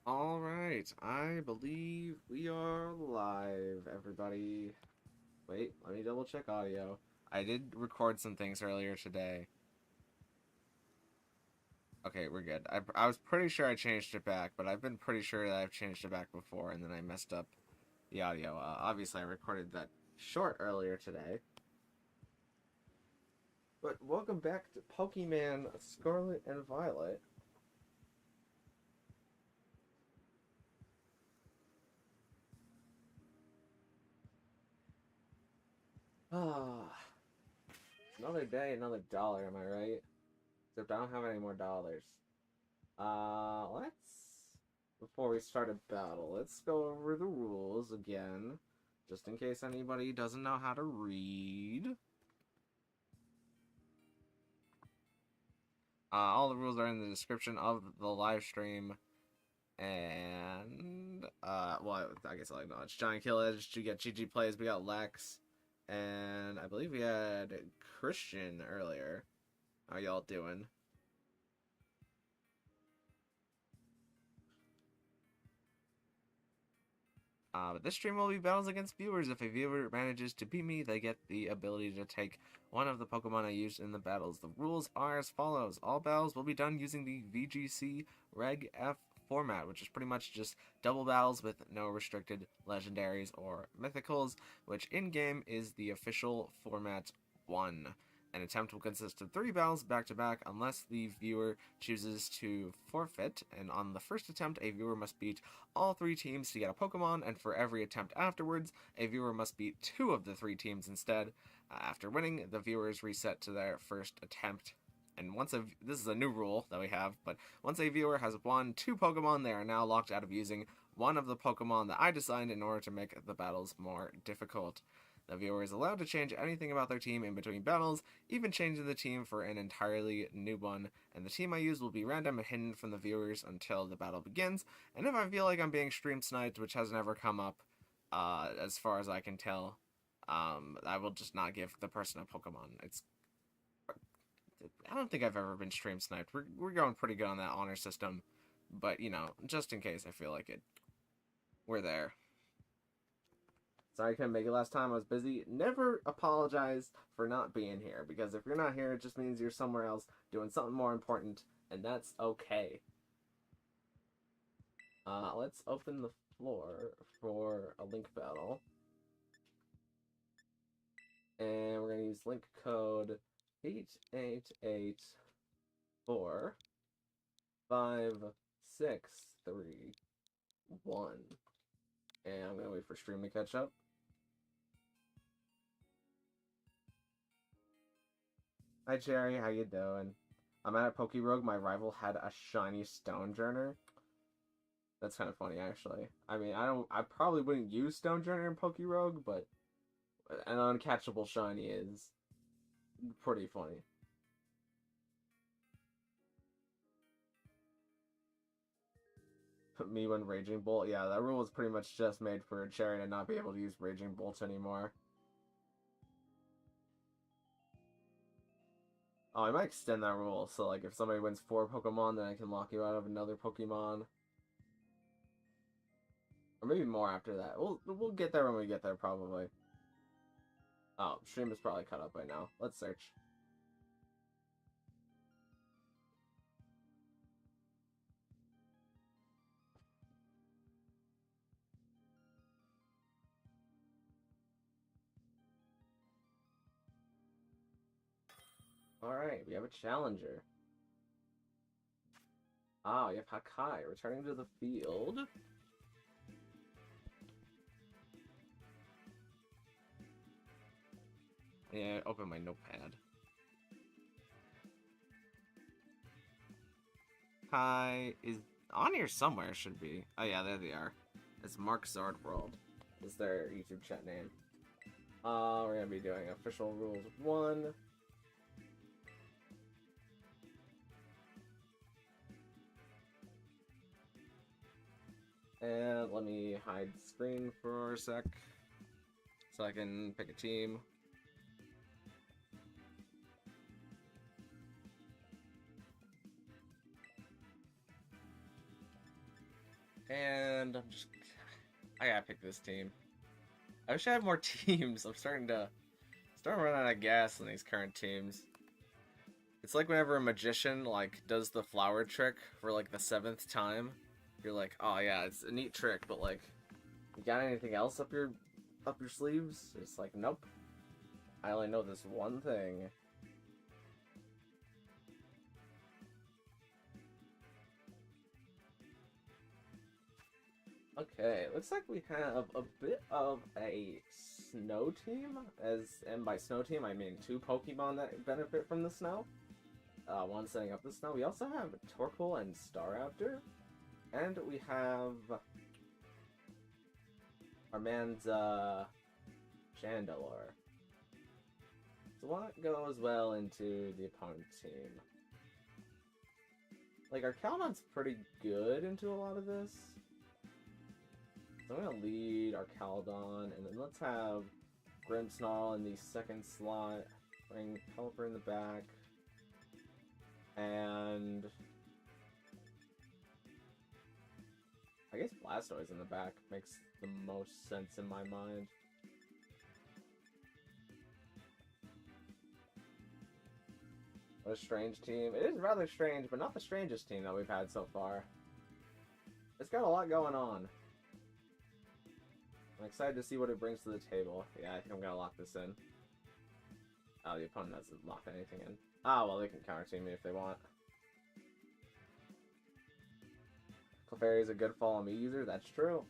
All right, I believe we are live, everybody. Wait, let me double check audio. I did record some things earlier today. Okay, we're good. I was pretty sure I changed it back, but I've been pretty sure that I've changed it back before, and then I messed up the audio. Obviously, I recorded that short earlier today. But welcome back to Pokemon Scarlet and Violet. Ah, another day, another dollar, am I right? Except I don't have any more dollars. Let's before we start a battle, let's go over the rules again, just in case anybody doesn't know how to read. All the rules are in the description of the live stream, and well, I guess I'll acknowledge Giant Kill Edge. We got GG plays. We got Lex, and I believe we had Christian earlier. How y'all doing? But this stream will be battles against viewers. If a viewer manages to beat me, they get the ability to take one of the Pokemon I used in the battles. The rules are as follows. All battles will be done using the VGC Reg F format, which is pretty much just double battles with no restricted legendaries or mythicals, which in-game is the official format 1. An attempt will consist of 3 battles back-to-back unless the viewer chooses to forfeit, and on the first attempt, a viewer must beat all 3 teams to get a Pokemon, and for every attempt afterwards, a viewer must beat 2 of the 3 teams instead. After winning, the viewers reset to their first attempt. And this is a new rule that we have, but once a viewer has won 2 Pokemon, they are now locked out of using one of the Pokemon that I designed in order to make the battles more difficult. The viewer is allowed to change anything about their team in between battles, even changing the team for an entirely new one, and the team I use will be random and hidden from the viewers until the battle begins. And if I feel like I'm being stream sniped, which has never come up, as far as I can tell, I will just not give the person a Pokemon. I don't think I've ever been stream sniped. We're going pretty good on that honor system, but just in case I feel like it, we're there. Sorry I couldn't make it last time. I was busy. Never apologize for not being here, because if you're not here, it just means you're somewhere else doing something more important, and that's okay. Let's open the floor for a link battle. And we're going to use link code 88845631. And I'm going to wait for stream to catch up. Hi Cherry, how you doing? I'm at Pokerogue. My rival had a shiny Stonejourner. That's kind of funny, actually. I mean, I probably wouldn't use Stonejourner in Pokerogue, but an uncatchable shiny is pretty funny. Me when Raging Bolt, yeah, that rule was pretty much just made for Cherry to not be able to use Raging Bolt anymore. Oh, I might extend that rule, so like if somebody wins 4 Pokemon, then I can lock you out of another Pokemon. Or maybe more after that. We'll get there when we get there, probably. Oh, stream is probably cut up by now. Let's search. Alright, we have a challenger. Ah, we have Hakai returning to the field. Yeah, open my notepad. Kai is on here somewhere, should be. Oh yeah, there they are. It's Mark Zardworld is their YouTube chat name. We're gonna be doing official rules 1. And let me hide screen for a sec so I can pick a team. And I gotta pick this team. I wish I had more teams. I'm starting to run out of gas in these current teams. It's like whenever a magician like does the flower trick for like the 7th time, you're like, oh yeah, it's a neat trick, but like, you got anything else up your sleeves? It's like, nope. I only know this one thing. Okay, looks like we have a bit of a snow team, and by snow team I mean 2 Pokemon that benefit from the snow. One setting up the snow. We also have Torkoal and Staraptor, and we have our man's Chandelure. So what goes well into the opponent's team? Like, our Caledon's pretty good into a lot of this. So I'm gonna lead our Caledon, and then let's have Grimmsnarl in the 2nd slot, bring Pelipper in the back, and I guess Blastoise in the back makes the most sense in my mind. What a strange team. It is rather strange, but not the strangest team that we've had so far. It's got a lot going on. I'm excited to see what it brings to the table. Yeah, I think I'm gonna lock this in. Oh, the opponent doesn't lock anything in. Ah, well, they can counter team me if they want. Clefairy is a good follow me user, that's true.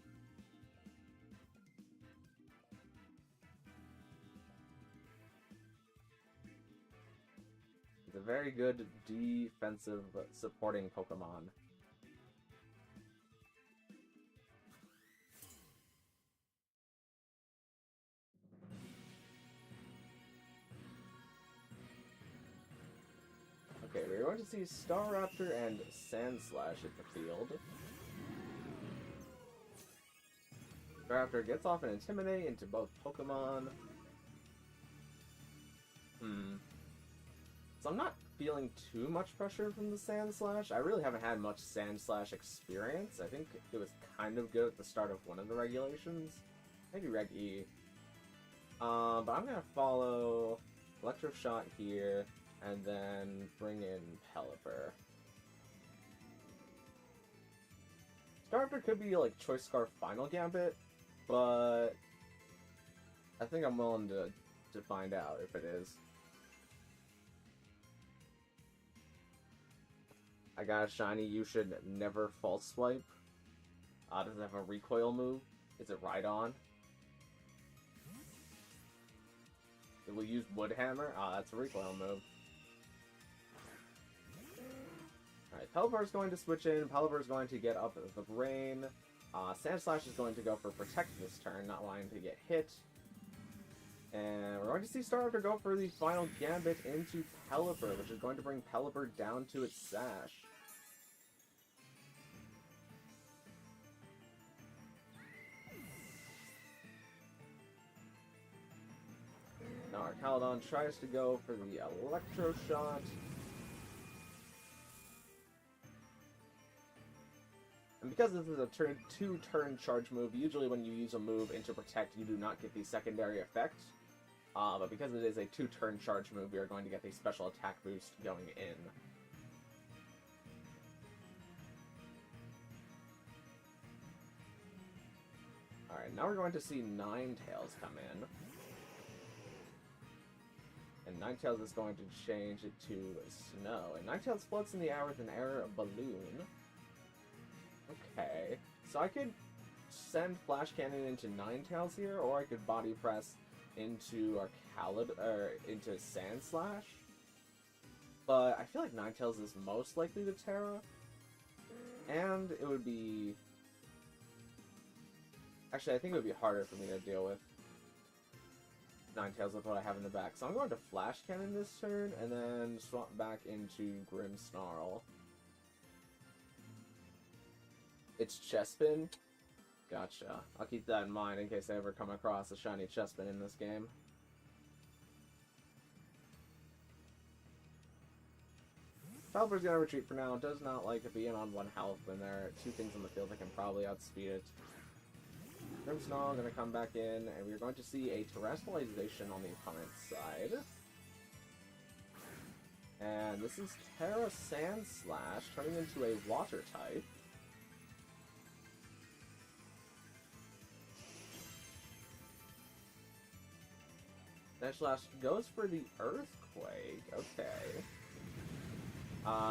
It's a very good defensive supporting Pokemon. Okay, we're going to see Staraptor and Sandslash at the field. Staraptor gets off an Intimidate into both Pokemon. So I'm not feeling too much pressure from the Sandslash. I really haven't had much Sandslash experience. I think it was kind of good at the start of one of the regulations. Maybe Reg E. But I'm going to follow Electroshock here, and then bring in Pelipper. Staraptor could be like Choice Scarf Final Gambit, but I think I'm willing to find out if it is. I got a shiny, you should never false swipe. Does it have a recoil move? Is it Rhydon? It will use Wood Hammer? That's a recoil move. Alright, Pelipper is going to switch in. Pelipper is going to get up the brain. Sandslash is going to go for Protect this turn, not wanting to get hit. And we're going to see Staraptor go for the final Gambit into Pelipper, which is going to bring Pelipper down to its sash. Now our Caledon tries to go for the Electro Shot. And because this is a 2-turn charge move, usually when you use a move into Protect, you do not get the secondary effect. But because it is a 2-turn charge move, we are going to get the special attack boost going in. Alright, now we're going to see Ninetales come in. And Ninetales is going to change it to Snow. And Ninetales floats in the air with an air balloon. Okay, so I could send Flash Cannon into Ninetales here, or I could Body Press into our into Sandslash. But I feel like Ninetales is most likely to Terra, and it would be... Actually, I think it would be harder for me to deal with Ninetales with what I have in the back. So I'm going to Flash Cannon this turn, and then swap back into Grimmsnarl. It's Chespin? Gotcha. I'll keep that in mind in case I ever come across a shiny Chespin in this game. Pelipper's gonna retreat for now. Does not like being on 1 health when there are 2 things on the field that can probably outspeed it. Grimmsnarl gonna come back in, and we're going to see a terrestrialization on the opponent's side. And this is Terra Sand Slash, turning into a water type. Sand Slash goes for the Earthquake. Okay.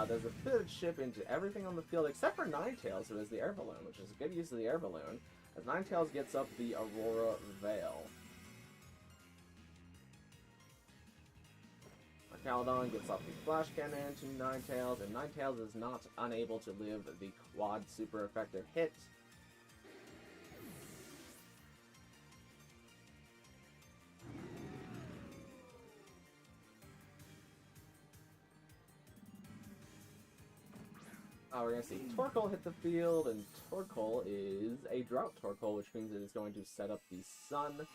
There's a fit chip into everything on the field except for Ninetales, who has the Air Balloon, which is a good use of the Air Balloon, as Ninetales gets up the Aurora Veil. Caladon gets off the Flash Cannon to Ninetales, and Ninetales is not unable to live the quad super effective hit. We're going to see Torkoal hit the field, and Torkoal is a Drought Torkoal, which means it is going to set up the Sun.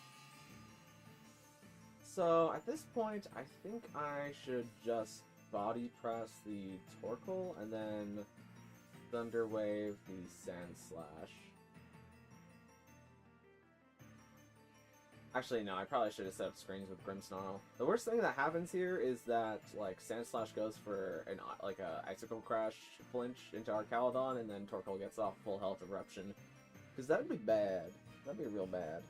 So, at this point, I think I should just body press the Torkoal, and then Thunder Wave the Sand Slash. Actually, no, I probably should have set up screens with Grimmsnarl. The worst thing that happens here is that, like, Sand Slash goes for an, like, a Icicle Crash flinch into our Caladon, and then Torkoal gets off full health Eruption. Because that'd be bad. That'd be real bad.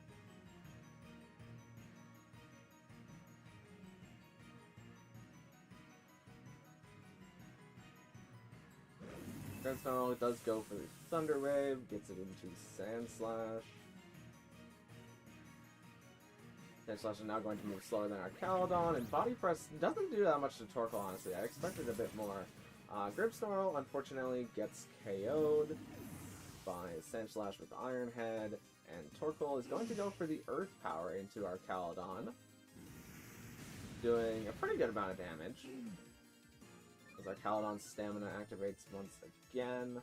Grimmsnarl does go for the Thunder Wave, gets it into Sand Slash. Sand Slash is now going to move slower than our Caladon, and Body Press doesn't do that much to Torkoal, honestly. I expected a bit more. Grimmsnarl, unfortunately, gets KO'd by Sand Slash with Iron Head, and Torkoal is going to go for the Earth Power into our Caladon, doing a pretty good amount of damage, as our Caladon's stamina activates once again.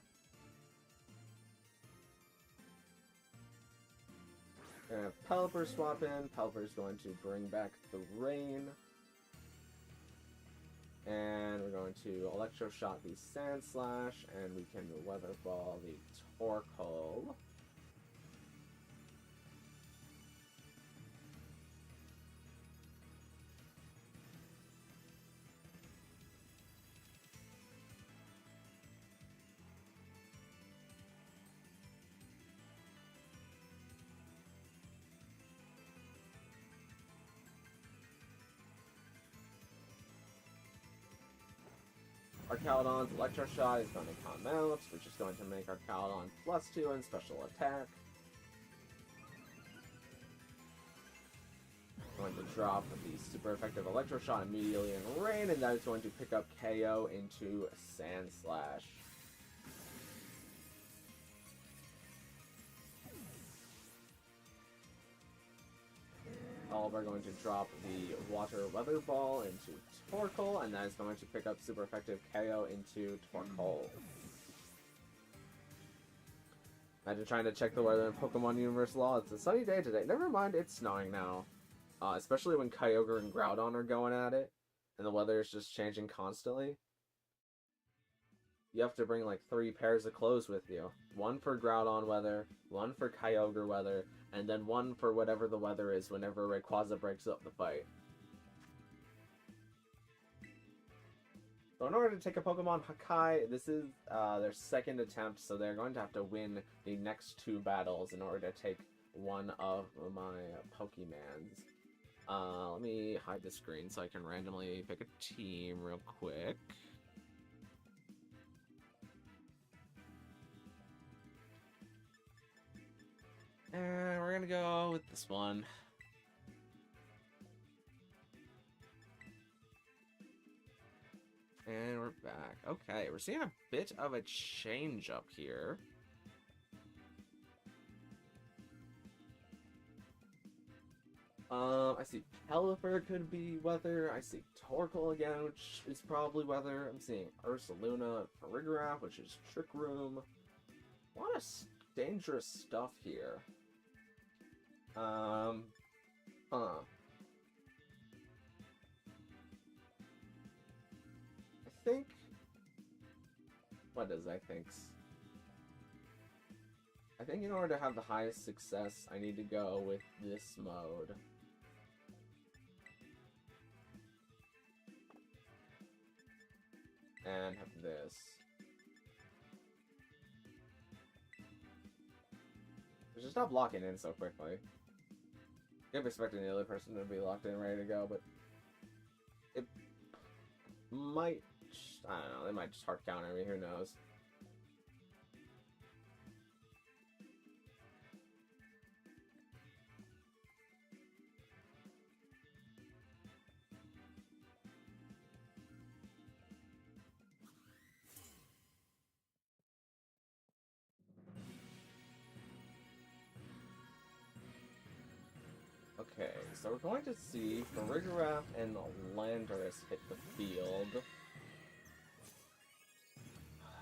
We're going to have Pelipper swap in. Pelipper's going to bring back the Rain. And we're going to Electro Shot the Sand Slash, and we can Weather Ball the Torkoal. Our Caladon's Electro Shot is going to come out, which is going to make our Caladon +2 in special attack. Going to drop the super effective Electro Shot immediately in Rain, and that is going to pick up KO into Sand Slash. We're going to drop the Water Weather Ball into Torkoal, and that is going to pick up super effective KO into Torkoal. Imagine trying to check the weather in Pokemon Universe Law. It's a sunny day today. Never mind, it's snowing now. Especially when Kyogre and Groudon are going at it, and the weather is just changing constantly. You have to bring like 3 pairs of clothes with you. 1 for Groudon weather, 1 for Kyogre weather, and then 1 for whatever the weather is whenever Rayquaza breaks up the fight. So in order to take a Pokemon Hakai, this is their second attempt, so they're going to have to win the next 2 battles in order to take one of my Pokemans. Let me hide the screen so I can randomly pick a team real quick. And we're gonna go with this one. And we're back. Okay, we're seeing a bit of a change up here. I see Pelipper could be weather. I see Torkoal again, which is probably weather. I'm seeing Ursaluna, Farigiraf, which is Trick Room. A lot of dangerous stuff here. I think What does I think? I think in order to have the highest success, I need to go with this mode. And have this. Just stop locking in so quickly. I'm expecting the other person to be locked in, ready to go, but it might, I don't know, they might just hard counter me, who knows. Okay, so we're going to see Farigiraf and Landorus hit the field.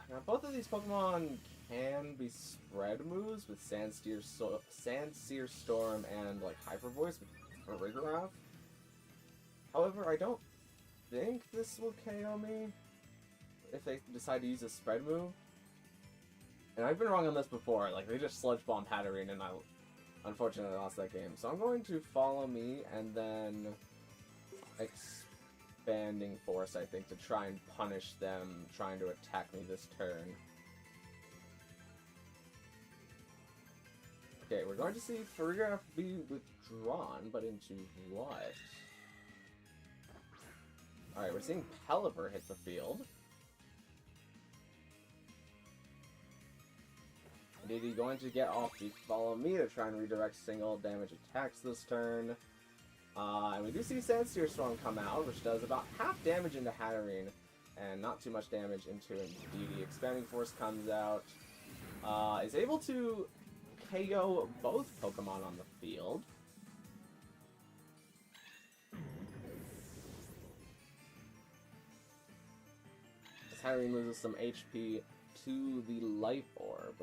Now, both of these Pokemon can be spread moves with Sandsear Storm and, like, Hyper Voice with Farigiraf. However, I don't think this will KO me if they decide to use a spread move. And I've been wrong on this before, like, they just Sludge Bomb Hatterene and I unfortunately lost that game. So I'm going to follow me and then Expanding Force, I think, to try and punish them trying to attack me this turn. Okay, we're going to see Farigiraf be withdrawn, but into what? Alright, we're seeing Pelipper hit the field. Indeed, he's going to get off the follow me to try and redirect single damage attacks this turn. And we do see Sandsear Storm come out, which does about half damage into Hatterene, and not too much damage into Indeedee. Expanding Force comes out, is able to KO both Pokemon on the field. As Hatterene loses some HP to the Life Orb.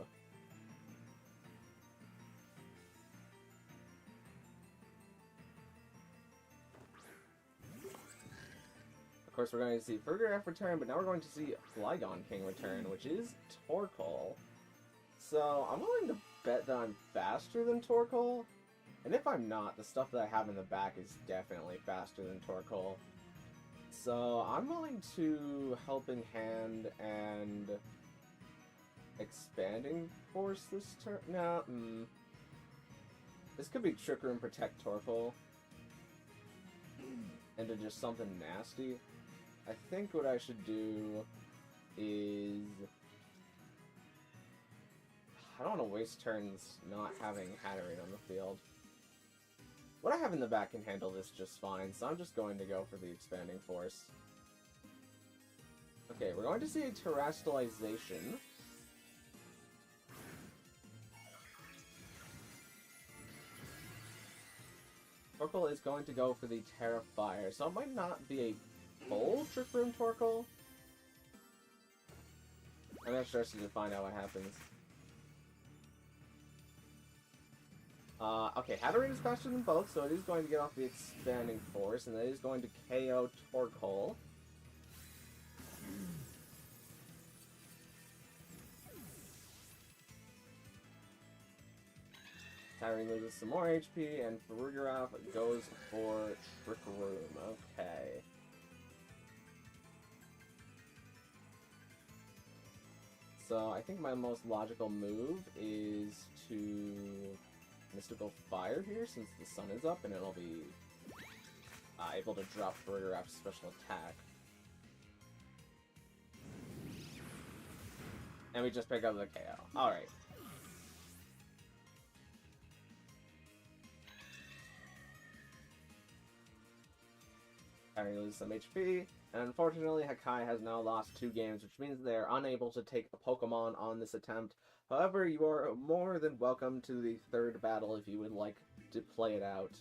Of course, we're going to see Farigiraf return, but now we're going to see Flygon King return, which is Torkoal. So, I'm willing to bet that I'm faster than Torkoal. And if I'm not, the stuff that I have in the back is definitely faster than Torkoal. So, I'm willing to Helping Hand and Expanding Force this turn. No, This could be Trick Room Protect Torkoal into just something nasty. I think what I should do is... I don't want to waste turns not having Hatterene on the field. What I have in the back can handle this just fine, so I'm just going to go for the Expanding Force. Okay, we're going to see a Terastallization. Torkoal is going to go for the Terra Fire, so it might not be a full Trick Room Torkoal. I'm interested to find out what happens. Okay, Hatterene is faster than both, so it is going to get off the Expanding Force, and it is going to KO Torkoal. Hatterene loses some more HP, and Farigiraf goes for Trick Room. Okay. So, I think my most logical move is to Mystical Fire here, since the sun is up, and it'll be able to drop Farigiraf's special attack. And we just pick up the KO. Alright. Hatterene loses some HP, and unfortunately Hakai has now lost 2 games, which means they're unable to take a Pokemon on this attempt. However, you are more than welcome to the 3rd battle if you would like to play it out.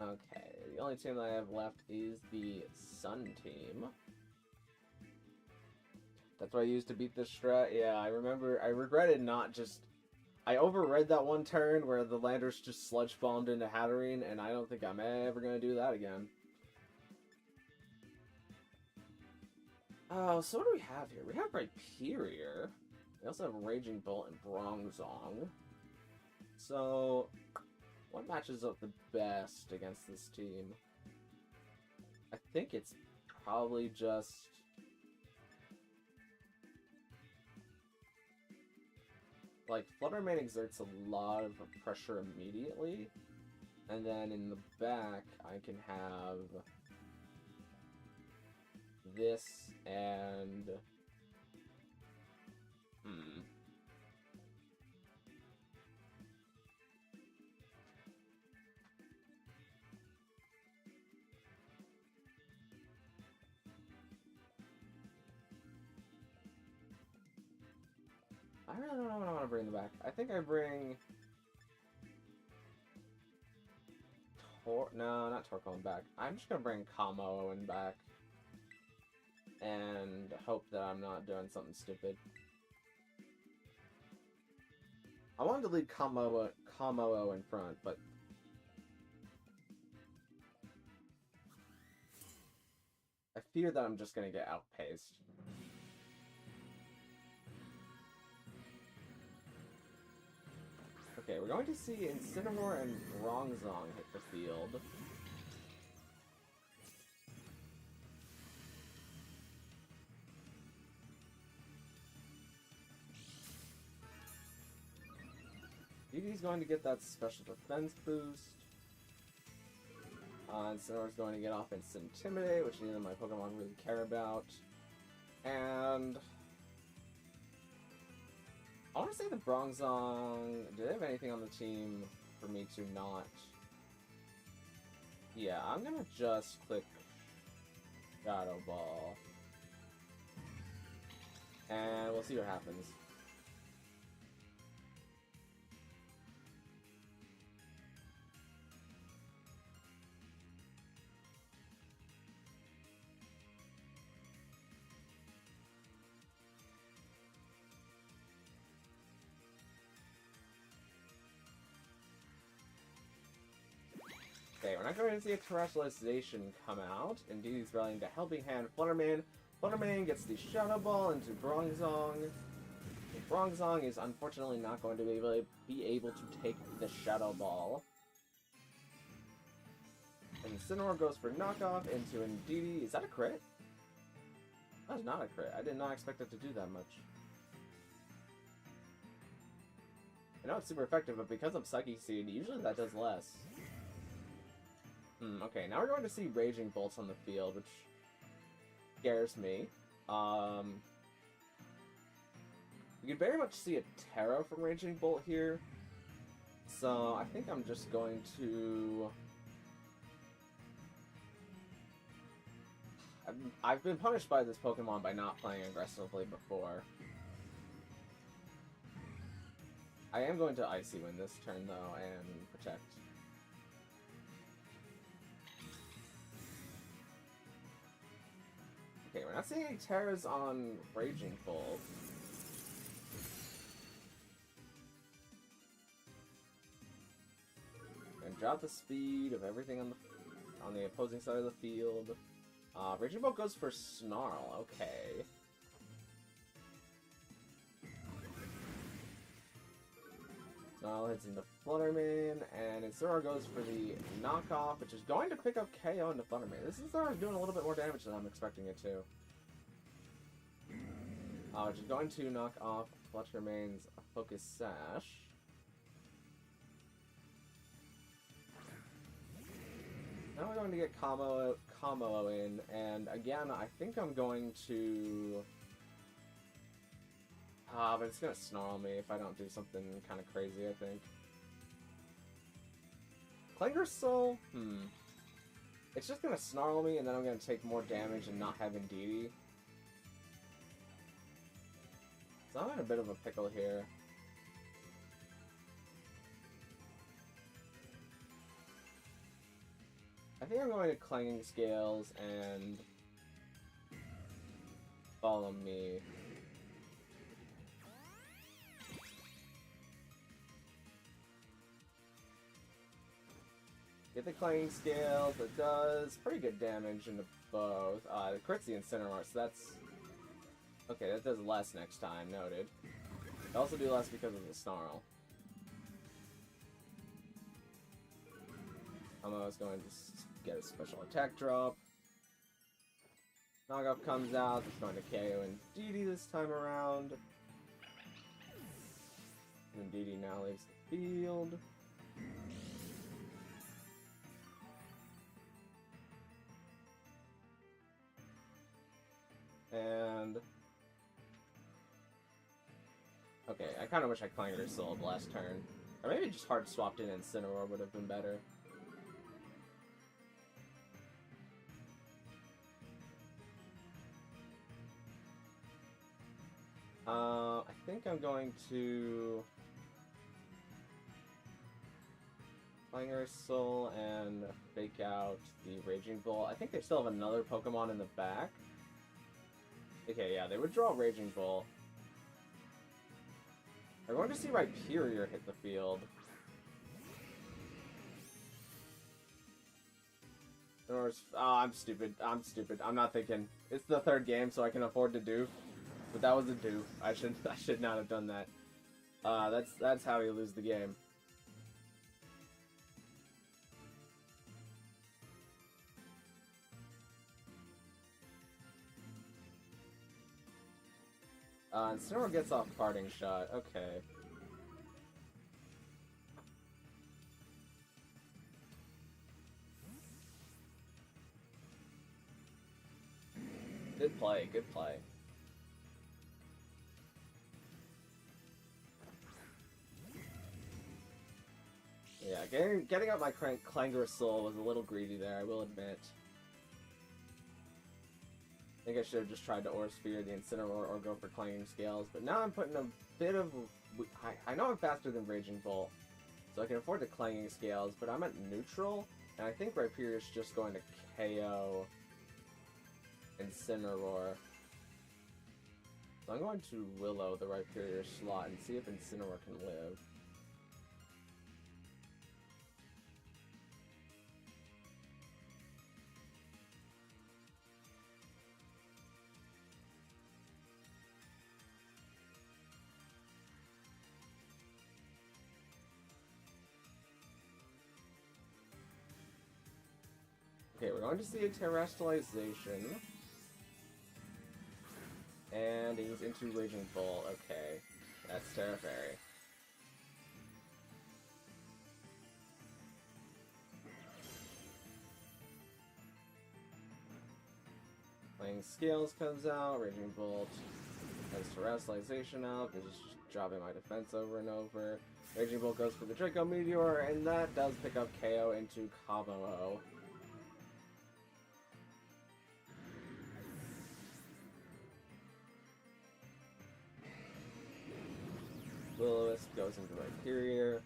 Okay, the only team that I have left is the Sun team. That's what I used to beat this strat. Yeah, I remember. I regretted not just... I overread that one turn where the Landers just sludge bombed into Hatterene, and I don't think I'm ever going to do that again. Oh, so what do we have here? We have Rhyperior. We also have Raging Bolt and Bronzong. So, what matches up the best against this team? I think it's probably just... like, Fluttermane exerts a lot of pressure immediately, and then in the back, I can have this and... I really don't know what I want to bring in the back. I think I bring... No, not Torkolan back. I'm just going to bring Kamoen back. And hope that I'm not doing something stupid. I wanted to lead Kamoo in front, but... I fear that I'm just going to get outpaced. Okay, we're going to see Incineroar and Bronzong hit the field. Didi's going to get that special defense boost. Incineroar's going to get off its Intimidate, which neither of my Pokemon really care about. And... I want to say the Bronzong... Do they have anything on the team for me to not... Yeah, I'm gonna just click Shadow Ball. And we'll see what happens. Okay, we're not going to see a Terrestrialization come out. Indeed, he's rallying to Helping Hand Fluttermane. Fluttermane gets the Shadow Ball into Bronzong. Bronzong is unfortunately not going to be able to take the Shadow Ball. And Incineroar goes for knockoff into Indeedee. Is that a crit? That is not a crit. I did not expect it to do that much. I know it's super effective, but because of Psychic Seed, usually that does less. Okay, now we're going to see Raging Bolts on the field, which scares me. You can very much see a Terra from Raging Bolt here. So I think I'm just going to... I've been punished by this Pokemon by not playing aggressively before. I am going to Icy Wind this turn, though, and Protect. Okay, we're not seeing any Terras on Raging Bolt. And drop the speed of everything on the opposing side of the field. Raging Bolt goes for Snarl, okay. Snarl hits into Fluttermane, and Incineroar goes for the knockoff, which is going to pick up KO into Fluttermane. This is doing a little bit more damage than I'm expecting it to. Which is going to knock off Fluttermane's Focus Sash. Now we're going to get Combo in, and again, I think I'm going to... but it's going to Snarl me if I don't do something kind of crazy, I think. Clanger's Soul? It's just going to Snarl me, and then I'm going to take more damage and not have Indeedee. So I'm in a bit of a pickle here. I think I'm going to Clanging Scales and Follow Me. Get the clanging scales. It does pretty good damage into both. It crits the Incineroar, so that's... Okay, that does less next time, noted. It also do less because of the Snarl. Combo is going to get a special attack drop. Knockoff comes out, it's going to KO and DD this time around. And DD now leaves the field. And... Okay, I kind of wish I Clanger Souled last turn. Or maybe just hard swapped in Incineroar would have been better. I think I'm going to Clanger Soul and fake out the Raging Bull. I think they still have another Pokemon in the back. Okay, yeah, they would draw Raging Bull. We're going to see Rhyperior hit the field. Oh, I'm stupid. I'm stupid. I'm not thinking. It's the third game, so I can afford to do. But that was a do. I should not have done that. That's how you lose the game. Incineroar gets off Parting Shot. Okay. Good play, good play. Yeah, getting out my Clanger Soul was a little greedy there, I will admit. I think I should have just tried to Aura Sphere the Incineroar or go for Clanging Scales, but now I'm putting a bit of... I know I'm faster than Raging Bolt, so I can afford the Clanging Scales, but I'm at neutral, and I think Rhyperior is just going to KO Incineroar. So I'm going to Willow the Rhyperior slot and see if Incineroar can live. Okay, we're going to see a Terrestrialization. And he's into Raging Bull. Okay, that's Terra Fairy. Playing Scales comes out, Raging Bolt has Terrestrialization out, it's just dropping my defense over and over. Raging Bolt goes for the Draco Meteor, and that does pick up KO into Cabo. Will-O-Wisp goes into Rhyperior.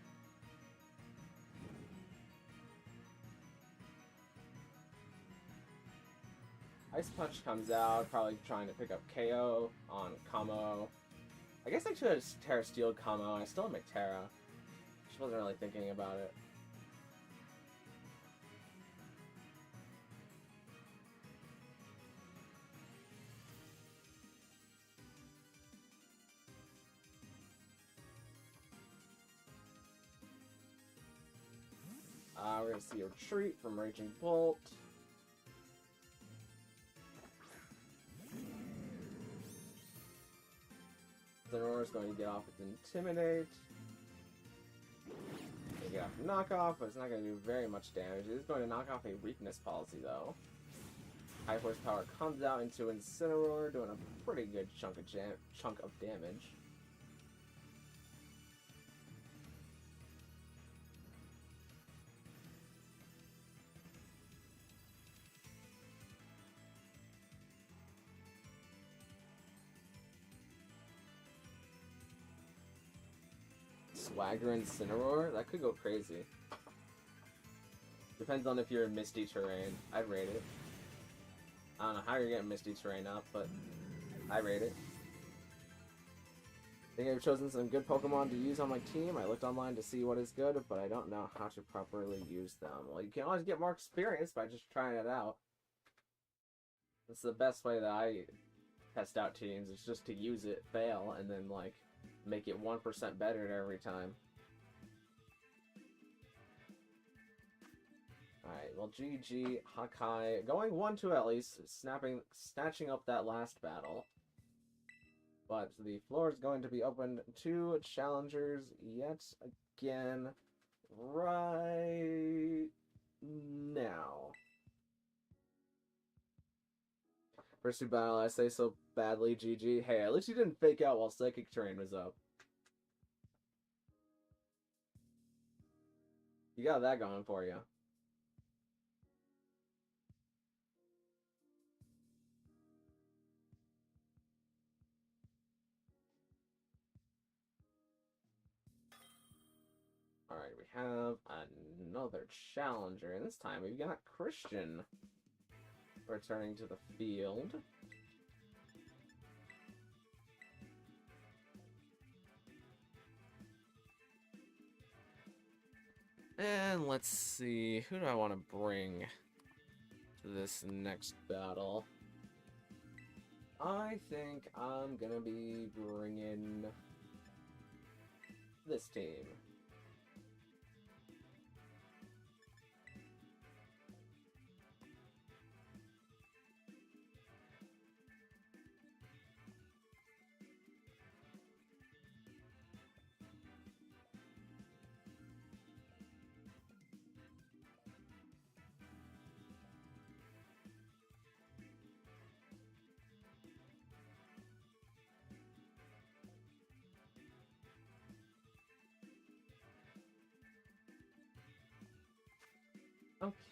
Ice Punch comes out, probably trying to pick up KO on Kamo. I guess I should have Terra Steeled Kamo. I still have my Terra. Just wasn't really thinking about it. We're going to see a retreat from Raging Bolt. Incineroar is going to get off with Intimidate. Going to get off Knockoff, but it's not going to do very much damage. It is going to knock off a Weakness Policy, though. High Horsepower comes out into Incineroar, doing a pretty good chunk of damage. Swagger Incineroar? That could go crazy. Depends on if you're in Misty Terrain. I'd rate it. I don't know how you're getting Misty Terrain up, but I rate it. I think I've chosen some good Pokemon to use on my team. I looked online to see what is good, but I don't know how to properly use them. Well, you can always get more experience by just trying it out. That's the best way that I test out teams, is just to use it, fail, and then, like, make it 1% better every time. Alright, well, GG, Hakai, going 1-2 at least, snatching up that last battle. But the floor is going to be opened to challengers yet again right now. First two battle, I say so badly, GG. Hey, at least you didn't fake out while Psychic Terrain was up. You got that going for you. Alright, we have another challenger, and this time we've got Christian returning to the field. And let's see, who do I want to bring to this next battle? I think I'm gonna be bringing this team.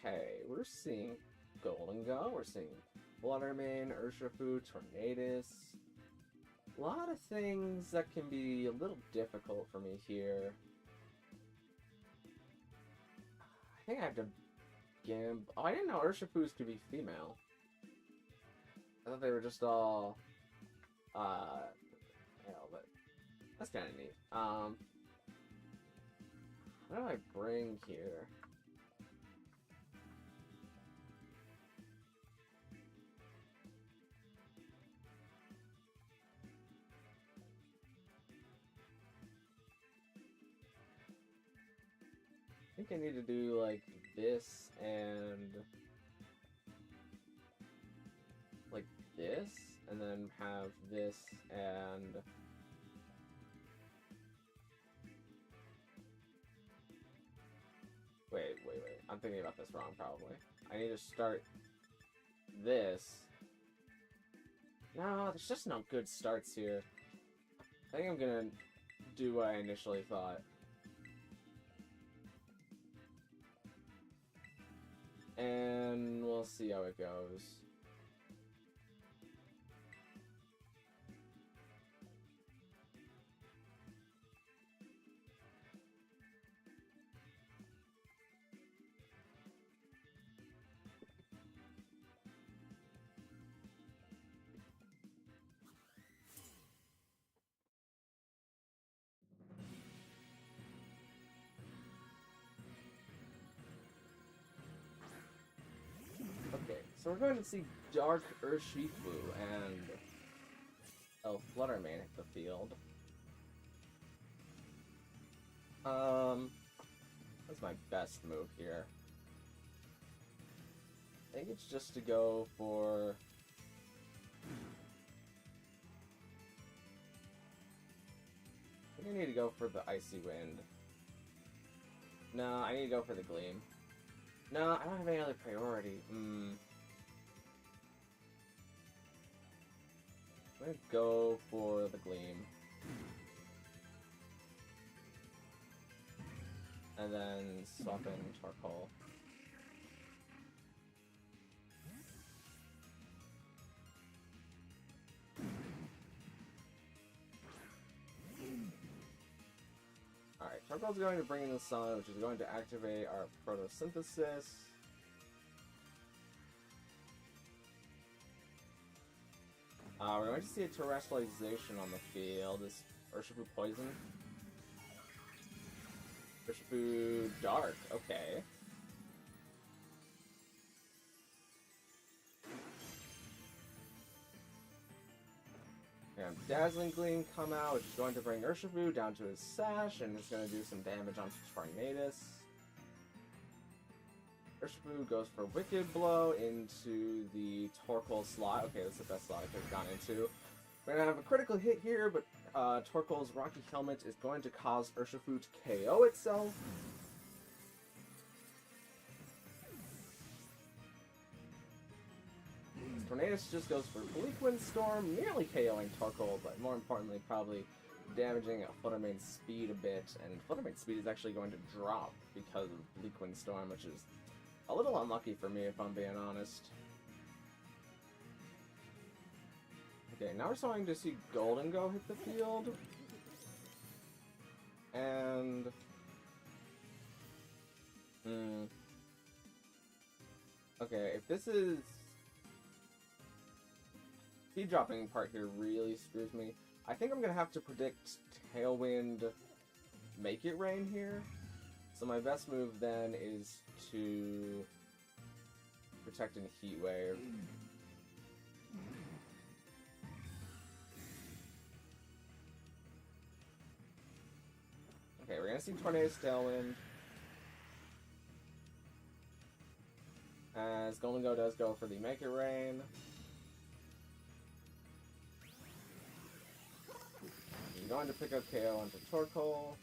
Okay, we're seeing Golden Go, we're seeing Fluttermane, Urshifu, Tornadus. A lot of things that can be a little difficult for me here. I think I have to Gimp. Oh, I didn't know Urshifus could be female. I thought they were just all, male, but that's kind of neat. What do I bring here? I think I need to do, like, this and like this, and then have this and wait. I'm thinking about this wrong, probably. I need to start this. No, there's just no good starts here. I think I'm gonna do what I initially thought. And we'll see how it goes. Okay, so we're going to see Dark Urshifu and Fluttermane hit the field. That's my best move here. I think it's just to go for... I think I need to go for the Icy Wind. No, I need to go for the Gleam. No, I don't have any other priority. I'm gonna go for the Gleam. And then swap in Charcoal. Alright, Charcoal's going to bring in the sun, which is going to activate our photosynthesis. We're going to see a terrestrialization on the field. This Urshifu Poison. Urshifu Dark, okay. And Dazzling Gleam come out, which is going to bring Urshifu down to his sash, and it's going to do some damage onto Tornadus. Urshifu goes for Wicked Blow into the Torkoal slot. Okay, that's the best slot I could have gone into. We're going to have a critical hit here, but Torkoal's Rocky Helmet is going to cause Urshifu to KO itself. Tornadus just goes for Bleak Windstorm, nearly KOing Torkoal, but more importantly, probably damaging Fluttermane's speed a bit. And Fluttermane's speed is actually going to drop because of Bleak Windstorm, which is a little unlucky for me, if I'm being honest. Okay, now we're starting to see Golden Go hit the field. And... okay, if this is... speed dropping part here really screws me. I think I'm going to have to predict Tailwind Make It Rain here. So my best move then is to protect in Heat Wave. Okay, we're going to see Tornadus Tailwind. As Golden Go does go for the Make It Rain. He's going to pick up KO onto Torkoal.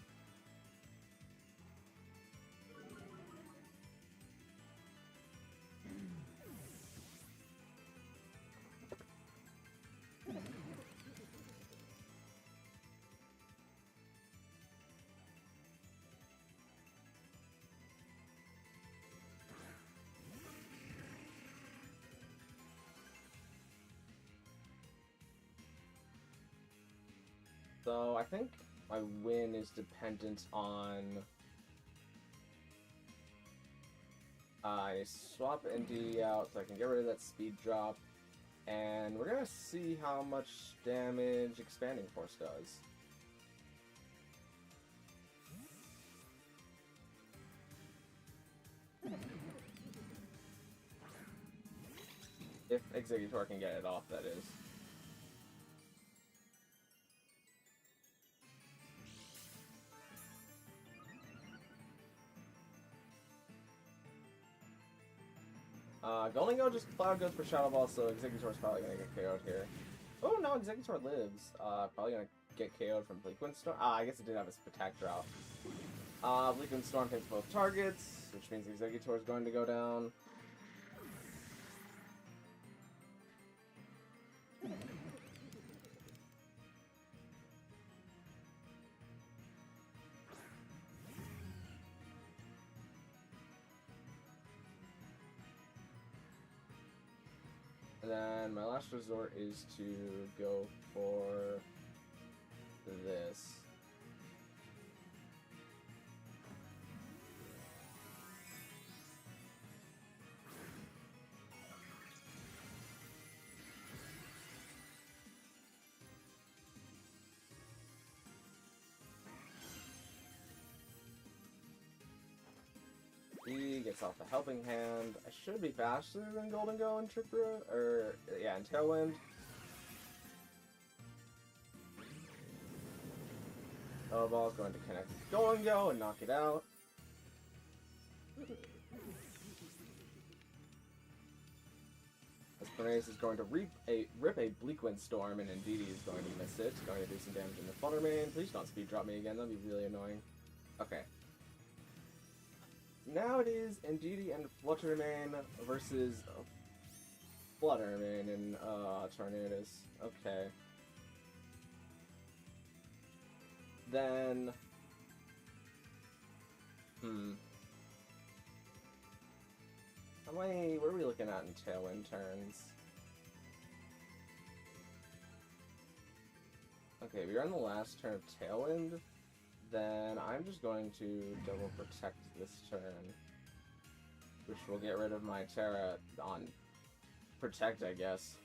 So I think my win is dependent on I swap ND out so I can get rid of that speed drop, and we're gonna see how much damage Expanding Force does. If Exeggutor can get it off, that is. Golden Go just Cloud goes for Shadow Ball, so Exeggutor's probably gonna get KO'd here. Oh no, Exeggutor lives. Probably gonna get KO'd from Bleak Windstorm. I guess it did have a Spectacular out. Bleak Windstorm hits both targets, which means Exeggutor is going to go down. And then my last resort is to go for this. He gets off the Helping Hand. I should be faster than Golden Go and Tripura, or yeah, and Tailwind. Shadow Ball is going to connect with Golden Go and knock it out. As Tornadus is going to rip a Bleak Windstorm, and Indeedee is going to miss it. Going to do some damage in the Fluttermane. Please don't speed drop me again, that'd be really annoying. Okay. Now it is Indeedee and Fluttermane versus Fluttermane and Tornadus. Okay. Then... what are we looking at in Tailwind turns? Okay, we are on the last turn of Tailwind. Then I'm just going to double protect this turn, which will get rid of my Terra on protect, I guess.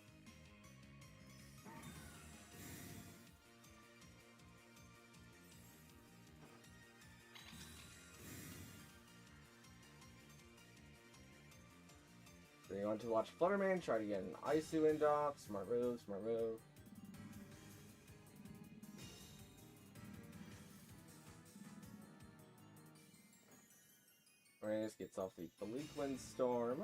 So you want to watch Fluttermane, try to get an Isu end off. Smart move, smart move. Reyes gets off the Bleak Storm.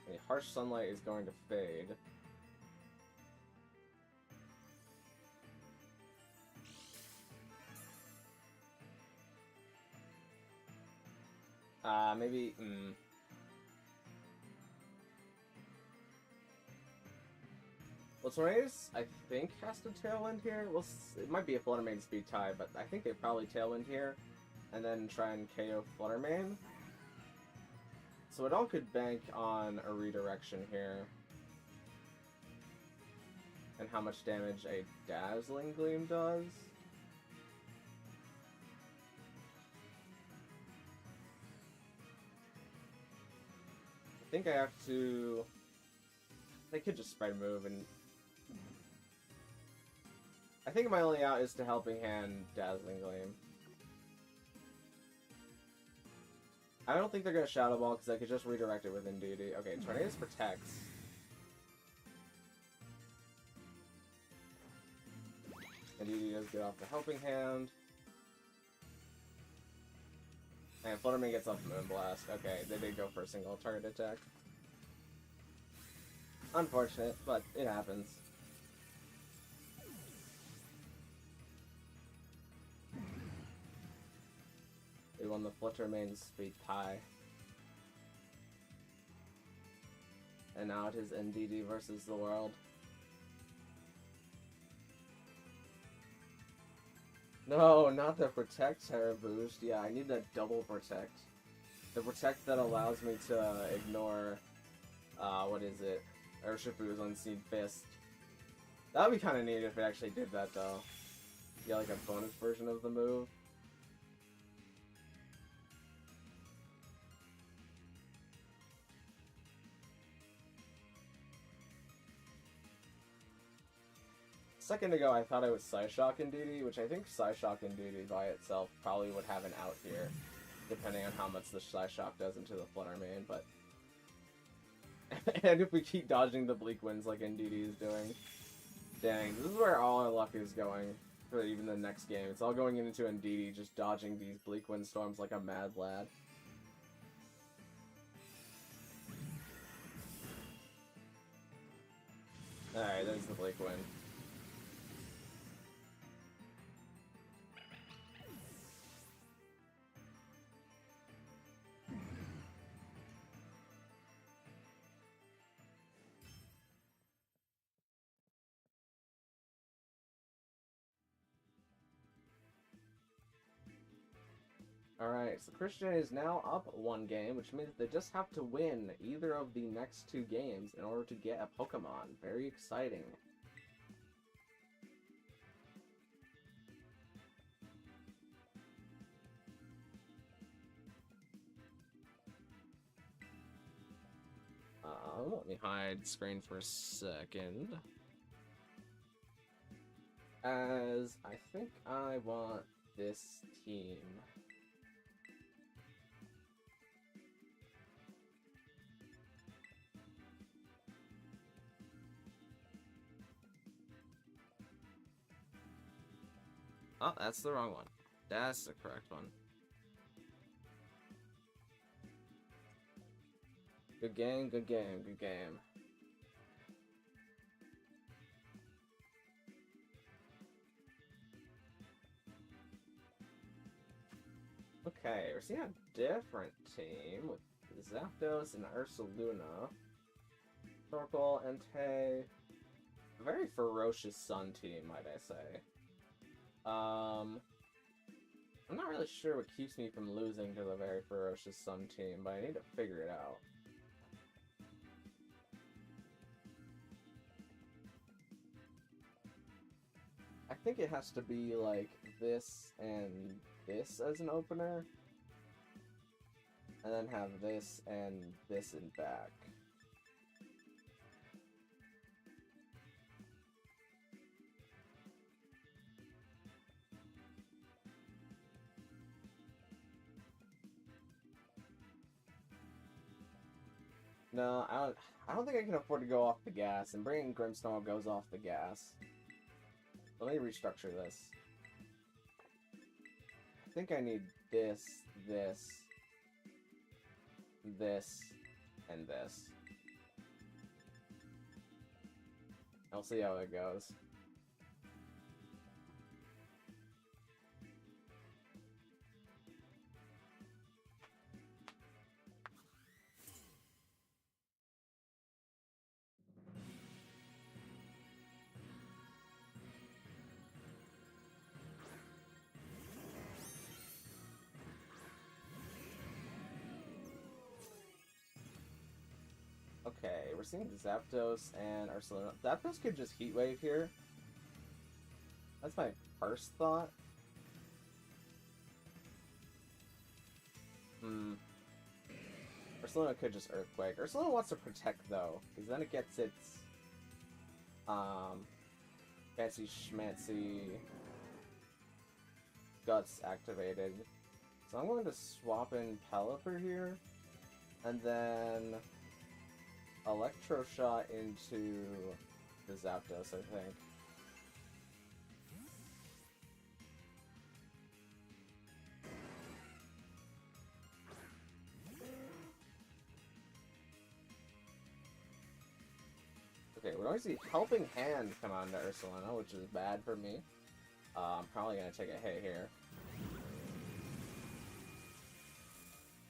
The Harsh Sunlight is going to fade. Maybe, Well, Tornadus, I think, has to Tailwind here. Well, it might be a Fluttermane speed tie, but I think they probably Tailwind here, and then try and KO Fluttermane. So it all could bank on a redirection here. And how much damage a Dazzling Gleam does. I think I have to... They could just spread move and... I think my only out is to Helping Hand Dazzling Gleam. I don't think they're going to Shadow Ball because I could just redirect it with Indeedee. Okay, Tornadus protects. Indeedee does get off the Helping Hand. And Fluttermane gets off Moonblast. Okay, they did go for a single target attack. Unfortunate, but it happens. We won the Fluttermane speed tie. And now it is Indeedee versus the world. No, not the Protect Terra boost. Yeah, I need that double Protect. The Protect that allows me to ignore, what is it? Urshifu's Unseen Fist. That would be kind of neat if it actually did that, though. Yeah, like a bonus version of the move. A second ago, I thought it was Psyshock Indeedee, which I think Psyshock Indeedee by itself probably would have an out here, depending on how much the Psyshock does into the Fluttermane, but... And if we keep dodging the Bleak Winds like Indeedee is doing... Dang, this is where all our luck is going for even the next game. It's all going into Indeedee, just dodging these Bleak Wind Storms like a mad lad. Alright, there's the Bleak Wind. Alright, so Christian is now up one game, which means they just have to win either of the next two games in order to get a Pokemon. Very exciting. Let me hide screen for a second. As I think I want this team. Oh, that's the wrong one. That's the correct one. Good game, good game, good game. Okay, we're seeing a different team with Zapdos and Ursaluna. Torkoal, Entei. A very ferocious Sun team, might I say. I'm not really sure what keeps me from losing to the very ferocious Sun team, but I need to figure it out. I think it has to be like this and this as an opener, and then have this and this in back. No, I don't think I can afford to go off the gas, and bringing Grimmsnarl goes off the gas. Let me restructure this. I think I need this, this, this, and this. I'll see how it goes. Okay, we're seeing Zapdos and Ursaluna. Zapdos could just Heat Wave here. That's my first thought. Ursaluna could just Earthquake. Ursaluna wants to protect though, because then it gets its fancy schmancy guts activated. So I'm going to swap in Pelipper here, and then Electro Shot into the Zapdos, I think. Okay, we always see Helping Hand come out into Ursaluna, which is bad for me. I'm probably going to take a hit here.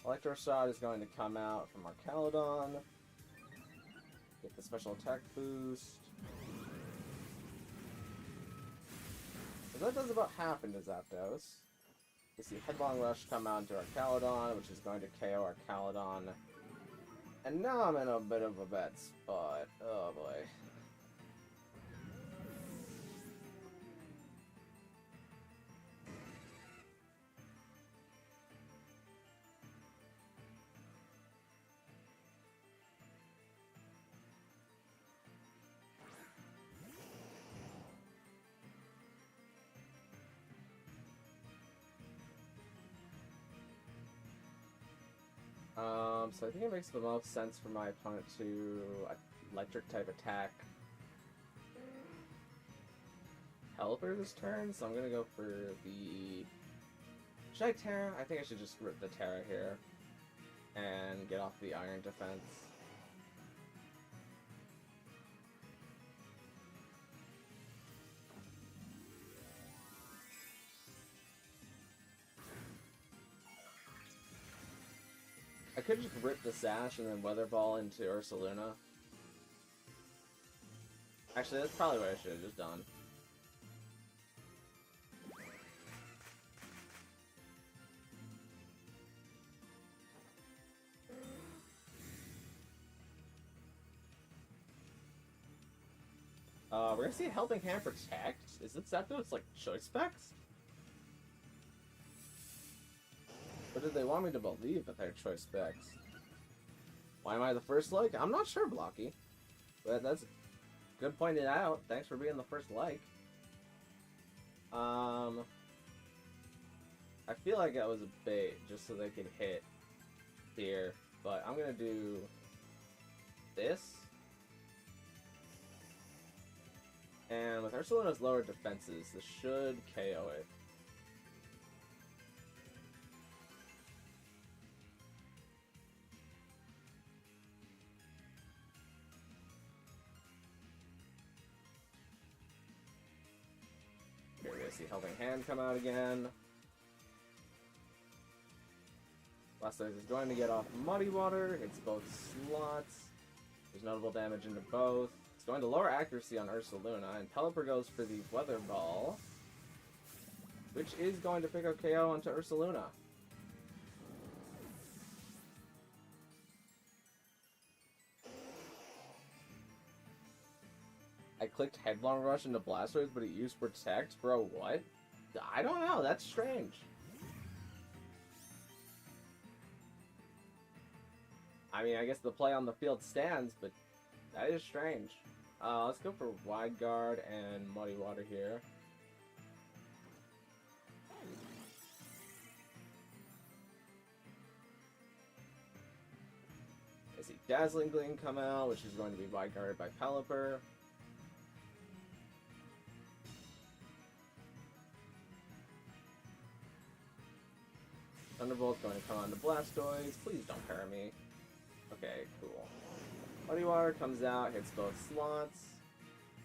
Electro Shot is going to come out from our Caledon. Get the special attack boost. So that does about half into Zapdos. We see Headlong Rush come out into our Caledon, which is going to KO our Caledon. And now I'm in a bit of a bad spot. Oh boy. So I think it makes the most sense for my opponent to electric type attack Pelipper this turn, so I'm gonna go for the... Should I Terra? I think I should just rip the Terra here and get off the Iron Defense. I could just rip the Sash and then Weather Ball into Ursaluna. Actually, that's probably what I should have just done. We're gonna see a Helping Hand Protect. Is it Zapdos like Choice Specs? Or did they want me to believe that they're Choice Specs? Why am I the first like? I'm not sure, Blocky. But that's good pointed out. Thanks for being the first like. I feel like that was a bait just so they could hit here. But I'm gonna do this. And with Ursaluna's lower defenses, this should KO it. Here we go, see Helping Hand come out again. Blastoise is going to get off Muddy Water. It's both slots. There's notable damage into both. It's going to lower accuracy on Ursaluna, and Pelipper goes for the Weather Ball, which is going to pick up KO onto Ursaluna. I clicked Headlong Rush into Blastoise, but it used Protect? Bro, what? I don't know, that's strange. I mean, I guess the play on the field stands, but that is strange. Let's go for Wide Guard and Muddy Water here. see Dazzling Gleam come out, which is going to be wide guarded by Pelipper. Thunderbolt's going to come on to Blastoise. Please don't para me. Okay, cool. Muddy Water comes out, hits both slots.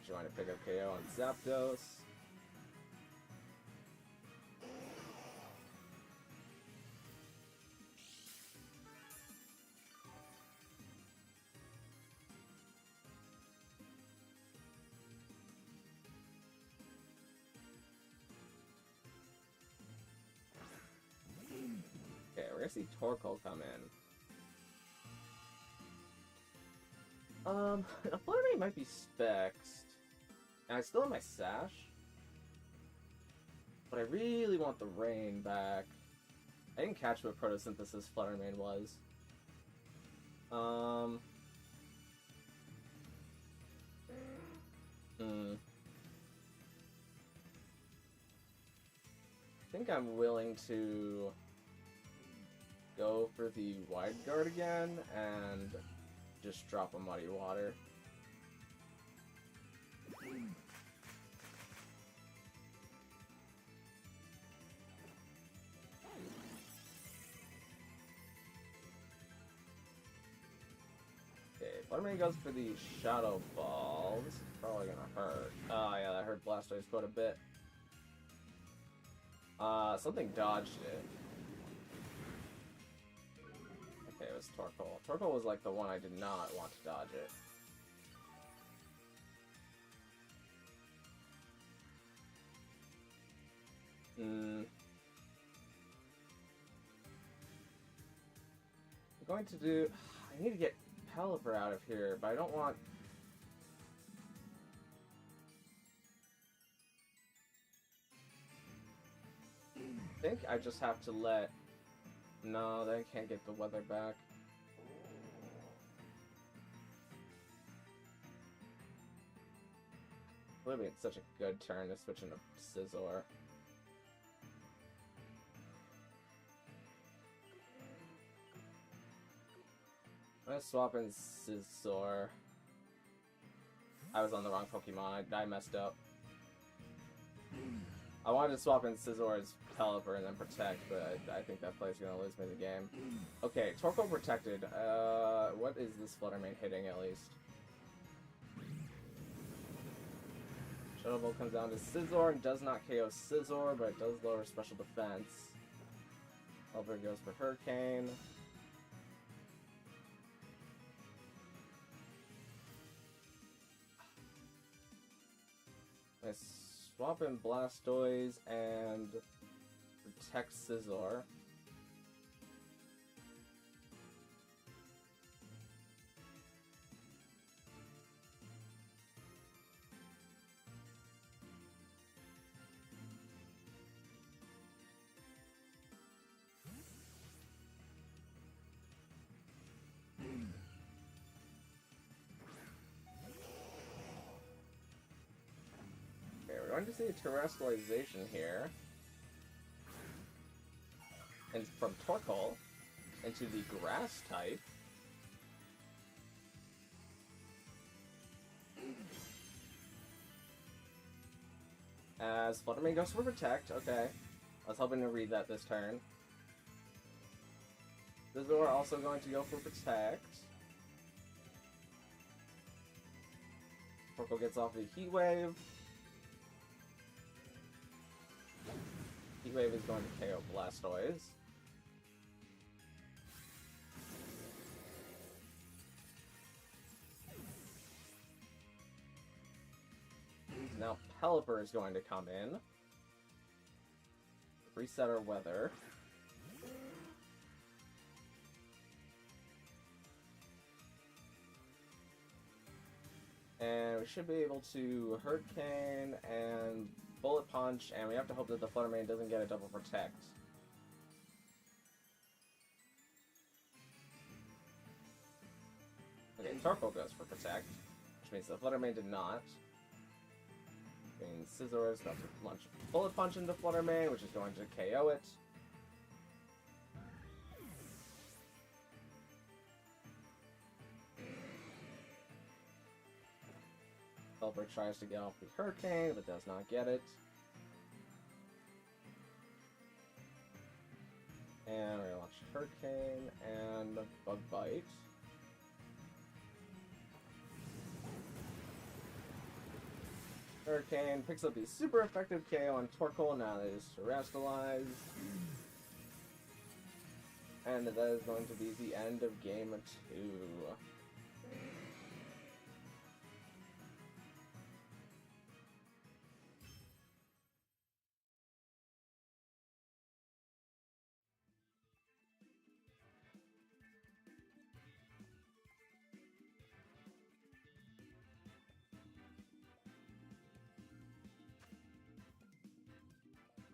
Trying to pick up KO on Zapdos. Okay, we're gonna see Torkoal come in. A Fluttermane might be Spexed. And I still have my Sash. But I really want the Rain back. I didn't catch what Photosynthesis Fluttermane was. I think I'm willing to go for the Wide Guard again and just drop a Muddy Water. Okay, Fluttermane goes for the Shadow Ball. This is probably gonna hurt. Oh yeah, that hurt Blastoise quite a bit. Something dodged it. Okay, it was Torkoal. Torkoal was like the one I did not want to dodge it. I'm going to do... I need to get Pelipper out of here, but I don't want... I think I just have to let... No, then I can't get the weather back. It would have been such a good turn to switch into Scizor. I'm gonna swap in Scizor. I was on the wrong Pokemon. I messed up. I wanted to swap in Scizor's Pelipper and then Protect, but I think that play's gonna lose me the game. Okay, Torkoal protected. What is this Fluttermane hitting at least? Shadow Ball comes down to Scizor and does not KO Scizor, but it does lower special defense. Pelipper goes for Hurricane. I swap in Blastoise and protect Scizor. We're going to see a Terrestrialization here. And from Torkoal into the Grass type. As Fluttermane goes for Protect. Okay. I was hoping to read that this turn. Scizor also going to go for Protect. Torkoal gets off the Heat Wave. Heat Wave is going to KO Blastoise. Now Pelipper is going to come in. Reset our weather. And we should be able to Hurricane and Bullet Punch, and we have to hope that the Fluttermane doesn't get a double Protect. Okay, Torkoal goes for Protect, which means the Fluttermane did not. And Scizor is about to launch Bullet Punch into Fluttermane, which is going to KO it. Pelipper tries to get off the Hurricane, but does not get it. And we're gonna launch Hurricane and Bug Bite. Hurricane picks up the super effective KO on Torkoal, now that is terrestrialized. And that is going to be the end of game 2.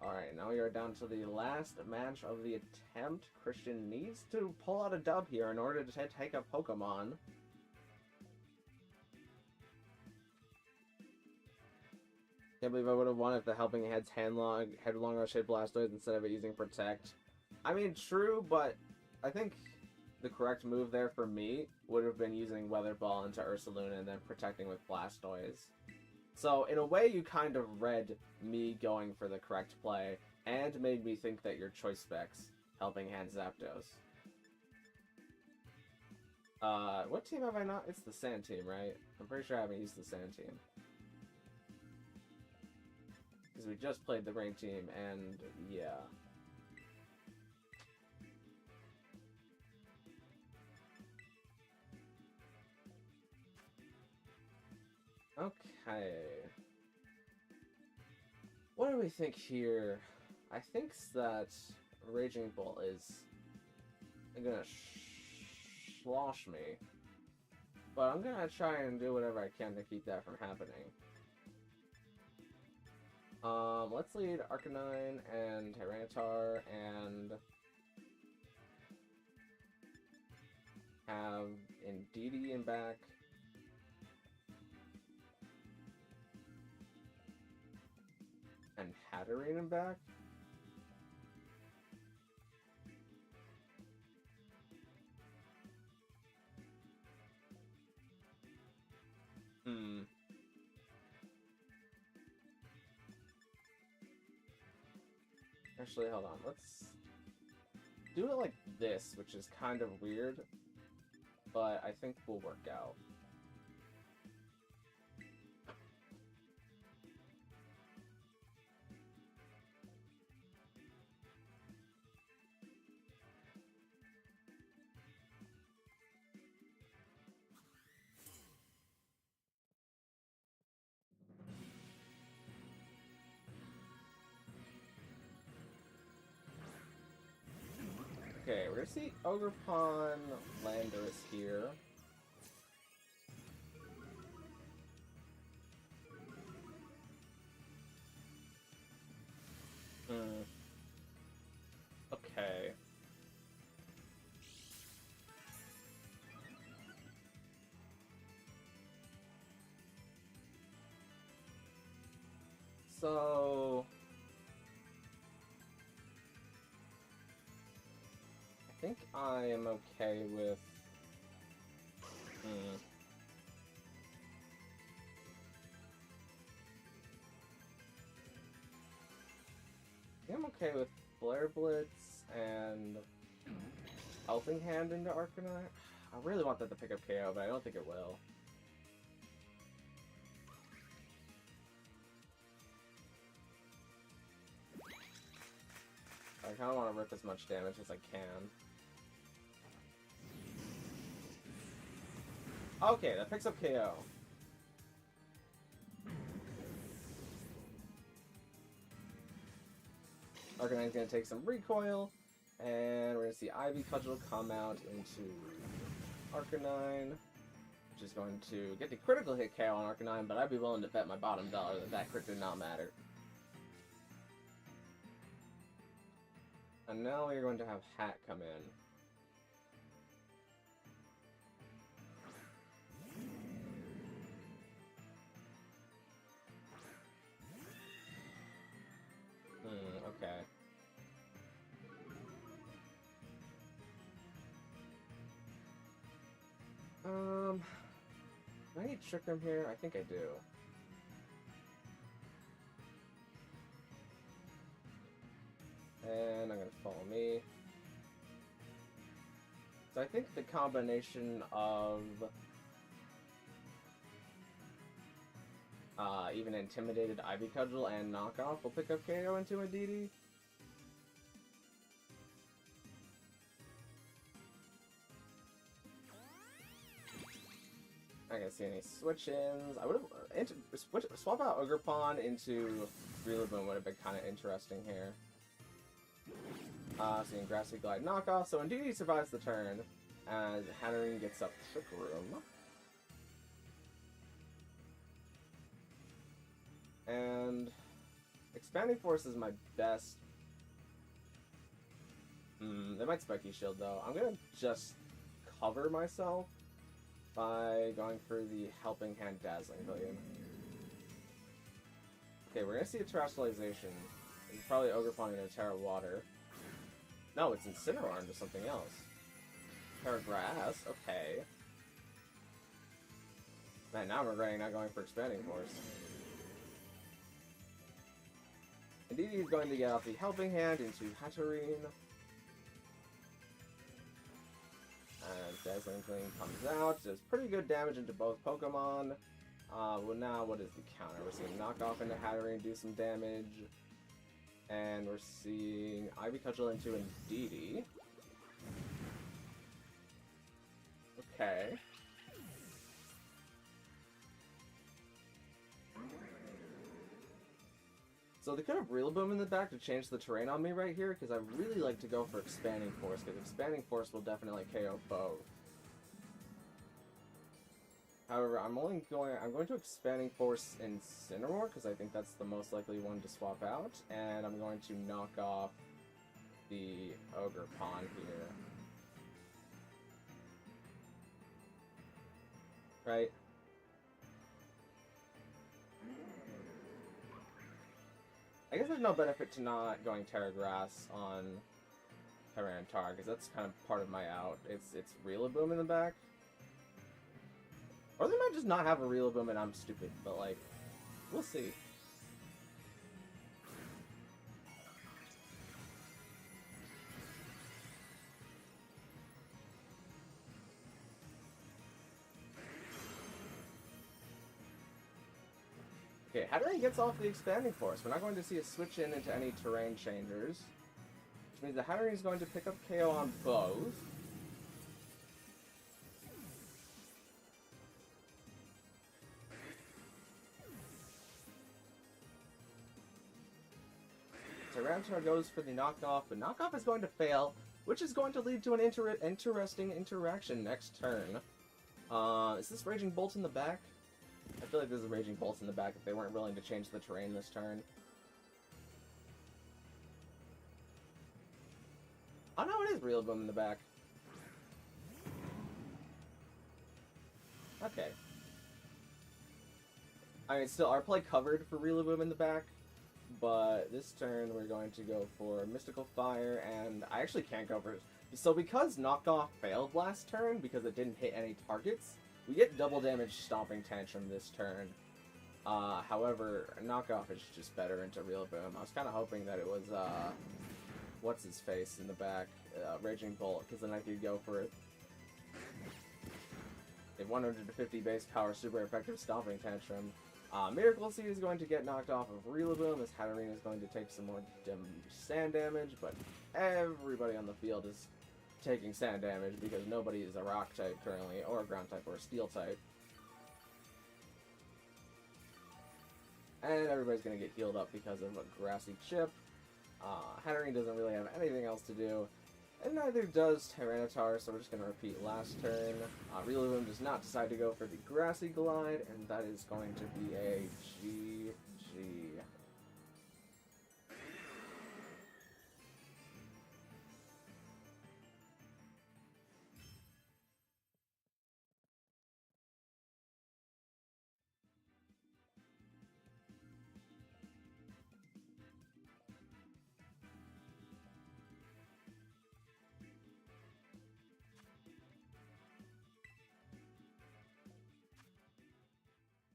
Alright, now we are down to the last match of the attempt. Christian needs to pull out a dub here in order to take a Pokemon. Can't believe I would have won if the Helping Hands Headlong Rush Blastoise instead of it using Protect. I mean, true, but I think the correct move there for me would have been using Weather Ball into Ursaluna and then protecting with Blastoise. So, in a way, you kind of read me going for the correct play, and made me think that your choice specs, Helping Hand Zapdos. What team have I not? It's the Sand team, right? I'm pretty sure I haven't used the Sand team. Because we just played the Rain team, and yeah. Okay. What do we think here? I think that Raging Bolt is gonna slosh me. But I'm gonna try and do whatever I can to keep that from happening. Let's lead Arcanine and Tyranitar and have Indeedee in back. And Hatterene in back? Actually, hold on. Let's do it like this, which is kind of weird, but I think will work out. Okay, we're gonna see Ogerpon Landorus here. Okay. So I think I am okay with I'm okay with Flare Blitz and Helping Hand into Arcanine. I really want that to pick up KO, but I don't think it will. I kind of want to rip as much damage as I can. Okay, that picks up KO. Arcanine's gonna take some recoil, and we're gonna see Ivy Cudgel come out into Arcanine, which is going to get the critical hit KO on Arcanine, but I'd be willing to bet my bottom dollar that that crit did not matter. And now we're going to have Hat come in. Okay. Do I need Trick Room here? I think I do. And I'm going to follow me. So I think the combination of even Intimidated Ivy Cudgel and Knockoff will pick up KO into a DD. I can't see any switch-ins. I would have swap out Ogerpon into Rillaboom would have been kind of interesting here. Seeing Grassy Glide Knockoff, so Indeedee survives the turn as Hatterene gets up Trick Room. And Expanding Force is my best. They might Spiky Shield though. I'm gonna just cover myself by going for the Helping Hand Dazzling Billion. Okay, we're gonna see a Terrestrialization. It's probably Ogerpon into Terra Water. No, it's Incineroar into something else. Terra Grass, okay. Man, now I'm regretting not going for Expanding Force. Indeedee is going to get off the Helping Hand into Hatterene. And Dazzling Gleam comes out. Does pretty good damage into both Pokemon. Well, now what is the counter? We're seeing Knockoff into Hatterene do some damage. And we're seeing Ivy Cudgel into Indeedee. Okay. So they could have Rillaboom in the back to change the terrain on me right here, because I really like to go for Expanding Force, because Expanding Force will definitely KO both. However, I'm going to Expanding Force Incineroar, because I think that's the most likely one to swap out, and I'm going to knock off the Ogerpon here. Right? I guess there's no benefit to not going Terra Grass on Tyranitar, because that's kind of part of my out. It's Rillaboom in the back. Or they might just not have a Rillaboom and I'm stupid, but like, we'll see. Okay, Hatterene gets off the Expanding Force. We're not going to see a switch in into any terrain changers. Which means the Hatterene is going to pick up KO on both. Tyranitar goes for the knockoff, but knockoff is going to fail, which is going to lead to an interesting interaction next turn. Is this Raging Bolt in the back? I feel like there's a Raging Bolt in the back if they weren't willing to change the terrain this turn. Oh no, it is Rillaboom in the back. Okay. I mean, still, our play covered for Rillaboom in the back, but this turn we're going to go for Mystical Fire, and I actually can't go for... So because Knockoff failed last turn, because it didn't hit any targets, we get double damage Stomping Tantrum this turn. However, Knockoff is just better into Rillaboom. I was kind of hoping that it was, what's-his-face in the back, Raging Bolt, because then I could go for it. A 150 base power super effective Stomping Tantrum. Miracle Seed is going to get knocked off of Rillaboom, as Hatterene is going to take some more sand damage, but everybody on the field is taking sand damage because nobody is a rock type currently, or a ground type, or a steel type. And everybody's going to get healed up because of a grassy chip. Hatterene doesn't really have anything else to do, and neither does Tyranitar, so we're just going to repeat last turn. Rillaboom does not decide to go for the Grassy Glide, and that is going to be a GG.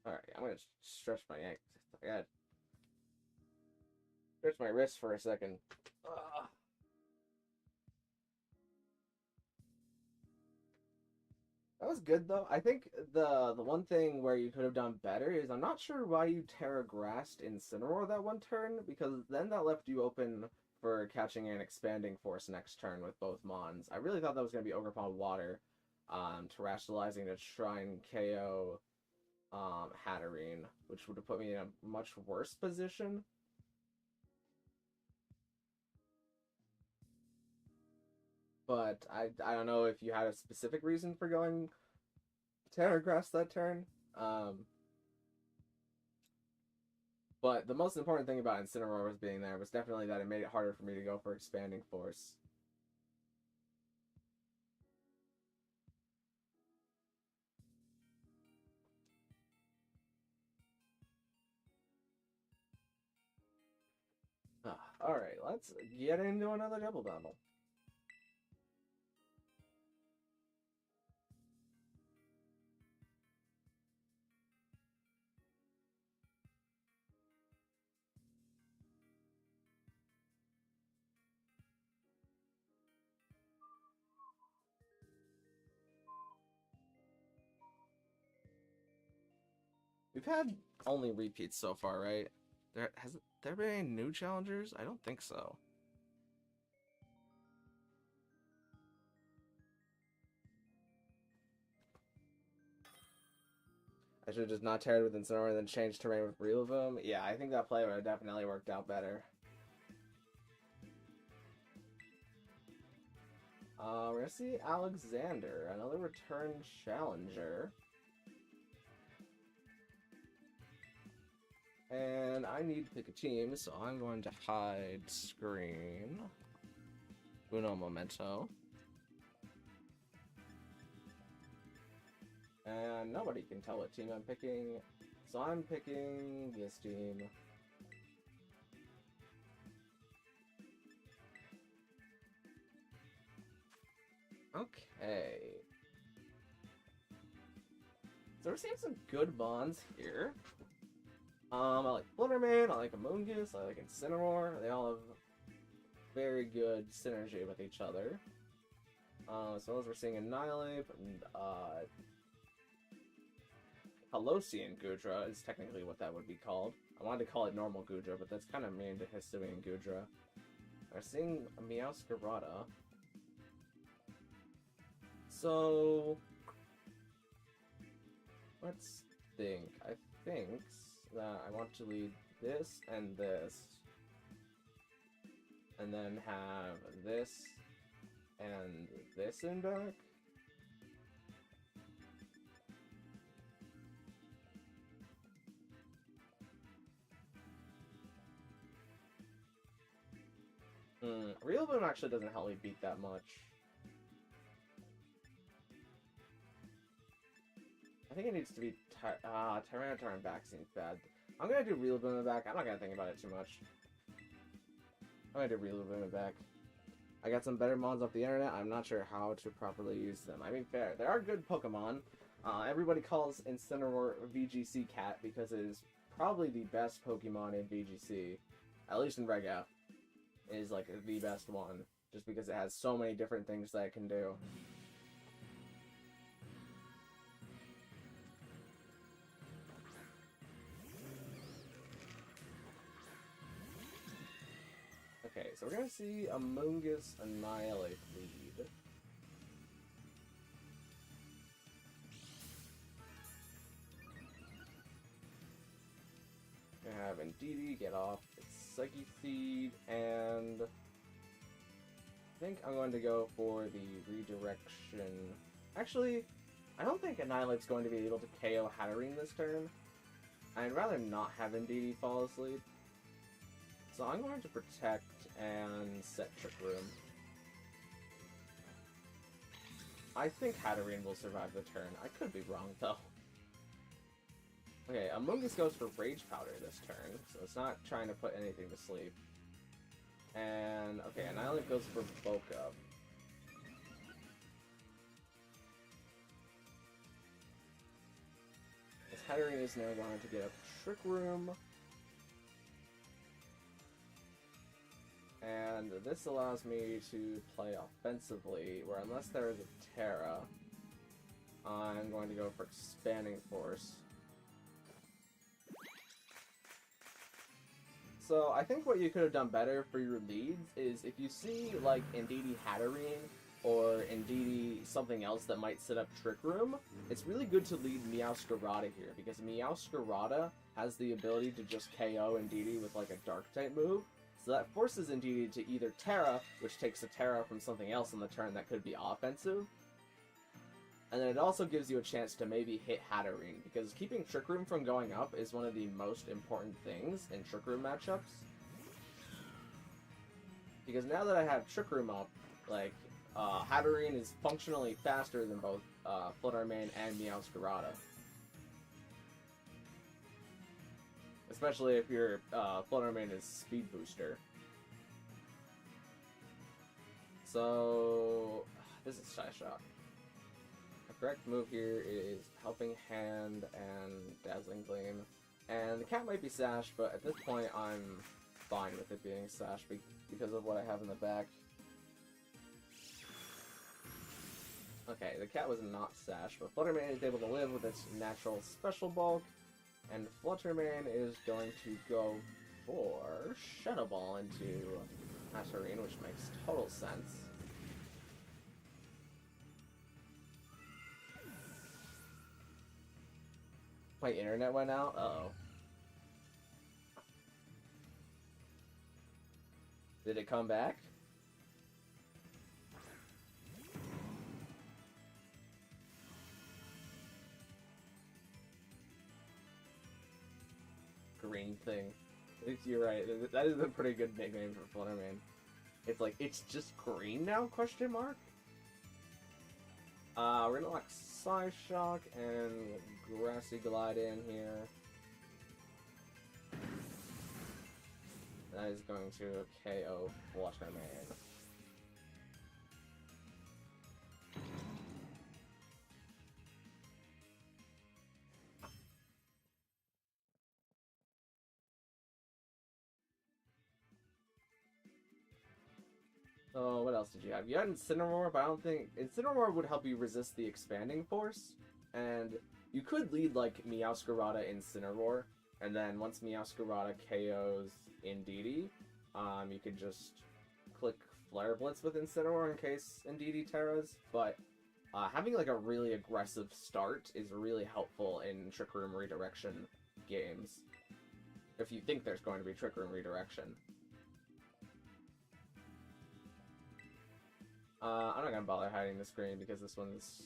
Alright, I'm gonna stretch my ankle. I gotta stretch my wrist for a second. Ugh. That was good though. I think the one thing where you could have done better is I'm not sure why you Terra Grassed Incineroar that one turn, because then that left you open for catching an Expanding Force next turn with both Mons. I really thought that was going to be Overpowered Water, terrestrializing to try and KO Hatterene, which would have put me in a much worse position. But I don't know if you had a specific reason for going Terra Grass that turn. But the most important thing about Incineroar was being there was definitely that it made it harder for me to go for Expanding Force. Alright, let's get into another double battle. We've had only repeats so far, right? Has there been any new challengers? I don't think so. I should have just not teared with Incineroar and then changed terrain with Rillaboom. Yeah, I think that play would have definitely worked out better. We're gonna see Alexander, another return challenger. And I need to pick a team, so I'm going to hide screen. Uno Momento. And nobody can tell what team I'm picking, so I'm picking this team. Okay. So we're seeing some good bonds here. I like Fluttermane, I like Amoonguss, I like Incineroar. They all have very good synergy with each other. As well as we're seeing Annihilate and Halosian Goodra is technically what that would be called. I wanted to call it normal Goodra, but that's kind of mean to Hisuian Goodra. We're seeing a Meowscarada. So let's think. I think that I want to lead this and this, and then have this and this in back. Rillaboom actually doesn't help me beat that much. I think it needs to be Tyranitar and back seems bad. I'm gonna do Rillaboom in the back. I'm not gonna think about it too much. I'm gonna do Rillaboom in the back. I got some better mons off the internet. I'm not sure how to properly use them. I mean, fair. There are good Pokemon. Everybody calls Incineroar VGC Cat because it is probably the best Pokemon in VGC. At least in Reg F. It is like the best one. Just because it has so many different things that it can do. Okay, so we're gonna see Amoonguss Annihilate lead. Gonna have Indeedee get off its Psyche Seed, and I think I'm going to go for the redirection. Actually, I don't think Annihilate's going to be able to KO Hatterene this turn. I'd rather not have Indeedee fall asleep. So I'm going to protect and set Trick Room. I think Hatterene will survive the turn. I could be wrong, though. Okay, Amoonguss goes for Rage Powder this turn, so it's not trying to put anything to sleep. And, okay, Annihilate goes for Bulk Up. This Hatterene is now going to get a Trick Room. And this allows me to play offensively, where unless there is a Terra, I'm going to go for Expanding Force. So I think what you could have done better for your leads is if you see like Indeedee Hatterene or Indeedee something else that might set up Trick Room, it's really good to lead Meowscarada here because Meowscarada has the ability to just KO Indeedee with like a Dark type move. So that forces Indeedee to either Terra, which takes a Terra from something else on the turn that could be offensive. And then it also gives you a chance to maybe hit Hatterene, because keeping Trick Room from going up is one of the most important things in Trick Room matchups. Because now that I have Trick Room up, like, Hatterene is functionally faster than both Fluttermane and Meowscarada. Especially if your Fluttermane is Speed Booster. So, this is Shy Shock. Correct move here is Helping Hand and Dazzling Gleam. And the cat might be Sash, but at this point I'm fine with it being Sash because of what I have in the back. Okay, the cat was not Sash, but Fluttermane is able to live with its natural special bulk, and Fluttermane is going to go for Shadow Ball into Hatterene, which makes total sense. My internet went out? Uh-oh. Did it come back? Green thing. You're right. That is a pretty good nickname for Fluttermane. It's like, it's just green now? Question mark? We're gonna lock Psyshock and Grassy Glide in here. That is going to KO Fluttermane. So, what else did you have? You had Incineroar, but I don't think... Incineroar would help you resist the Expanding Force, and you could lead, like, Meowscarada Incineroar, and then once Meowscarada KOs Indeedee, you could just click Flare Blitz with Incineroar in case Indeedee Terras, but having, like, a really aggressive start is really helpful in Trick Room Redirection games, if you think there's going to be Trick Room Redirection. I'm not gonna bother hiding the screen because this one's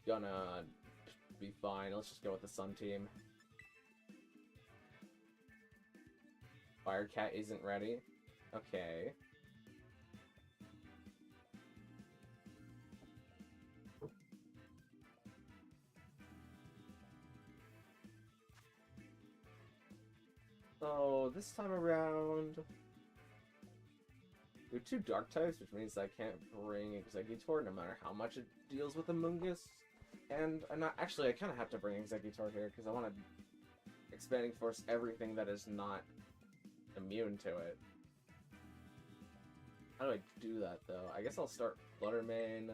gonna be fine. Let's just go with the Sun team. Firecat isn't ready. Okay. So, this time around... we have two Dark types, which means I can't bring Exeggutor no matter how much it deals with Amoonguss. And I'm not... actually, I kind of have to bring Exeggutor here, because I want to Expanding Force everything that is not immune to it. How do I do that, though? I guess I'll start Fluttermane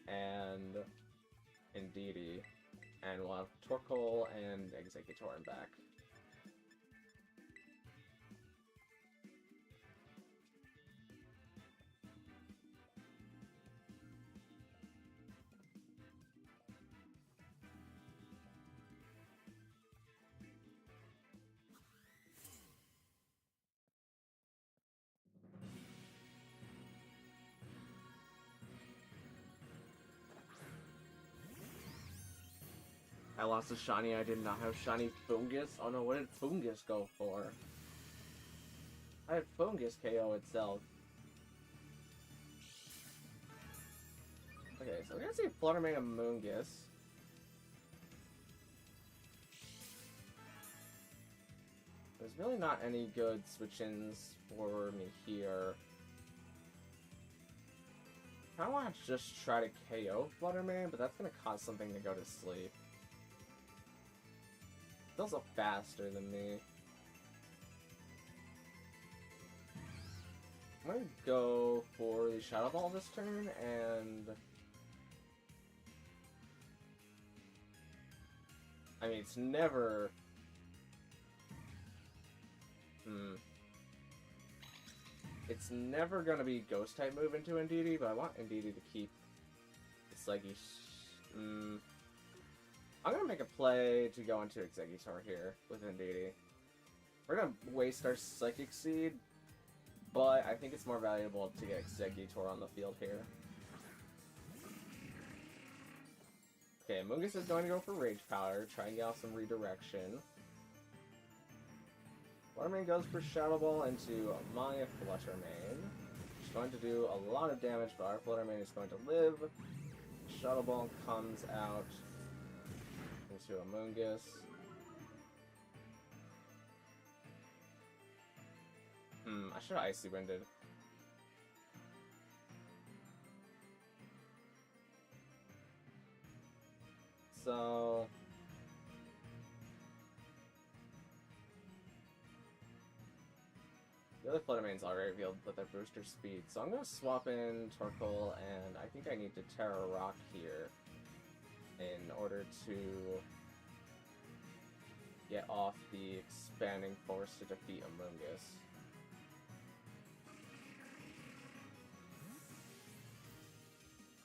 and Indeedee, and we'll have Torkoal and Exeggutor in back. I lost a shiny. I did not have shiny Fungus. Oh no, what did Fungus go for? I had Fungus KO itself. Okay, so we're gonna see Fluttermane and Amoonguss. There's really not any good switch-ins for me here. I kinda wanna just try to KO Fluttermane, but that's gonna cause something to go to sleep. It's also faster than me. I'm gonna go for the Shadow Ball this turn, and I mean, it's never... It's never gonna be Ghost-type move into Indeedee, but I want Indeedee to keep the Psyche... I'm gonna make a play to go into Exeggutor here with Indeedee. We're gonna waste our Psychic Seed, but I think it's more valuable to get Exeggutor on the field here. Okay, Mungus is going to go for Rage Powder, try and get off some redirection. Fluttermane goes for Shadow Ball into my Fluttermane. She's going to do a lot of damage, but our Fluttermane is going to live. Shadow Ball comes out into a Mungus. I should have Icy Winded. So... the other Fluttermane's already revealed with their booster speed, so I'm going to swap in Torkoal, and I think I need to Terra Rock here in order to get off the Expanding Force to defeat Amoonguss.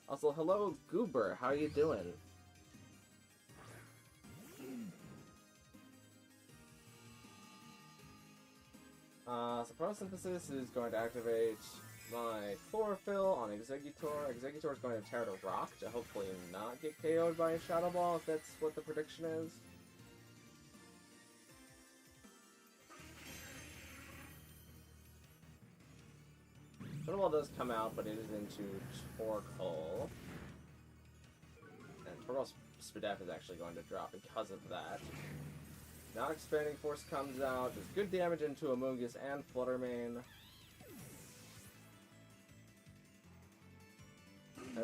Also, hello Goober, how you doing? So Photosynthesis is going to activate my Chlorophyll on Exeggutor. Exeggutor is going to tear to Rock to hopefully not get KO'd by a Shadow Ball, if that's what the prediction is. Shadow Ball does come out, but it is into Torkoal. And Torkoal's Spadef is actually going to drop because of that. Now Expanding Force comes out, does good damage into Amoonguss and Fluttermane.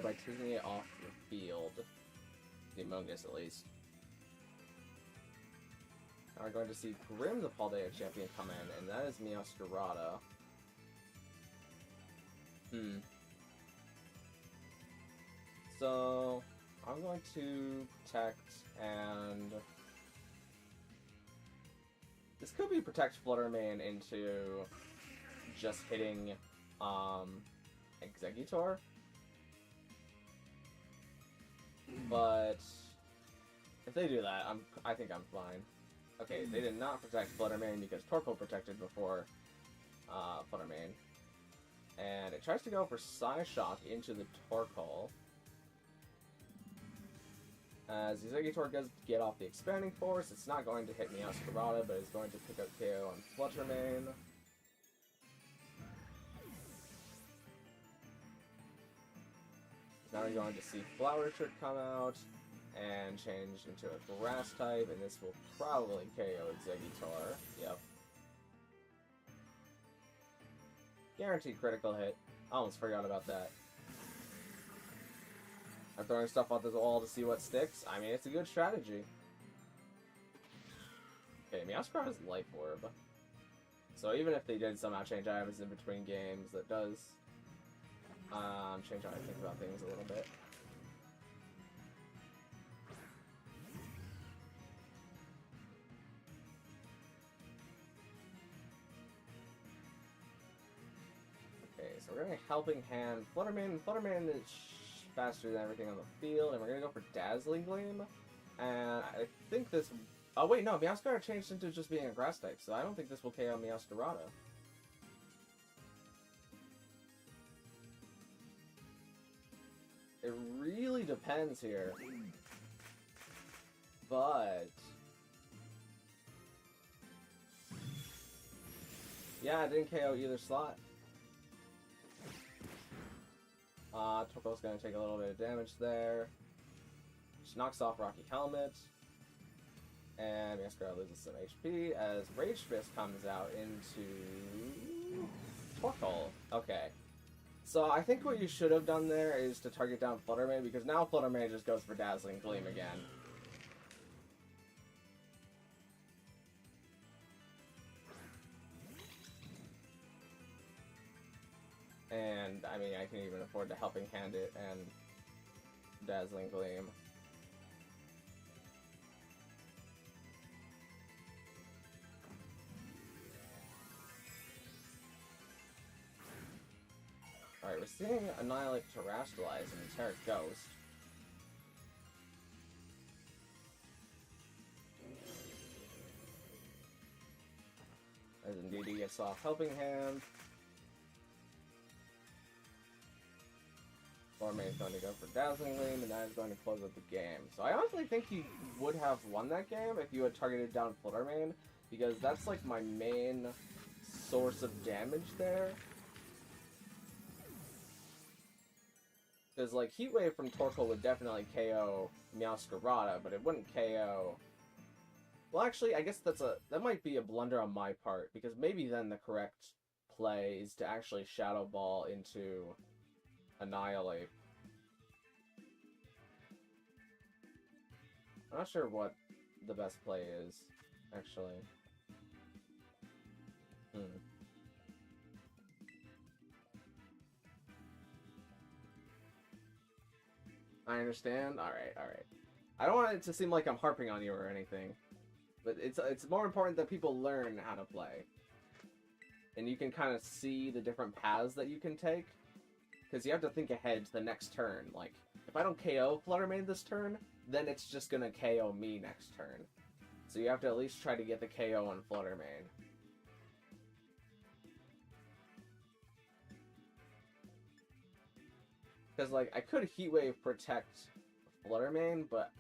By taking it off the field. The Amoonguss, at least. Now we're going to see Grim, the Paldea champion, come in, and that is Meowscarada. So, I'm going to Protect, and... this could be Protect Fluttermane into just hitting Exeggutor. But if they do that, I think I'm fine. Okay, they did not protect Fluttermane because Torkoal protected before Fluttermane. And it tries to go for Psyshock into the Torkoal. As Exeggutor does get off the Expanding Force, it's not going to hit Meowscarada, but it's going to pick up KO on Fluttermane. Now we're going to see Flower Trick come out and change into a Grass type, and this will probably KO Exeggutor. Yep. Guaranteed critical hit. I almost forgot about that. I'm throwing stuff off this wall to see what sticks. I mean, it's a good strategy. Okay, Meowscarada's Life Orb. So even if they did somehow change items in between games, that does change how I think about things a little bit. Okay, so we're going to Helping Hand Fluttermane. Fluttermane is faster than everything on the field, and we're going to go for Dazzling Gleam. And I think this... oh wait, no, Meowscarada changed into just being a Grass type, so I don't think this will KO Meowscarada. It really depends here. But... yeah, it didn't KO either slot. Torkoal's going to take a little bit of damage there. She knocks off Rocky Helmet. And Meowscarada loses some HP as Rage Fist comes out into Torkoal. Okay. So I think what you should have done there is to target down Fluttermane, because now Fluttermane just goes for Dazzling Gleam again. And, I mean, I can even afford to Helping Hand it and Dazzling Gleam. we're seeing Annihilate Terrestrialize and Terror Ghost. As indeed he gets off Helping Hand. Fluttermane is going to go for Dazzling Gleam, and that is going to close up the game. So I honestly think you would have won that game if you had targeted down Fluttermane, because that's like my main source of damage there. Because like Heat Wave from Torkoal would definitely KO Meowscarada, but it wouldn't KO. Well, actually, I guess that might be a blunder on my part, because maybe then the correct play is to actually Shadow Ball into Annihilate. I'm not sure what the best play is, actually. I understand. Alright. I don't want it to seem like I'm harping on you or anything, but it's more important that people learn how to play. And you can kind of see the different paths that you can take. Because you have to think ahead to the next turn. Like, if I don't KO Fluttermane this turn, then it's just gonna KO me next turn. So you have to at least try to get the KO on Fluttermane. Because, like, I could Heat Wave protect Fluttermane, but,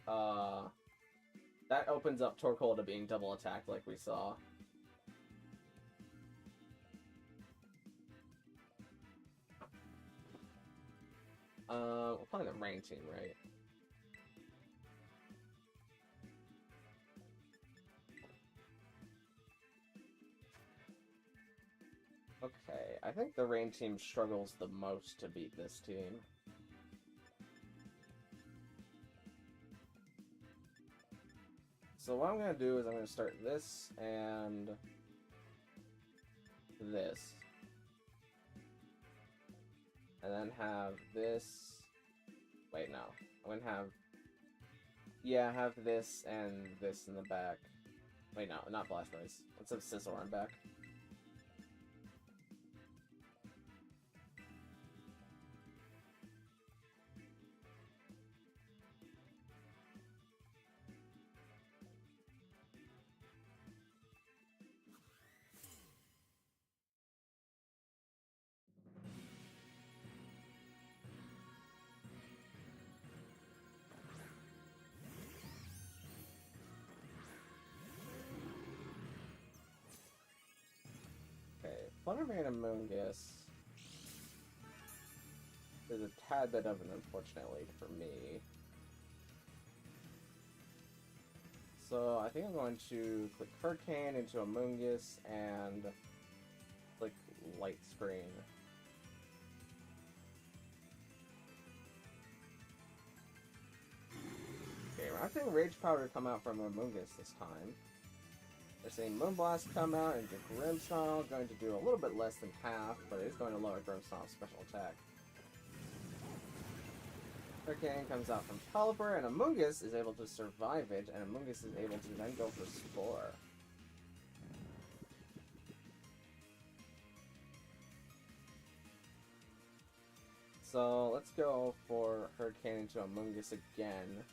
that opens up Torkoal to being double attacked like we saw. We're playing the Rain team, right? Okay, I think the Rain team struggles the most to beat this team. So what I'm going to do is I'm going to start this and this. And then have this... Wait, no. I'm going to have... Yeah, have this and this in the back. Wait, no, not Blastoise. Let's have Scizor back. Fluttermane and Moongus is a tad bit of an unfortunate lead for me. So I think I'm going to click Hurricane into a Moongus and click Light Screen. Okay, we're not seeing Rage Powder come out from a Moongus this time. We're seeing Moonblast come out into Grimmsnarl, going to do a little bit less than half, but it is going to lower Grimmsnarl's special attack. Hurricane comes out from Pelipper, and Amoonguss is able to survive it, and Amoonguss is able to then go for Spore. So let's go for Hurricane into Amoonguss again.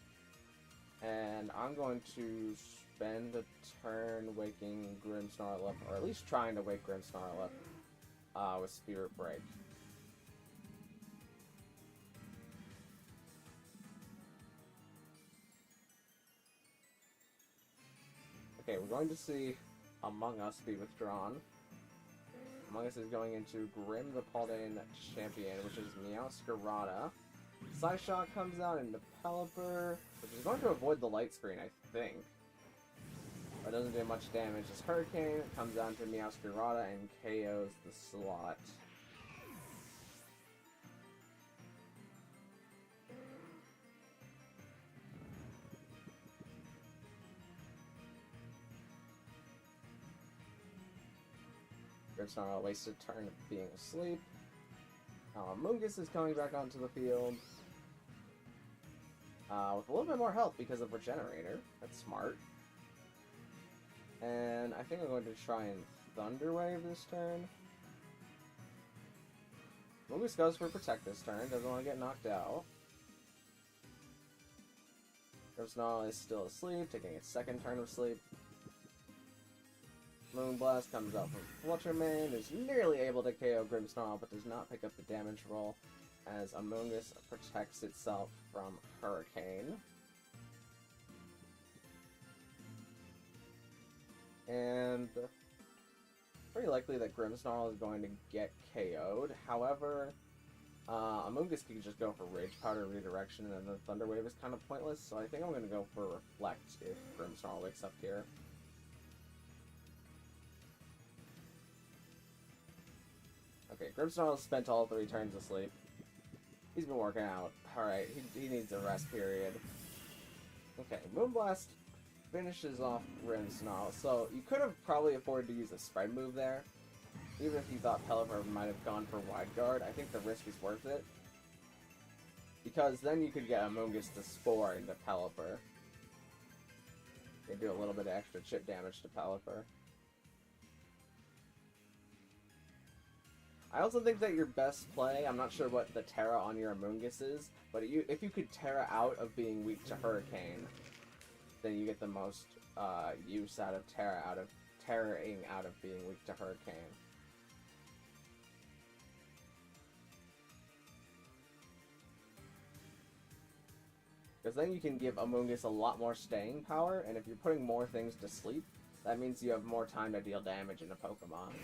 And I'm going to spend a turn waking Grimmsnarl up, or at least trying to wake Grimmsnarl up with Spirit Break. Okay, we're going to see Among Us be withdrawn. Among Us is going into Grim the Paldean Champion, which is Meowscarada. Psyshock comes out into Pelipper, which is going to avoid the light screen, I think. But it doesn't do much damage. This Hurricane comes down to Meowscarada and KOs the slot. Grimmsnarl wasted turn of being asleep. Amoonguss is coming back onto the field. With a little bit more health because of Regenerator. That's smart. And I think I'm going to try and Thunder Wave this turn. Moongus goes for Protect this turn, doesn't want to get knocked out. Grimmsnarl is still asleep, taking its second turn of sleep. Moonblast comes out from Fluttermane, is nearly able to KO Grimmsnarl, but does not pick up the damage roll, as Amoonguss protects itself from Hurricane. And pretty likely that Grimmsnarl is going to get KO'd. However, Amoonguss can just go for Rage Powder Redirection, and the Thunder Wave is kind of pointless, so I think I'm going to go for Reflect if Grimmsnarl wakes up here. Okay, Grimmsnarl spent all 3 turns asleep. He's been working out. Alright, he needs a rest period. Okay, Moonblast finishes off Grimmsnarl, so you could have probably afforded to use a spread move there. Even if you thought Pelipper might have gone for Wide Guard, I think the risk is worth it. Because then you could get Amoonguss to Spore into Pelipper. They do a little bit of extra chip damage to Pelipper. I also think that your best play, I'm not sure what the Terra on your Amoonguss is, but if you could Terra out of being weak to Hurricane, then you get the most use out of Terraing out of being weak to Hurricane. Because then you can give Amoonguss a lot more staying power, and if you're putting more things to sleep, that means you have more time to deal damage in a Pokemon.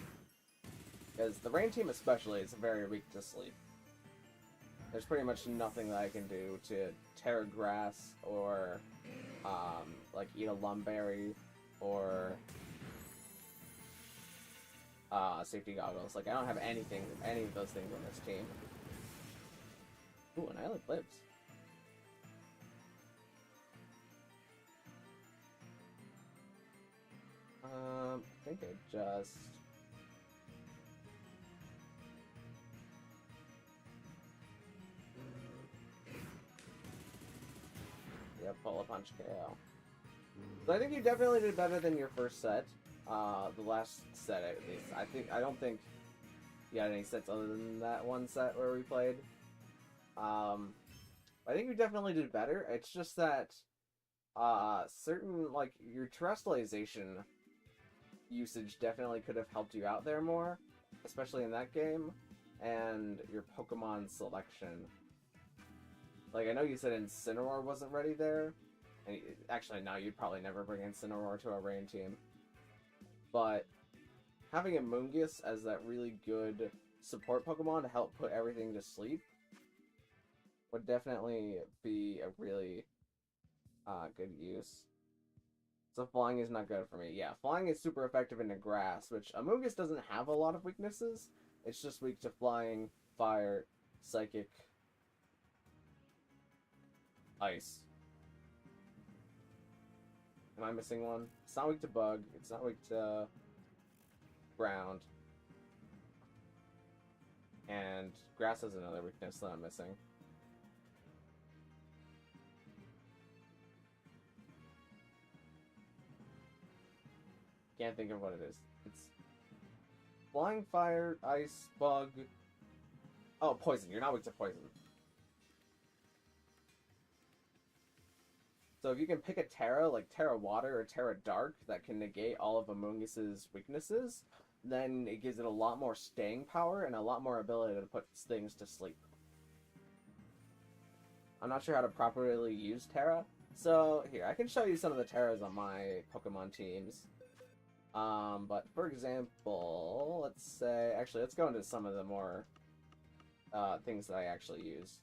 Because the rain team especially is very weak to sleep. There's pretty much nothing that I can do to Terra Grass or like eat a Lumberry or Safety Goggles. Like I don't have any of those things on this team. Ooh, and I like lives. I think I just... Yeah, Pull a Punch KO. So I think you definitely did better than your first set. The last set, at least. I don't think you had any sets other than that one set where we played. I think you definitely did better. It's just that certain, like, your terrestrialization usage definitely could have helped you out there more, especially in that game, and your Pokemon selection. Like, I know you said Incineroar wasn't ready there, and actually, no, you'd probably never bring Incineroar to a rain team, but having a Amoonguss as that really good support Pokemon to help put everything to sleep would definitely be a really good use. So flying is not good for me. Yeah, flying is super effective into grass, which Amoonguss doesn't have a lot of weaknesses. It's just weak to flying, fire, psychic, ice. Am I missing one? It's not weak to bug. It's not weak to ground. And grass has another weakness that I'm missing. Can't think of what it is. It's flying, fire, ice, bug. Oh, poison. You're not weak to poison. So if you can pick a Terra, like Terra Water or Terra Dark, that can negate all of Amoonguss's weaknesses, then it gives it a lot more staying power and a lot more ability to put things to sleep. I'm not sure how to properly use Terra, so here, I can show you some of the Terras on my Pokemon teams. But for example, let's say, actually, let's go into some of the more things that I actually use.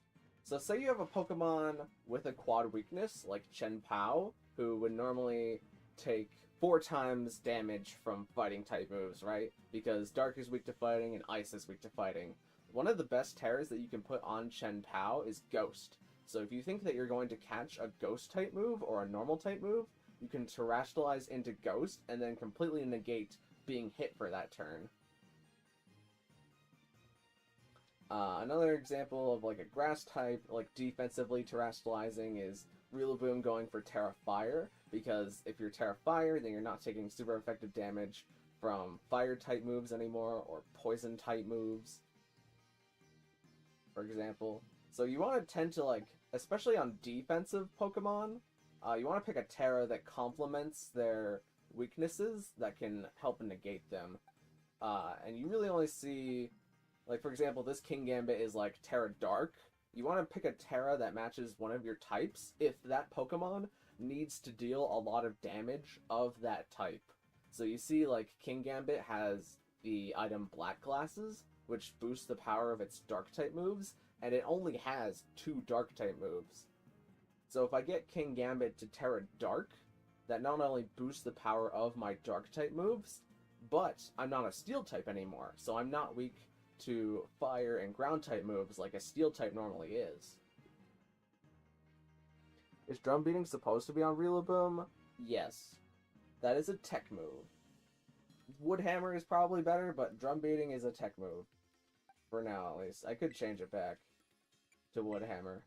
So say you have a Pokemon with a quad weakness, like Chen Pao, who would normally take 4 times damage from fighting type moves, right? Because Dark is weak to fighting and Ice is weak to fighting. One of the best Terras that you can put on Chen Pao is Ghost. So if you think that you're going to catch a Ghost type move or a normal type move, you can Terrestrialize into Ghost and then completely negate being hit for that turn. Another example of like a grass type, like defensively terrestrializing, is Rillaboom going for Terra Fire, because if you're Terra Fire, then you're not taking super effective damage from fire type moves anymore, or poison type moves. for example. So you want to tend to, like, especially on defensive Pokemon, you want to pick a Terra that complements their weaknesses that can help negate them. And you really only see, like, for example, this King Gambit is like Terra Dark. You want to pick a Terra that matches one of your types if that Pokemon needs to deal a lot of damage of that type. So you see, like, King Gambit has the item Black Glasses, which boosts the power of its Dark-type moves, and it only has 2 Dark-type moves. So if I get King Gambit to Terra Dark, that not only boosts the power of my Dark-type moves, but I'm not a Steel-type anymore, so I'm not weak to Fire and Ground-type moves like a Steel-type normally is. Is Drum Beating supposed to be on Rillaboom? Yes. That is a tech move. Wood Hammer is probably better, but Drum Beating is a tech move. For now, at least. I could change it back to Wood Hammer.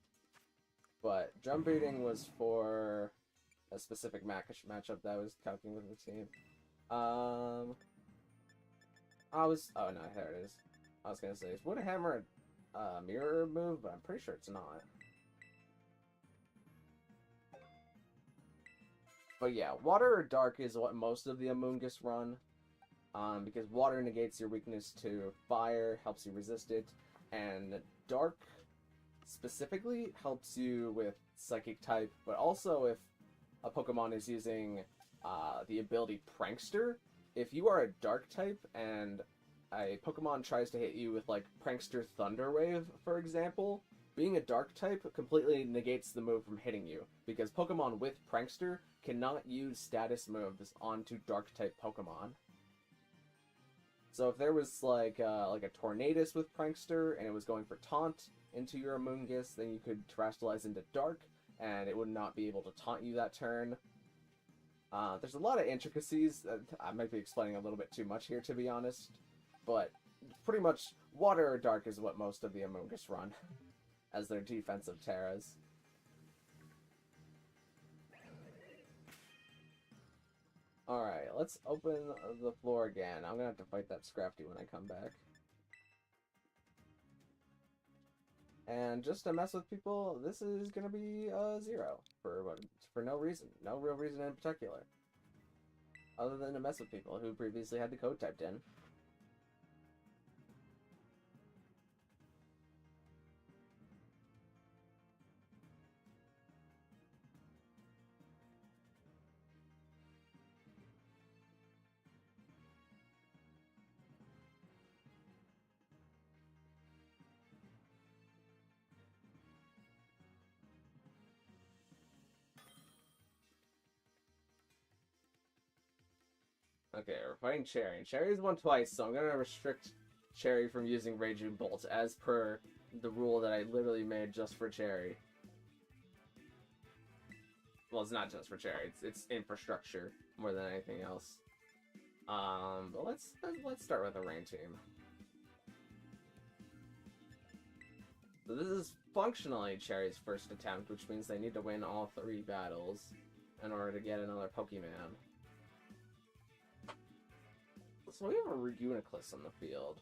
But Drum Beating was for a specific matchup that I was calculating with the team. Oh no, there it is. I was gonna say, is Wood Hammer a mirror move? But I'm pretty sure it's not. But yeah, Water or Dark is what most of the Amoonguss run. Because Water negates your weakness to Fire, helps you resist it, and Dark specifically helps you with Psychic type, but also if a Pokemon is using the ability Prankster, if you are a Dark type and a Pokemon tries to hit you with, like, Prankster Thunder Wave, for example, being a Dark type completely negates the move from hitting you, because Pokemon with Prankster cannot use status moves onto Dark type Pokemon. So if there was like a Tornadus with Prankster and it was going for Taunt into your Amoonguss, then you could Terastallize into Dark and it would not be able to taunt you that turn. There's a lot of intricacies. I might be explaining a little bit too much here, to be honest, but pretty much Water or Dark is what most of the Amoonguss run as their defensive Terras. Alright, let's open the floor again. I'm gonna have to fight that Scrafty when I come back. And just to mess with people, this is gonna be 0 for no reason. No real reason in particular. Other than to mess with people who previously had the code typed in. Okay, we're fighting Cherry. Cherry's won twice, so I'm gonna restrict Cherry from using Raging Bolt as per the rule that I literally made just for Cherry. Well, it's not just for Cherry. It's infrastructure more than anything else. But let's start with the Rain team. So this is functionally Cherry's first attempt, which means they need to win all 3 battles in order to get another Pokemon. So we have a Uniclus on the field.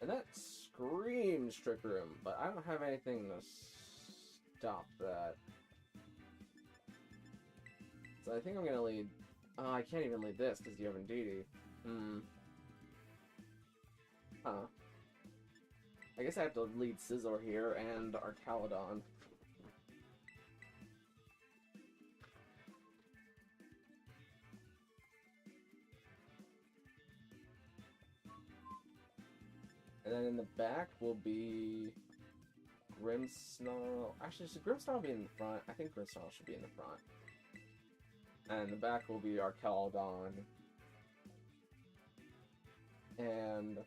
And that screams Trick Room, but I don't have anything to stop that. So I think I'm gonna lead... Oh, I can't even lead this because you have Indeedee. Huh. I guess I have to lead Scizor here and Arcaludon. And then in the back will be Grimmsnarl. Actually, should Grimmsnarl be in the front? I think Grimmsnarl should be in the front. And the back will be Arcaludon. And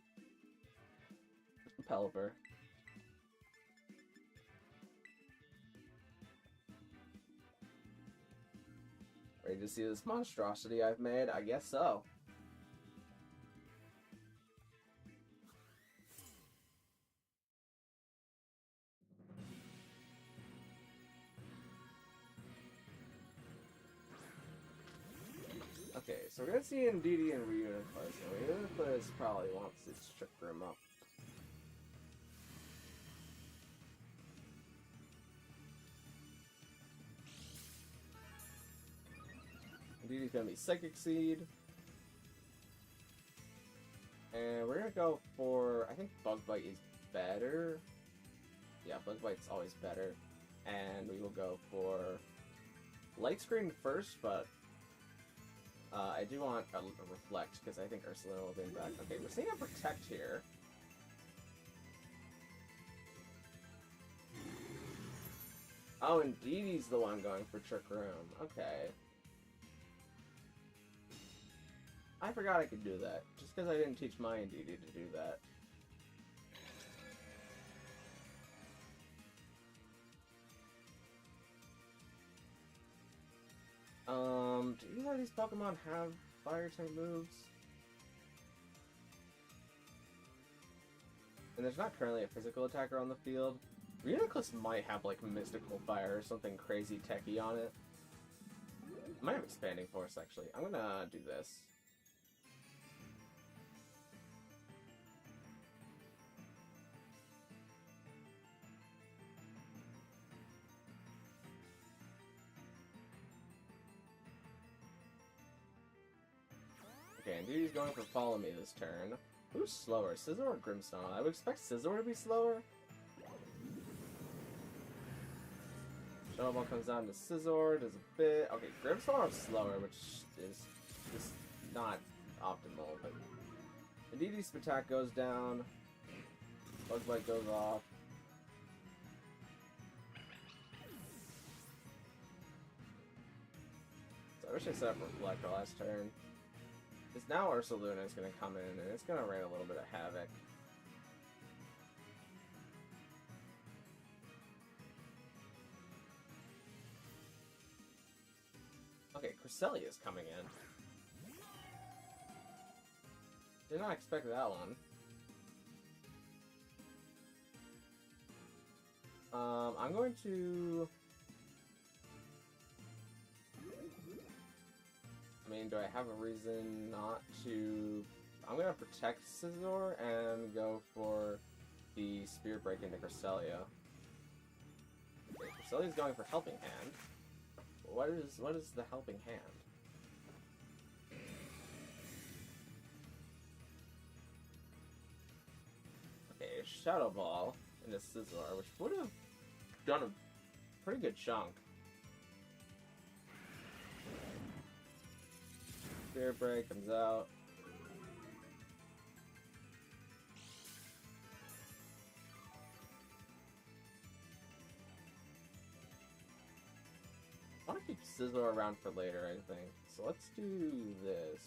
Pelipper. Ready to see this monstrosity I've made? I guess so. Okay, so we're gonna see Indeedee and Reuniclus. So Reuniclus probably wants its Trick Room up. Indeedy's gonna be Psychic Seed. And we're gonna go for, I think Bug Bite is better. Yeah, Bug Bite's always better. And we will go for Light Screen first, but I do want a Reflect, because I think Ursaluna will be back. Okay, we're seeing a Protect here. Oh, Indeedy's the one going for Trick Room. Okay. I forgot I could do that, just because I didn't teach my Indeedy to do that. Do either of these Pokemon have fire type moves? And there's not currently a physical attacker on the field. Reuniclus might have like Mystical Fire or something crazy techy on it. I might have Expanding Force actually. I'm gonna do this. Okay, and Indeedy's going for Follow Me this turn. Who's slower, Scizor or Grimmsnarl? I would expect Scizor to be slower. Shadow Ball comes down to Scizor, does a bit. Okay, Grimmsnarl is slower, which is just not optimal, but Indeedy's attack goes down. Bug Bite goes off. So I wish I set up Reflect last turn. Because now Ursaluna is going to come in, and it's going to rain a little bit of havoc. Okay, Cresselia is coming in. Did not expect that one. I'm going to... I mean, do I have a reason not to... I'm going to protect Scizor and go for the Spirit Break into Cresselia. Okay, Cresselia's going for Helping Hand. What is the Helping Hand? Okay, Shadow Ball into Scizor, which would have done a pretty good chunk. Spirit Break comes out. I want to keep Scizor around for later, I think. So let's do this.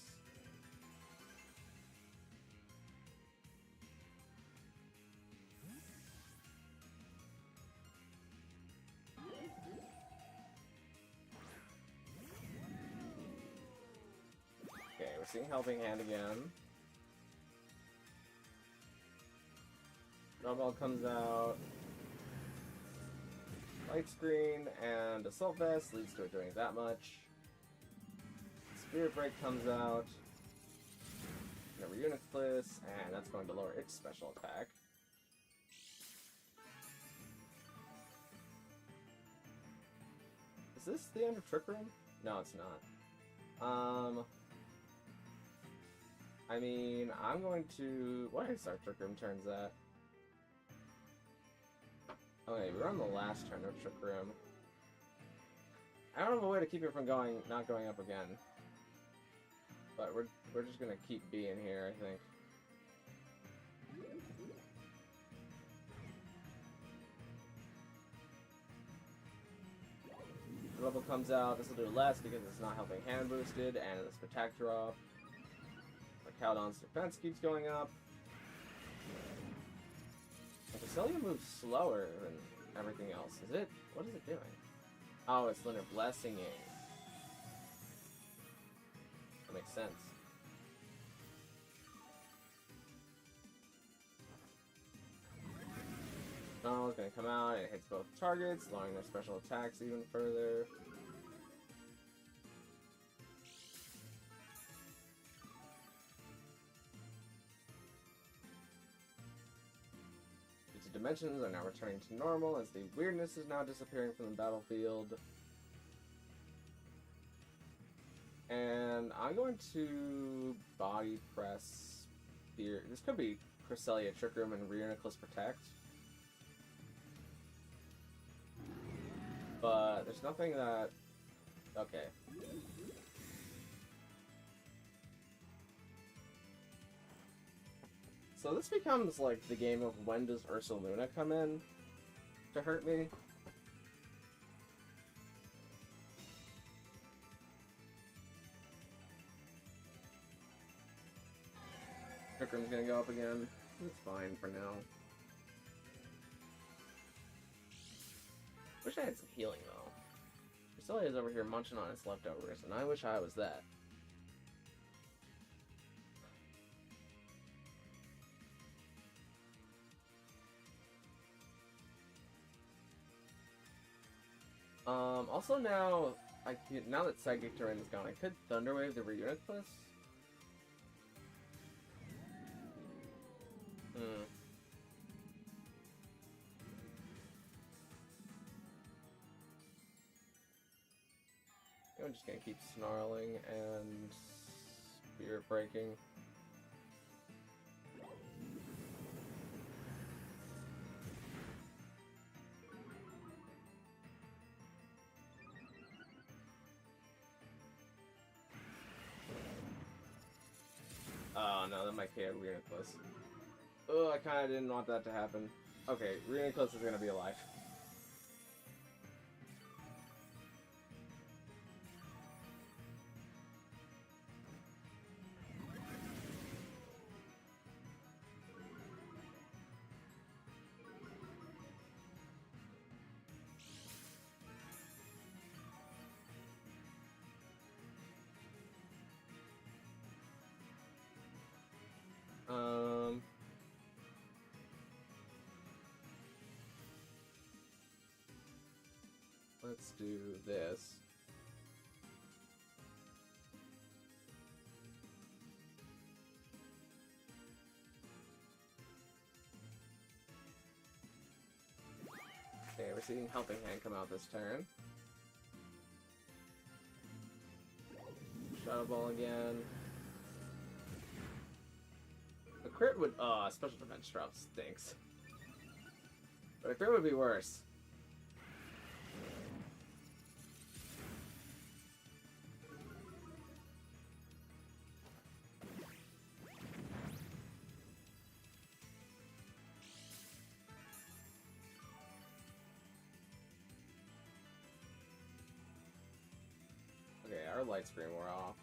Okay, we're seeing Helping Hand again. Snowball comes out. Light Screen and Assault Vest leads to it doing that much. Spirit Break comes out. Another Uniclus, and that's going to lower its special attack. Is this the end of Trick Room? No, it's not. I mean, I'm going to... What is our Trick Room turns at? Okay, we're on the last turn of Trick Room. I don't have a way to keep it from not going up again. But we're just gonna keep being here, I think. The level comes out, this will do less because it's not Helping Hand boosted, and it's Protect Drop. Caldon's defense keeps going up. Cresselia moves slower than everything else. Is it? What is it doing? Oh, it's Lunar Blessing-ing. That makes sense. Oh, it's gonna come out and it hits both targets, lowering their special attacks even further. Dimensions are now returning to normal as the weirdness is now disappearing from the battlefield. And I'm going to body press here. This could be Cresselia, Trick Room, and Reuniclus Protect. But there's nothing that... Okay. So this becomes like the game of when does Ursaluna come in to hurt me? Trick Room's gonna go up again. It's fine for now. Wish I had some healing though. Cresselia is over here munching on its leftovers, and I wish I was that. Also now, now that Psychic Terrain is gone, I could Thunderwave the Reuniclus. I'm just gonna keep snarling and spirit breaking. Oh no, that might KO Reuniclus. Oh, I kinda didn't want that to happen. Okay, Reuniclus is gonna be alive. Let's do this. Okay, we're seeing Helping Hand come out this turn. Shadow Ball again. A crit would... Special Defense drop stinks. But a crit would be worse. Okay, our light screen wore off.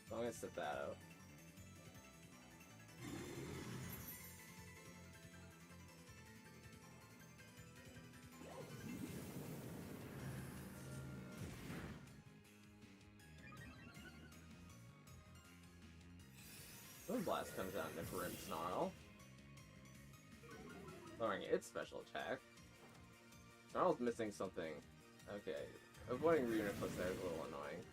So I'm gonna sit that out. Moonblast comes out into Grim Snarl, lowering its special attack. Snarl's missing something. Okay, avoiding Reuniclus there is a little annoying.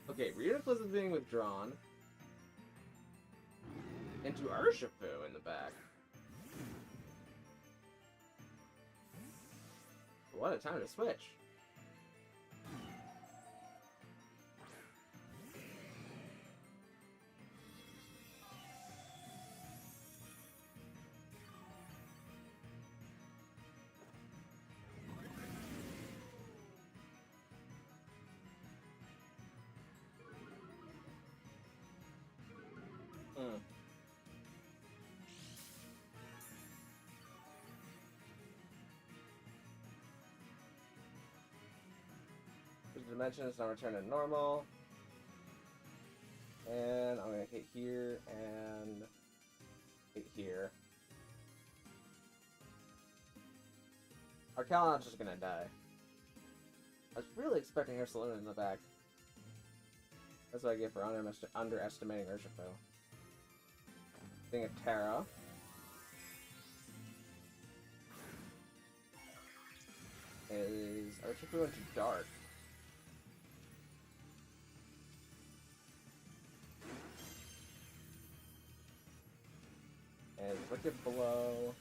Okay, Reuniclus is being withdrawn into Urshifu in the back. What a time to switch. Dimension is now returned to normal. And I'm gonna hit here and hit here. Our Calon's just gonna die. I was really expecting Ursaluna in the back. That's what I get for underestimating Urshifu. Thing of Terra. Is Urshifu into Dark? And Wicked Blow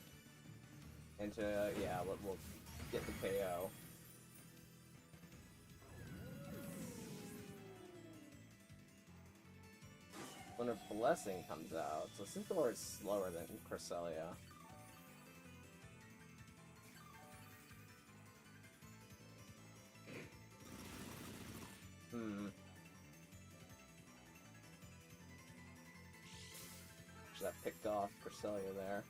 into, yeah, we'll get the KO. When a Blessing comes out, so Synthor is slower than Cresselia. Should have picked off Cresselia there.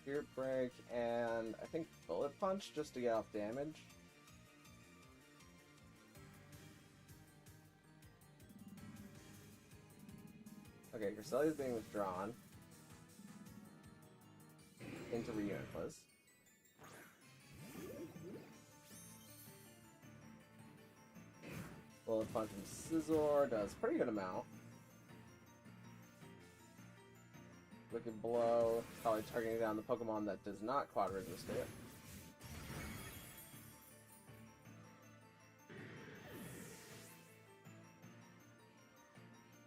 Spirit Break and I think Bullet Punch just to get off damage. Okay, Cresselia is being withdrawn into Reuniclus. Bullet Punch from Scizor does pretty good amount. Wicked Blow, probably targeting down the Pokemon that does not quad resist it.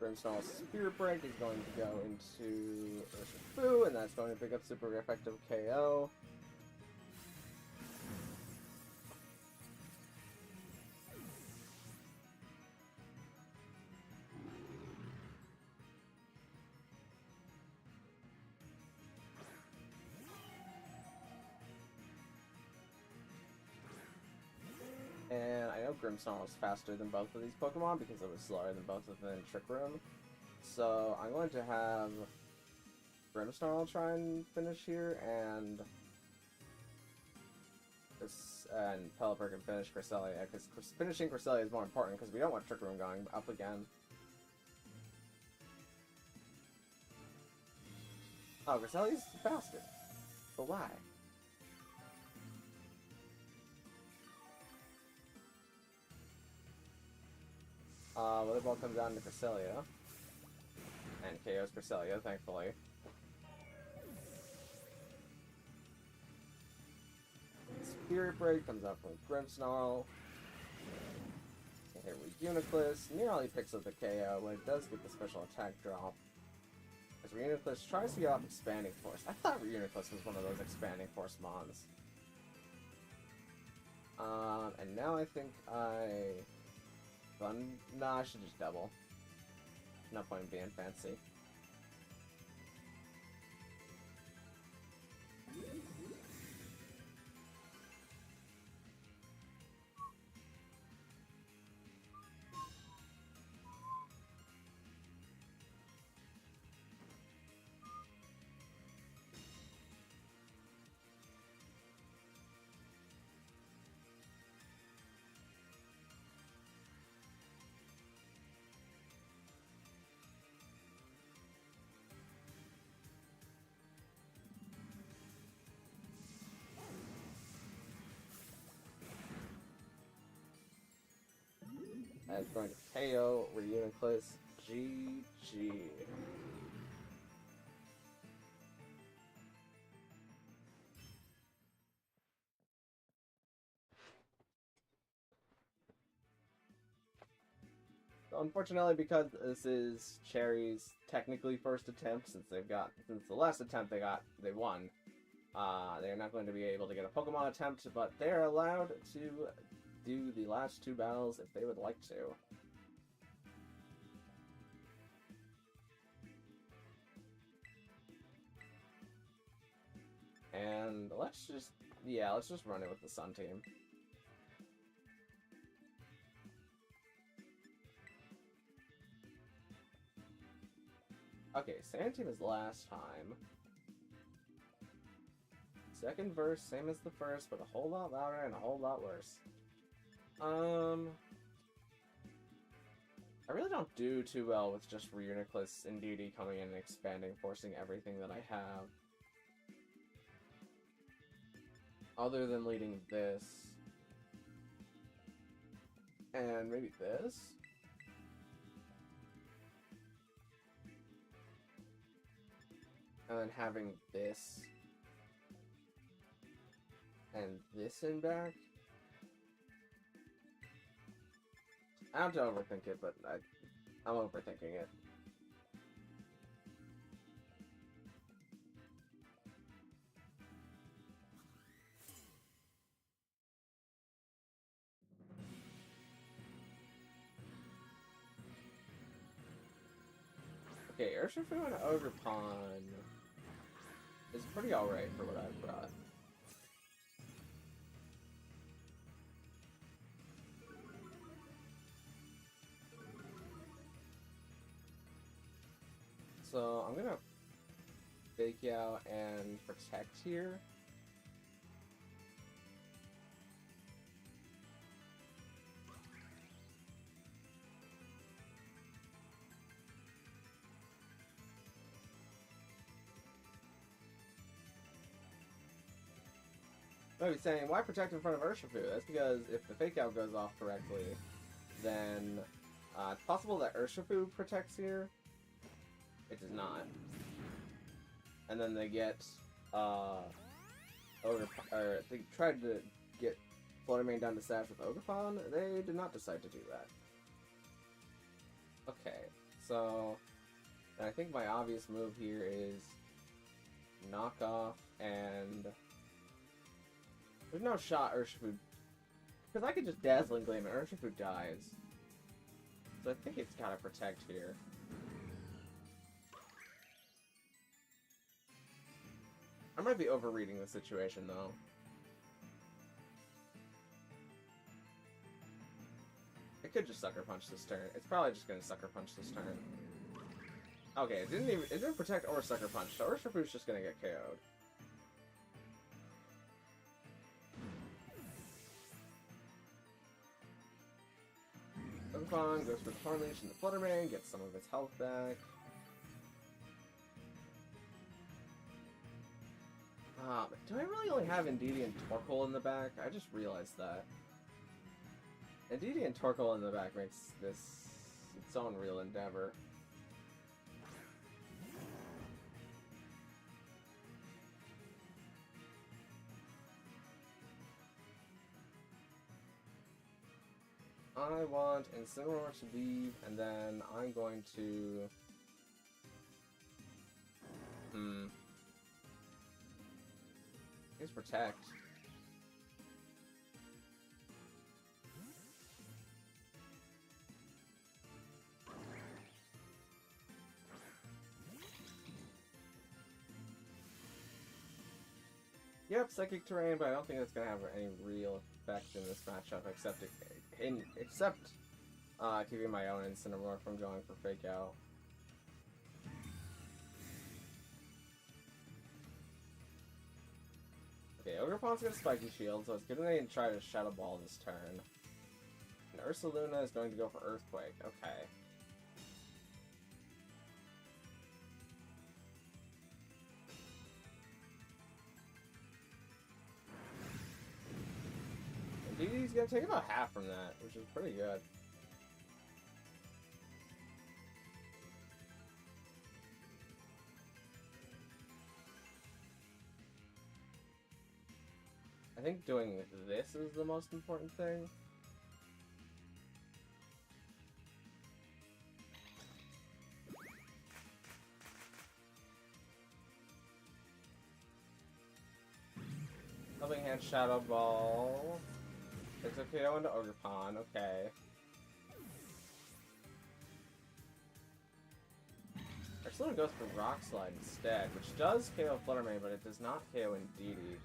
Grimmsnarl's Spirit Break is going to go into Urshifu, and that's going to pick up super effective KO. And I know Grimmsnarl is faster than both of these Pokemon because it was slower than both of them in Trick Room. So I'm going to have Grimmsnarl try and finish here, and Pelipper can finish Cresselia, because finishing Cresselia is more important because we don't want Trick Room going up again. Oh, Cresselia's faster. But why? Weather Ball comes down to Cresselia. And KO's Cresselia, thankfully. Spirit Break comes out from Grimmsnarl. And here we Reuniclus. Nearly picks up the KO, but it does get the special attack drop. As Reuniclus tries to get off Expanding Force. I thought Reuniclus was one of those Expanding Force mons. And now I think nah, I should just double. No point in being fancy. That's going to KO Reuniclus. GG. So unfortunately, because this is Cherry's technically first attempt, since the last attempt they won, they're not going to be able to get a Pokemon attempt, but they're allowed to do the last two battles if they would like to. And let's just run it with the Sun team. Okay, Sand team is last time. Second verse, same as the first, but a whole lot louder and a whole lot worse. I really don't do too well with just Reuniclus and Duty coming in and expanding, forcing everything that I have. other than leading this. And maybe this? And then having this. And this in back? I don't have to overthink it, but I'm overthinking it. Okay, Urshifu and Ogerpon is pretty alright for what I've brought. So I'm gonna fake out and protect here. I might be saying, why protect in front of Urshifu? That's because if the fake out goes off correctly, then it's possible that Urshifu protects here. It does not. And then they get, they tried to get Fluttermane down to Sash with Ogerpon. They did not decide to do that. Okay, so I think my obvious move here is knock off and there's no shot Urshifu, because I could just Dazzling Gleam and Urshifu dies. So I think it's gotta protect here. I might be overreading the situation though. It could just Sucker Punch this turn. It's probably just gonna Sucker Punch this turn. Okay, it didn't protect or Sucker Punch, so Urshifu's just gonna get KO'd. Ogerpon goes for the Formation, the Fluttermane, gets some of its health back. Do I really only have Indeedee and Torkoal in the back? I just realized that. Indeedee and Torkoal in the back makes this its own real endeavor. I want Incineroar to leave, and then I'm going to... I guess Protect. Yep, Psychic Terrain, but I don't think that's going to have any real effect in this matchup, except keeping my own Incineroar from going for Fake Out. Okay, Ogerpon's got a Spiky Shield, so it's going to try to Shadow Ball this turn. And Ursaluna is going to go for Earthquake. Okay. Indeedee's going to take about half from that, which is pretty good. I think doing this is the most important thing. Helping Hand Shadow Ball. Takes a KO into Ogerpon, okay. Ursaluna goes for Rock Slide instead, which does KO Fluttermane, but it does not KO Indeedee.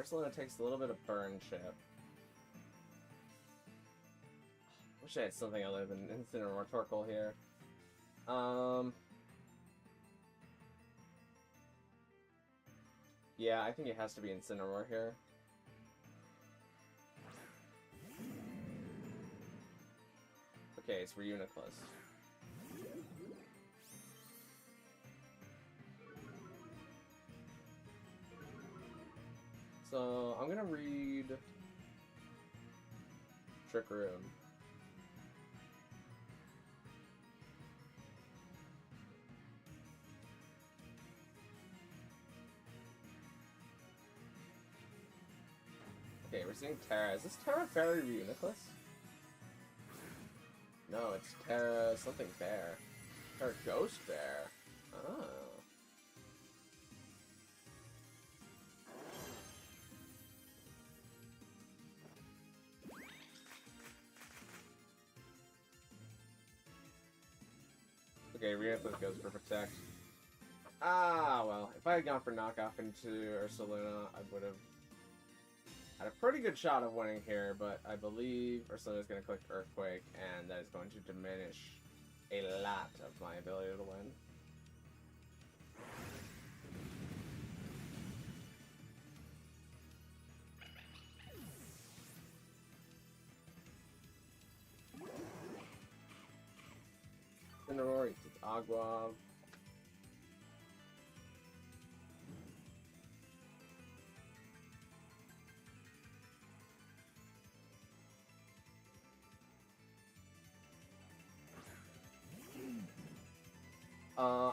Ursaluna takes a little bit of Burn Chip. Wish I had something other than Incineroar Torkoal here. Yeah, I think it has to be Incineroar here. Okay, it's Reuniclus. I'm gonna read Trick Room. Okay, we're seeing Terra. Is this Terra Fairy Reuniclus? No, it's Terra something bear. Terra Ghost Bear. Oh. Okay, Reuniclus goes for Protect. Ah, well, if I had gone for knockoff into Ursaluna, I would have had a pretty good shot of winning here, but I believe Ursaluna's going to click Earthquake, and that is going to diminish a lot of my ability to win. Cineroar, it's Agua.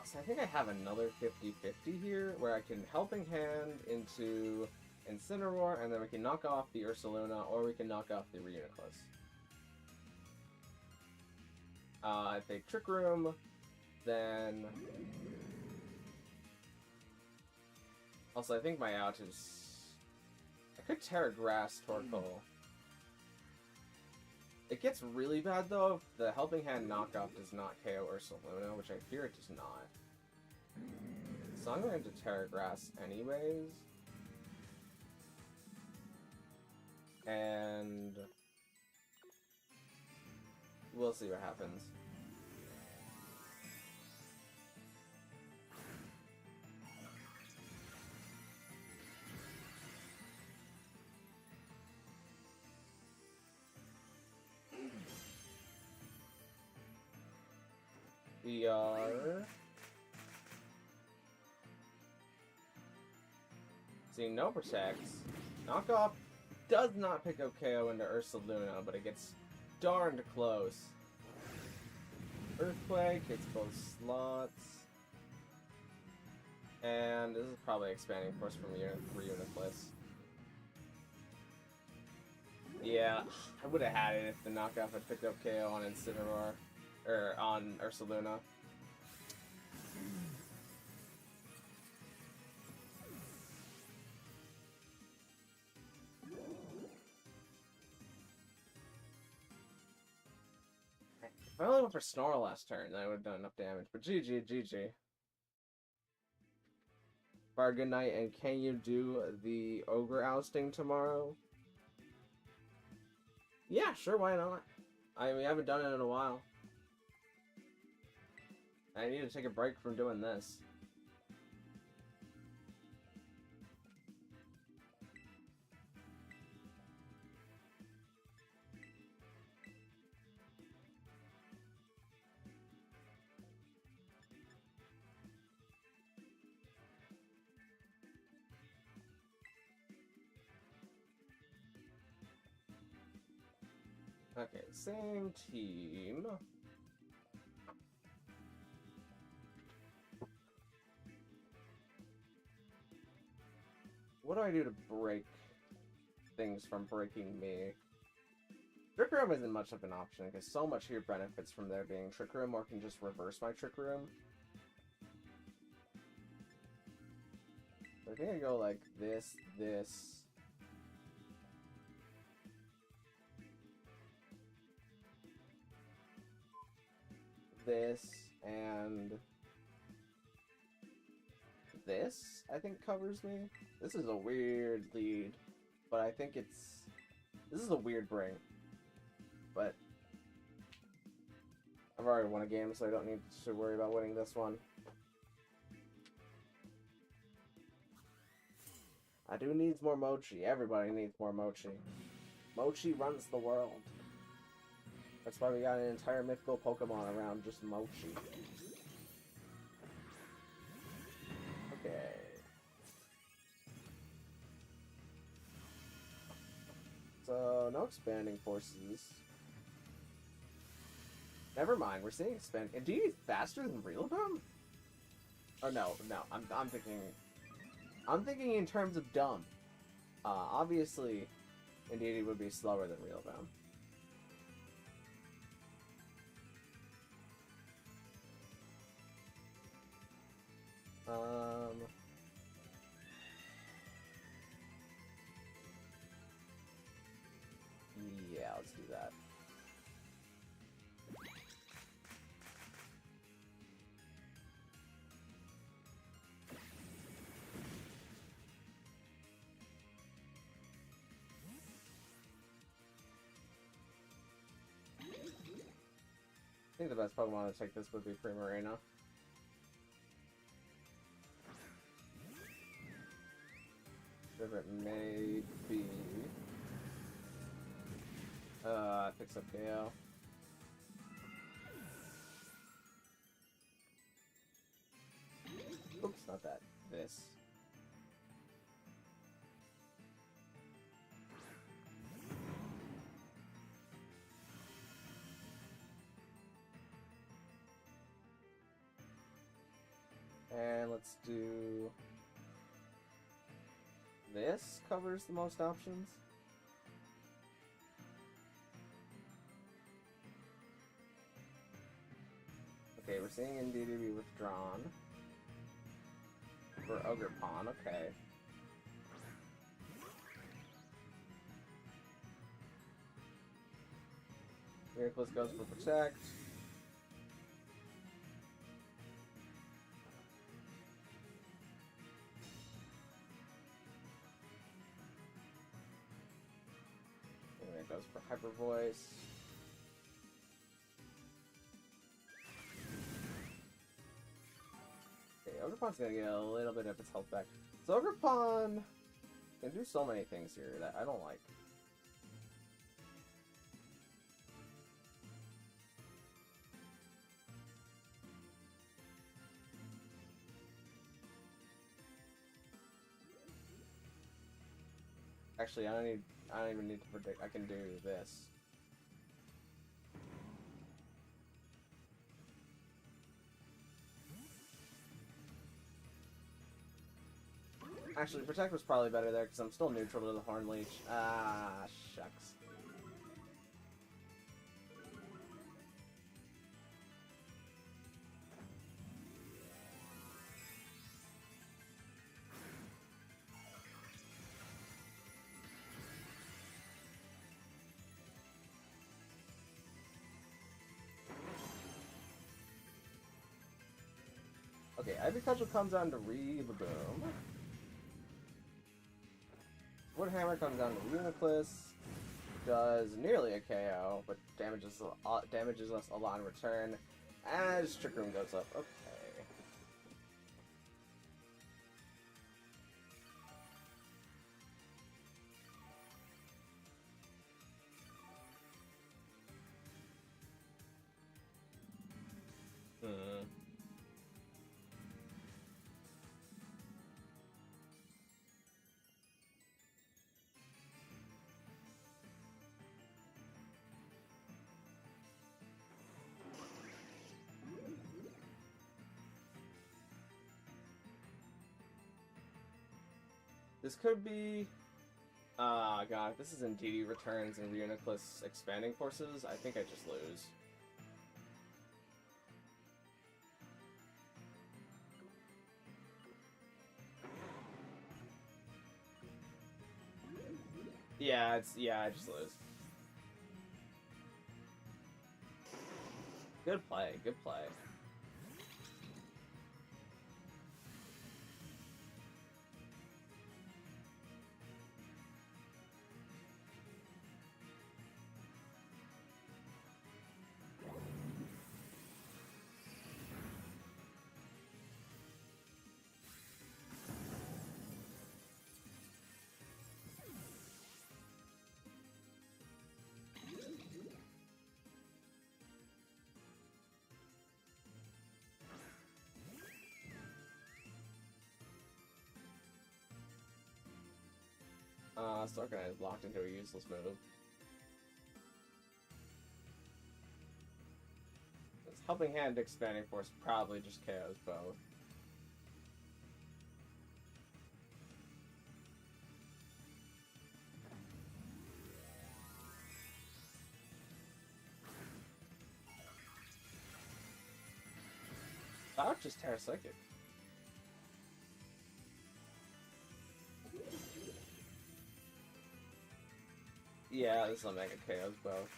So I think I have another 50-50 here, where I can Helping Hand into Incineroar, and then we can knock off the Ursaluna, or we can knock off the Reuniclus. I take Trick Room, then... Also, I think my out is... I could Terra Grass Torkoal. It gets really bad, though, if the Helping Hand knockoff does not KO Ursaluna, which I fear it does not. So I'm going to Terra Grass anyways. And... we'll see what happens. We are seeing no protects. Knockoff does not pick up KO into Ursaluna, but it gets darned close. Earthquake hits both slots. And this is probably expanding force from Reuniclus. Yeah, I would have had it if the knockoff had picked up KO on Incineroar. Or on Ursaluna. If I only went for Snore last turn, then I would have done enough damage. But GG. Fire, good night, and can you do the Ogre ousting tomorrow? Yeah, sure, why not? I mean, we haven't done it in a while. I need to take a break from doing this. Okay, same team. What do I do to break things from breaking me? Trick Room isn't much of an option, because so much here benefits from there being Trick Room, or can just reverse my Trick Room. I think I go like this, and this, I think, covers me. This is a weird lead, but I think this is a weird bring. But I've already won a game, so I don't need to worry about winning this one. I do need more Mochi. Everybody needs more Mochi. Mochi runs the world. That's why we got an entire mythical Pokemon around just Mochi. Okay. So, no expanding forces. Never mind, we're seeing expand. Indeed, he's faster than Rillaboom? Oh no, I'm thinking in terms of dumb. Obviously, Indeedee would be slower than Rillaboom. Yeah, let's do that. I think the best Pokemon to take this would be Primarina. Whatever it may be. Picks up KO. Oops, not that. This. And let's do... This covers the most options. Okay, we're seeing Indeedee be withdrawn. For Ogerpon, okay. Mythicals goes for Protect. And then it goes for Hyper Voice. Okay, Ogerpon's gonna get a little bit of its health back. So Ogerpon can do so many things here that I don't like. Actually, I don't even need to predict. I can do this. Actually, Protect was probably better there because I'm still neutral to the Horn Leech. Ah, shucks. Okay, Ivy Cudgel comes on to Rillaboom. Wood Hammer comes down to Uniclus. Does nearly a KO, but damages us a lot in return. As Trick Room goes up. Okay. This could be... God, if this is Indeedee returns and Reuniclus expanding forces, I think I just lose. Yeah, I just lose. Good play, good play. Starknight is locked into a useless move. Because Helping Hand Expanding Force probably just KOs both. That just Terra Psychic. Yeah, this will make it KOs both.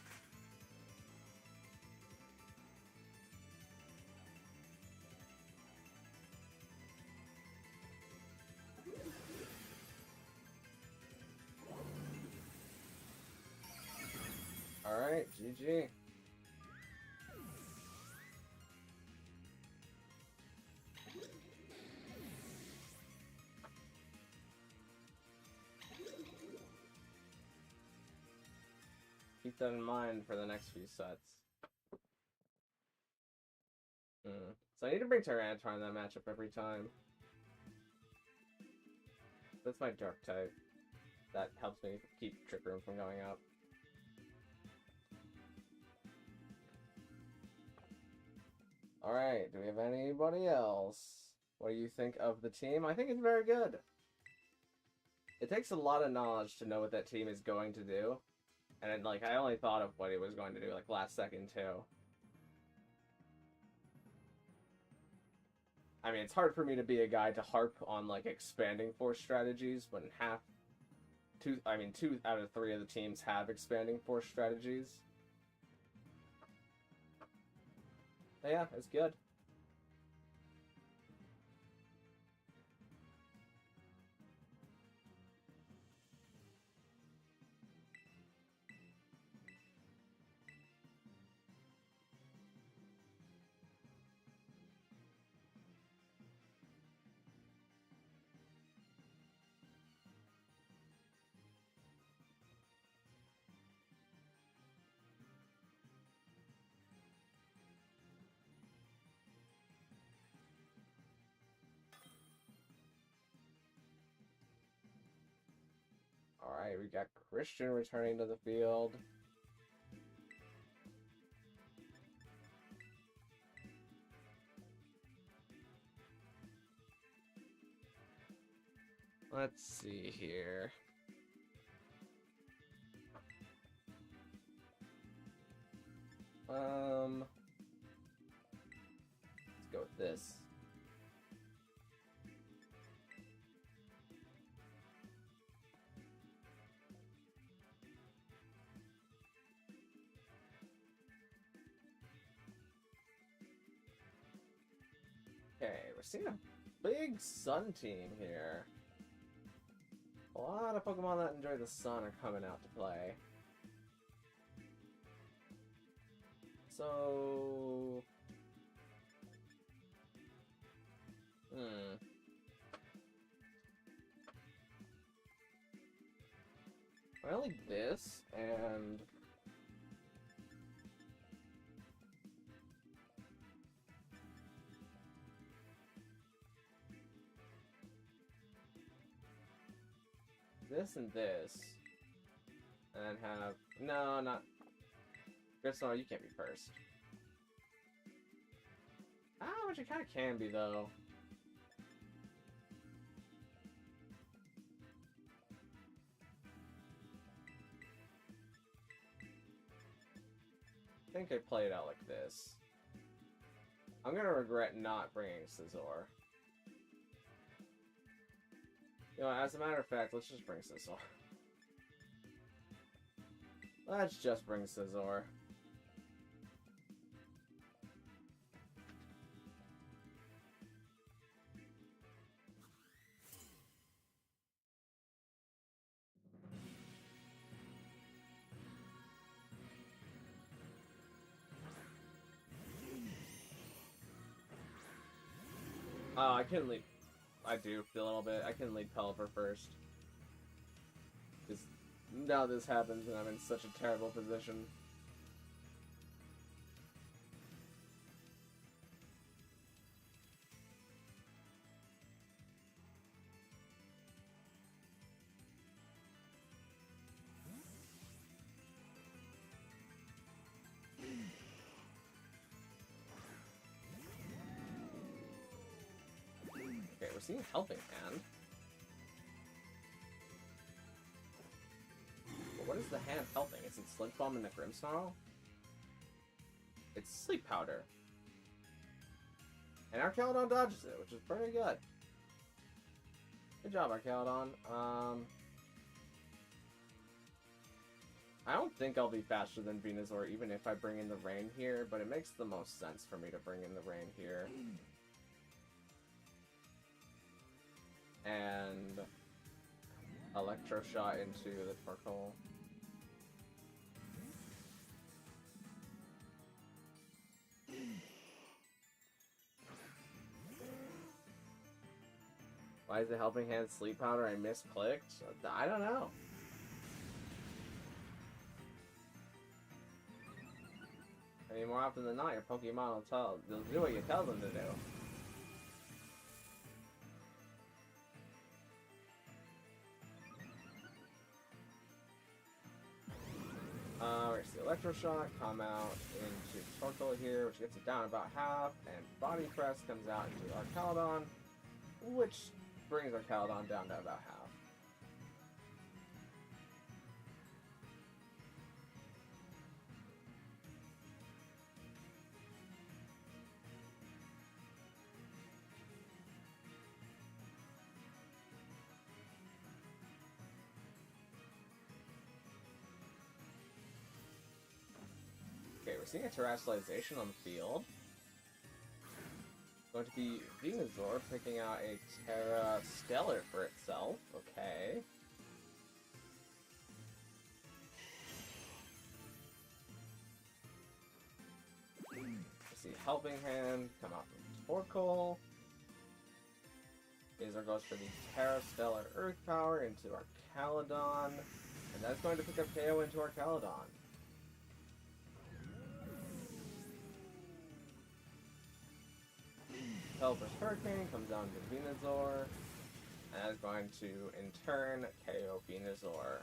Alright, GG. Keep that in mind for the next few sets. So I need to bring Tyranitar in that matchup every time. That's my Dark type. That helps me keep Trick Room from going up. Alright, do we have anybody else? What do you think of the team? I think it's very good. It takes a lot of knowledge to know what that team is going to do. And like, I only thought of what it was going to do like last second too. I mean, it's hard for me to be a guy to harp on like expanding force strategies when two out of 3 of the teams have expanding force strategies. But yeah, it's good. Alright, we got Christian returning to the field. Let's see here. Let's go with this. Okay, we're seeing a big sun team here. A lot of Pokemon that enjoy the sun are coming out to play. So... I like this, and... this and this. And then have... No, not... Griffstar, you can't be first. But you kind of can be, though. I think I play it out like this. I'm gonna regret not bringing Scizor. You know, as a matter of fact, let's just bring Scizor. Let's just bring Scizor. Oh, I can lead. I do a little bit. I can lead Pelipper first. Because now this happens and I'm in such a terrible position. seeing Helping Hand. But what is the hand helping? Is it Slip Bomb and the Grimmsnarl? It's Sleep Powder. And Archaladon dodges it, which is pretty good. Good job, Archaladon. I don't think I'll be faster than Venusaur even if I bring in the rain here, but it makes the most sense for me to bring in the rain here. And Electro Shot into the Torkoal. Why is the Helping Hand Sleep Powder? I misclicked? I don't know. I mean, more often than not, your Pokemon they'll do what you tell them to do. We're gonna see Electro Shock come out into Torkoal here, which gets it down about half, and Body Press comes out into Archaladon, which brings Archaladon down to about half. Okay, we're seeing a Terrestrialization on the field. Going to be Venusaur picking out a Terra Stellar for itself. Okay. We see Helping Hand come out from Torkoal. Venusaur goes for the Terra Stellar Earth Power into Archaladon. And that's going to pick up KO into Archaladon. Pelipper's Hurricane comes down to Venusaur, and that is going to, in turn, KO Venusaur.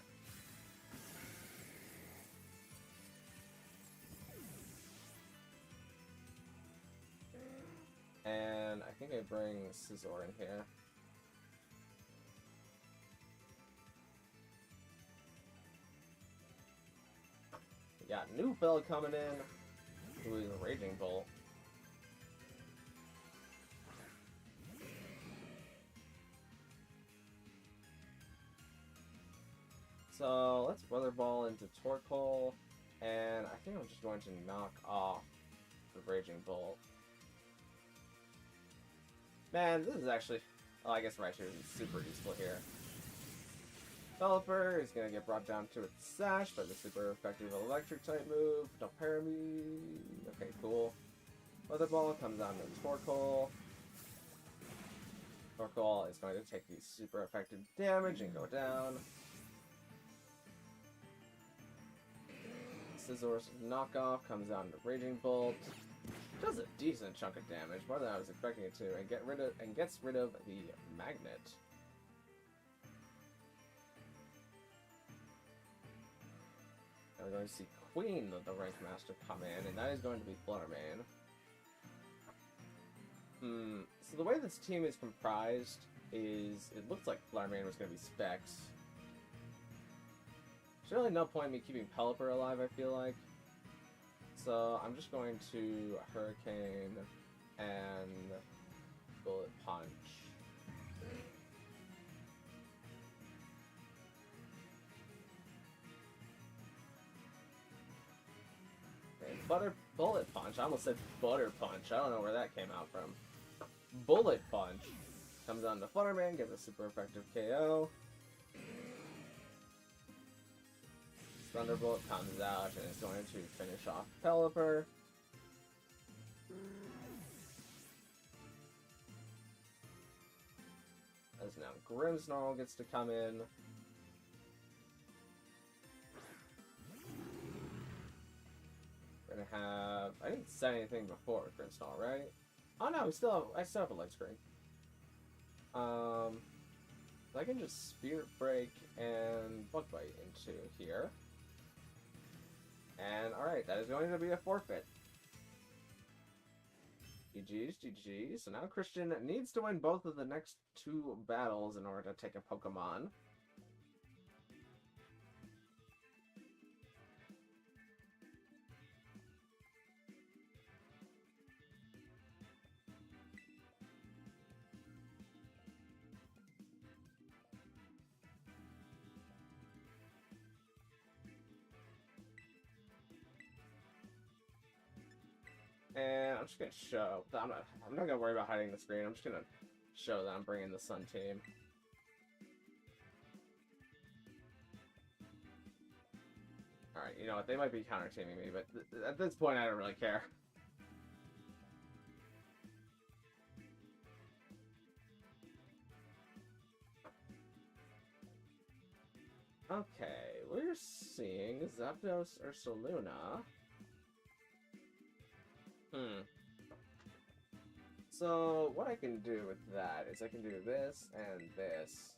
And I think I bring Scizor in here. We got Newfell coming in, who is a Raging Bolt. So let's Weather Ball into Torkoal, and I think I'm just going to knock off the Raging Bolt. Man, this is actually, oh, I guess Raichu is super useful here. Pelipper is going to get brought down to its Sash by the super effective Electric type move. Don't pair me. Okay, cool. Weather Ball comes down to Torkoal. Torkoal is going to take the super effective damage and go down. Scizor's knockoff comes out into Raging Bolt. Does a decent chunk of damage, more than I was expecting it to, and gets rid of the Magnet. Now we're going to see Queen of the Rank Master come in, and that is going to be Fluttermane. So the way this team is comprised is, it looks like Fluttermane was going to be Specs. There's really no point in me keeping Pelipper alive, I feel like. So I'm just going to Hurricane and Bullet Punch. Okay, Bullet Punch. I almost said Butter Punch. I don't know where that came out from. Bullet Punch comes on to Fluttermane, gets a super effective KO. Thunderbolt comes out and is going to finish off Pelipper. As now Grimmsnarl gets to come in. We're gonna have, I didn't say anything before with Grimmsnarl, right? Oh no, I still have a light screen. I can just Spirit Break and Bug Bite into here. And alright, that is going to be a forfeit. GG's, GG. So now Christian needs to win both of the next 2 battles in order to take a Pokemon. And I'm just gonna show. I'm not gonna worry about hiding the screen. I'm just gonna show that I'm bringing the Sun team. All right, you know what? They might be counter teaming me, but at this point, I don't really care. Okay, we're seeing Zapdos or Soluna. So, what I can do with that is I can do this and this.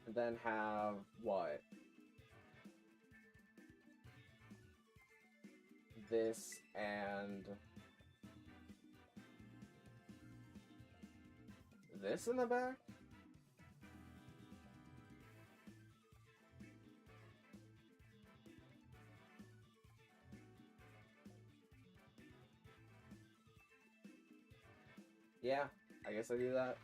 And then have what? This and this in the back? Yeah, I guess I do that.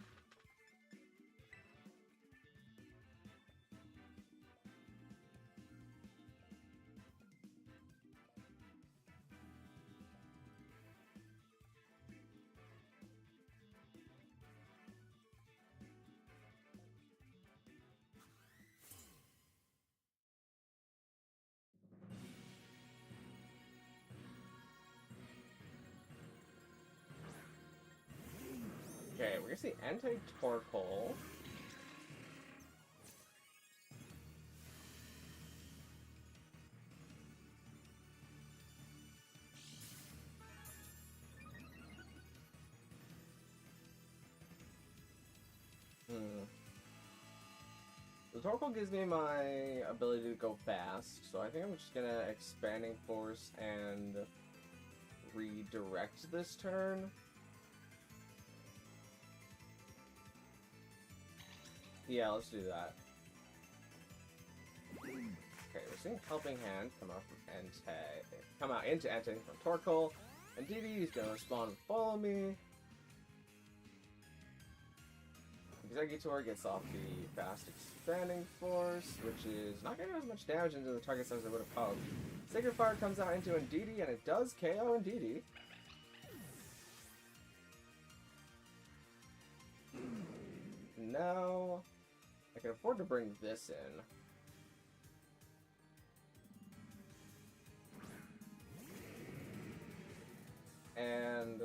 Okay, we're gonna see Anti-Torkoal. The Torkoal gives me my ability to go fast, so I think I'm just gonna Expanding Force and redirect this turn. Yeah, let's do that. Okay, we're seeing Helping Hand come out from come out into Entei from Torkoal, and DD is gonna respond with Follow Me. Exeggutor gets off the fast Expanding Force, which is not getting as much damage into the target as I would have hoped. Sacred Fire comes out into Indeedee, and it does KO Indeedee. Now, I can afford to bring this in. And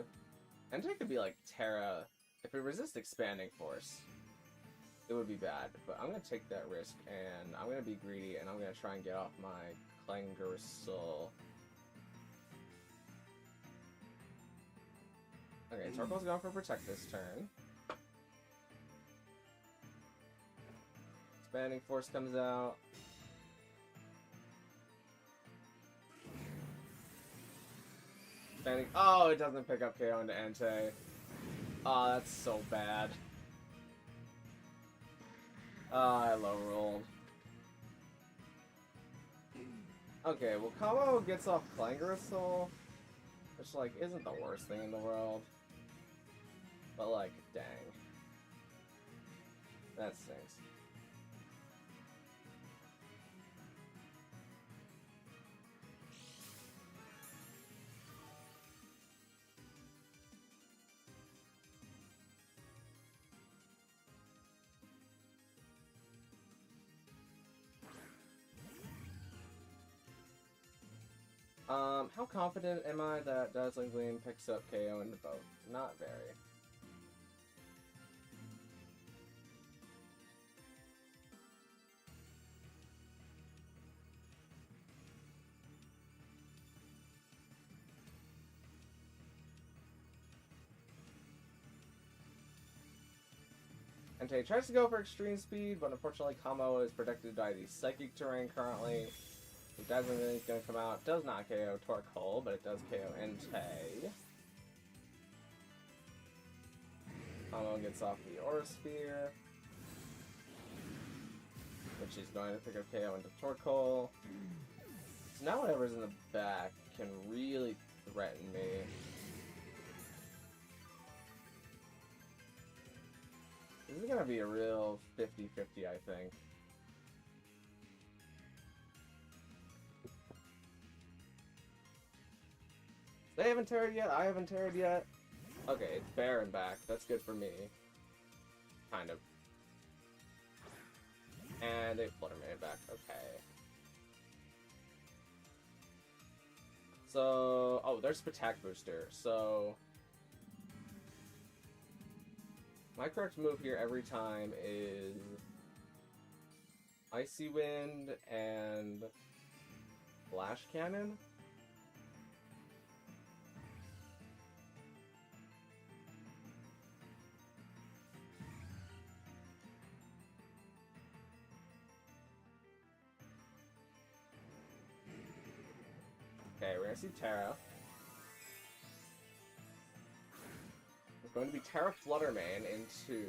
Entei could be like Terra. If it resists Expanding Force, it would be bad. But I'm going to take that risk, and I'm going to be greedy, and I'm going to try and get off my Clangoursol. Okay, Torkoal's going for Protect this turn. Expanding Force comes out. Oh, it doesn't pick up KO into Entei. Oh, that's so bad. I low rolled. Okay, well, Kamo gets off Clangoursol, which, like, isn't the worst thing in the world. But, like, dang. That stinks. How confident am I that Dazzling Gleam picks up KO into both? Not very. Entei tries to go for extreme speed, but unfortunately combo is protected by the psychic terrain currently. The Dazzling is going to come out. Does not KO Torkoal, but it does KO Entei. Combo gets off the Aura Sphere, which is going to pick up KO into Torkoal. So now whatever's in the back can really threaten me. This is going to be a real 50-50, I think. They haven't terrored yet, I haven't terrored yet. Okay, it's Baron back. That's good for me. Kind of. And a Fluttermane back. Okay. So... Oh, there's Attack Booster. So... my correct move here every time is... Icy Wind and... Flash Cannon? Okay, we're gonna see Terra. It's going to be Terra Fluttermane into...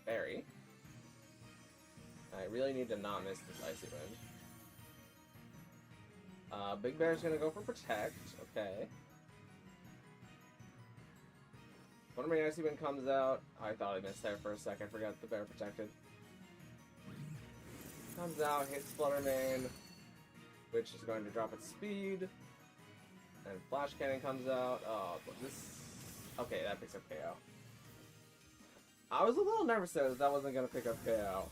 Berry. I really need to not miss this Icy Wind. Big Bear's gonna go for Protect. Okay. Fluttermane Icy Wind comes out. I thought I missed there for a second. Forgot the Bear protected. Comes out, hits Fluttermane, which is going to drop its speed. And Flash Cannon comes out. Oh, this... okay, that picks up KO. I was a little nervous that that wasn't going to pick up KO.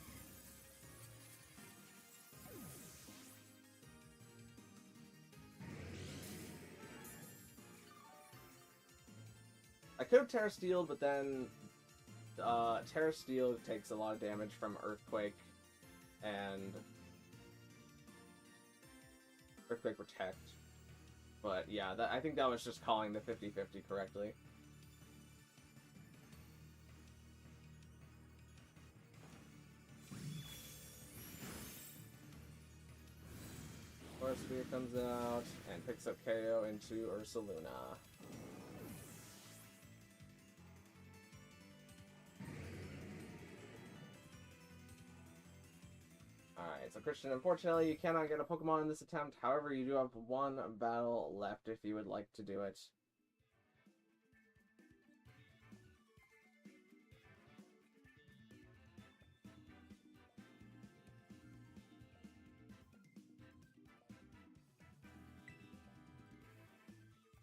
I could have Terra Steeled, but then Terra Steel takes a lot of damage from Earthquake and Earthquake Protect. But yeah, I think that was just calling the 50-50 correctly. Force Sphere comes out and picks up KO into Ursaluna. Alright, so Christian, unfortunately you cannot get a Pokemon in this attempt. However, you do have one battle left if you would like to do it.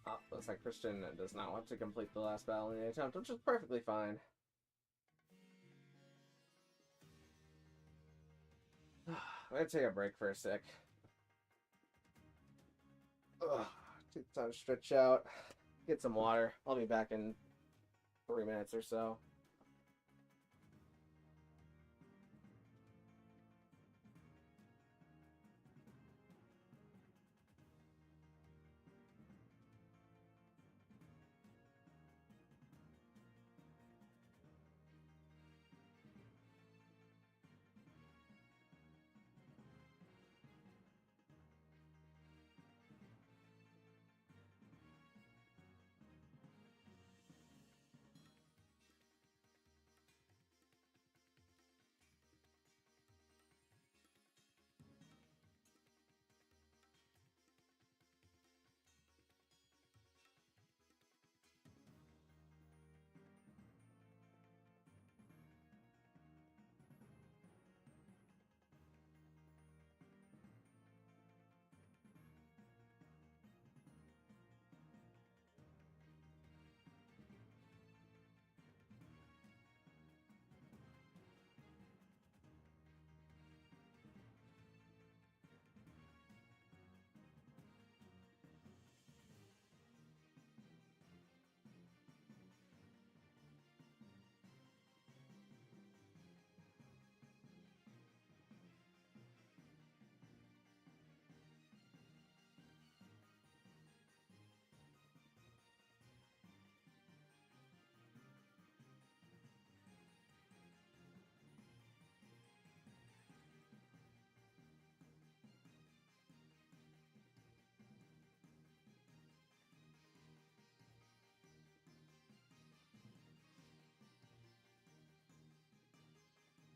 Oh, looks like Christian does not want to complete the last battle in the attempt, which is perfectly fine. I'm gonna take a break for a sec. Ugh, take time to stretch out, get some water. I'll be back in 3 minutes or so.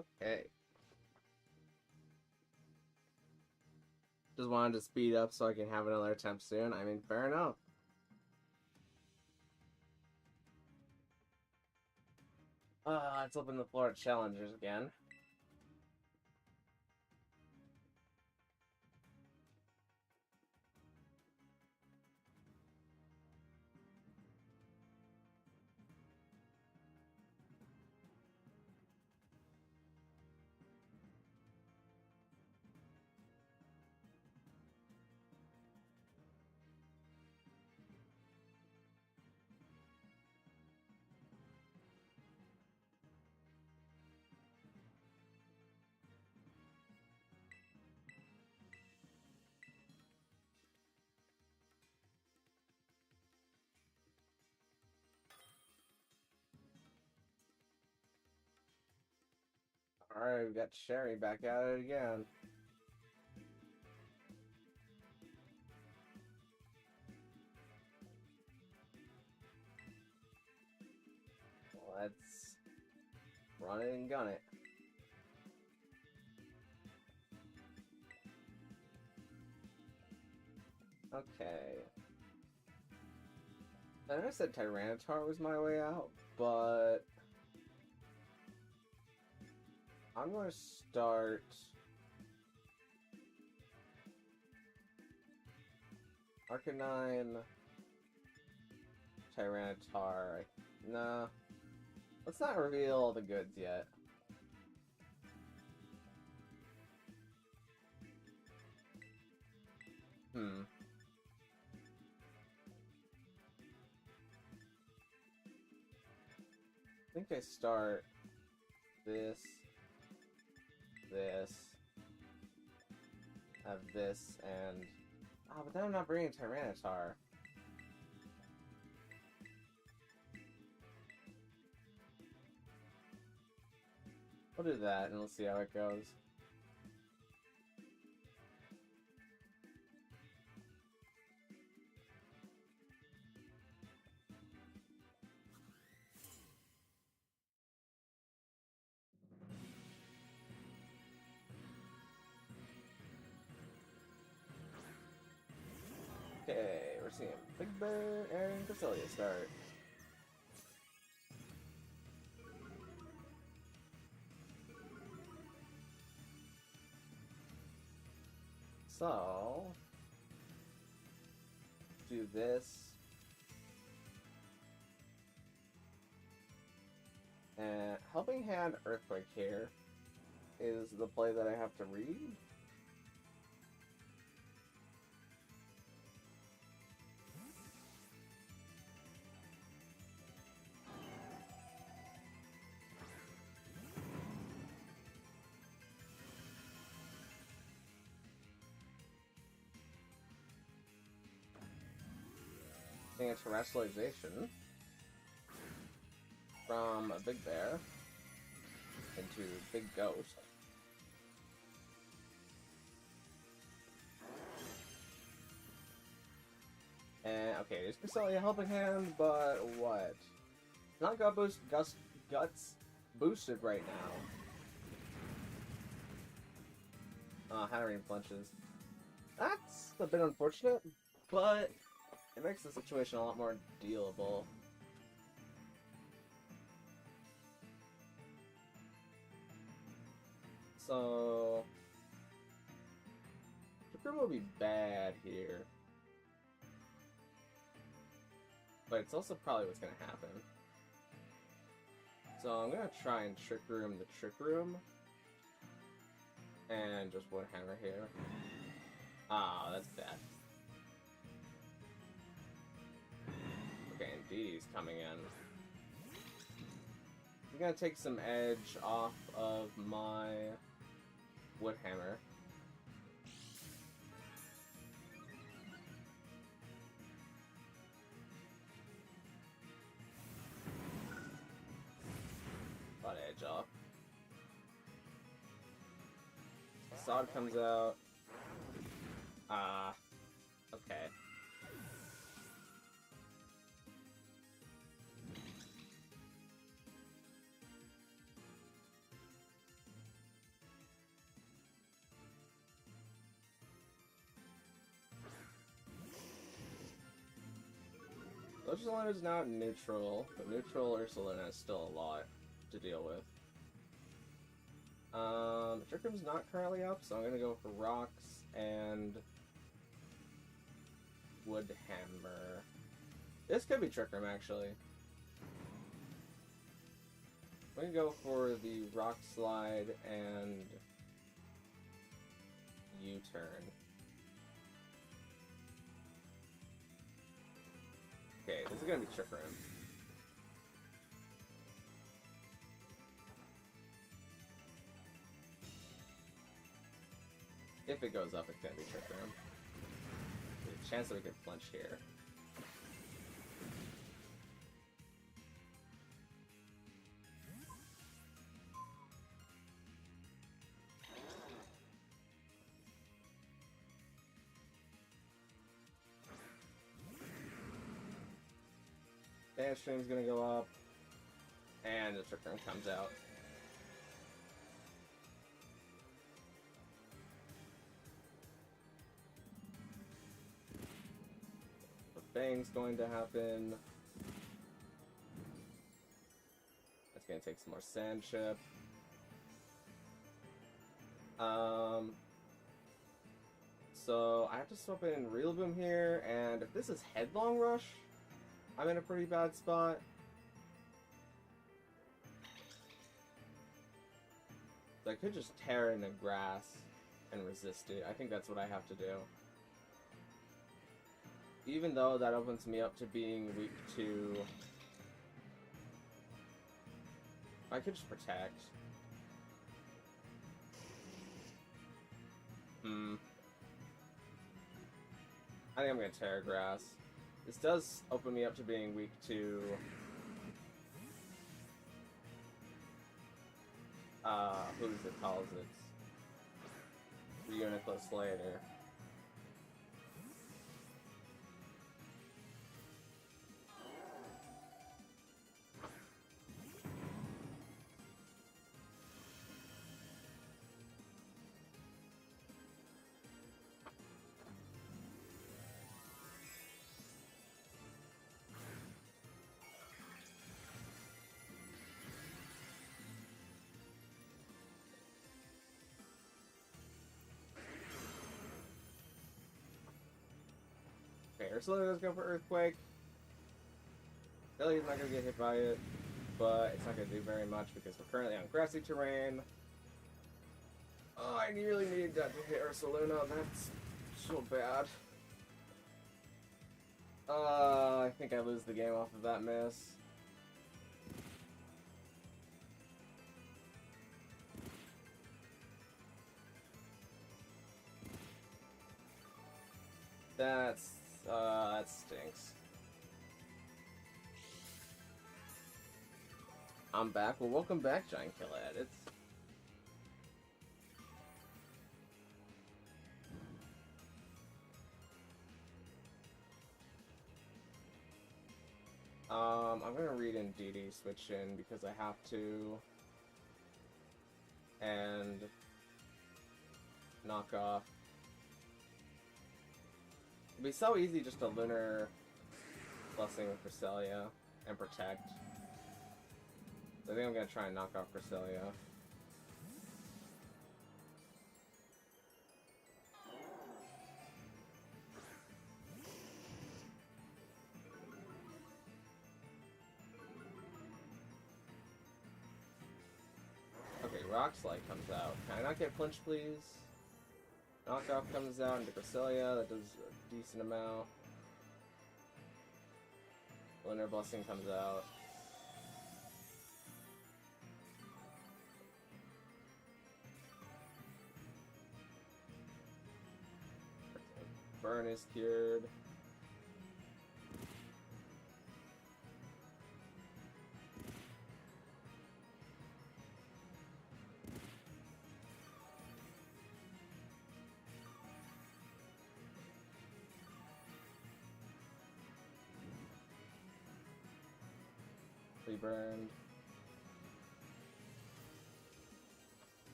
Okay. Just wanted to speed up so I can have another attempt soon. I mean, fair enough. Let's open the floor to challengers again. Alright, we got Sherry back at it again. Let's run it and gun it. Okay. I know I said Tyranitar was my way out, but I'm going to start Arcanine, Tyranitar. Nah. Let's not reveal all the goods yet. I think I start this, have this, and... Oh, but then I'm not bringing Tyranitar. We'll do that, and we'll see how it goes. Okay, we're seeing Big Bear and Cresselia start. So, do this. And Helping Hand Earthquake here is the play that I have to read. And terrestrialization from a Big Bear into Big Ghost. And okay, there's Cresselia Helping Hand, but what? Not got guts boosted right now. Hatterene flinches. That's a bit unfortunate, but it makes the situation a lot more dealable. So, Trick Room will be bad here. But it's also probably what's going to happen. So I'm going to try and Trick Room the Trick Room. And just one hammer here. Ah, that's bad. Okay, and Didi's coming in. I'm going to take some edge off of my wood hammer. Edge off. Sod comes out. Okay. Ursaluna is now neutral, but neutral Ursaluna is still a lot to deal with. Trick Room's not currently up, so I'm gonna go for Rocks and Wood Hammer. This could be Trick Room, actually. I'm gonna go for the Rock Slide and U-turn. Okay, this is gonna be Trick Room. If it goes up, it's gonna be Trick Room. There's a chance that we could flinch here. Dance Stream's gonna go up, and the Trick Room comes out. Bang's going to happen. That's going to take some more Sand Chip. So I have to swap in Real Boom here, and if this is Headlong Rush, I'm in a pretty bad spot. So I could just tear in the grass and resist it. I think that's what I have to do. Even though that opens me up to being weak to... I could just protect. I think I'm gonna Terra Grass. This does open me up to being weak to... who's it calls it? Reuniclus later. Okay, Ursula does go for Earthquake. Billy's not going to get hit by it, but it's not going to do very much because we're currently on grassy terrain. Oh, I really needed that to hit Ursaluna. That's so bad. I think I lose the game off of that miss. That stinks. I'm back. Well, welcome back, Giant Kill Edits. I'm gonna read in DD switch in because I have to. And knock off. It'd be so easy just to Lunar Blessing with Cresselia and protect. I think I'm gonna try and knock off Cresselia. Okay, Rock Slide comes out. Can I not get flinch, please? Knockoff comes out into Cresselia, that does a decent amount. Lunar Blessing comes out. Burn is cured. Burned.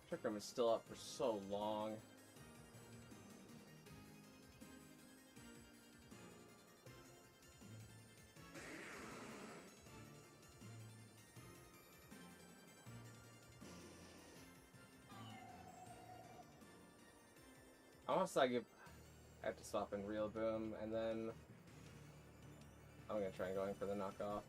Trick Room is still up for so long. Almost like I have to swap in Real Boom, and then I'm gonna try going for the knockoff.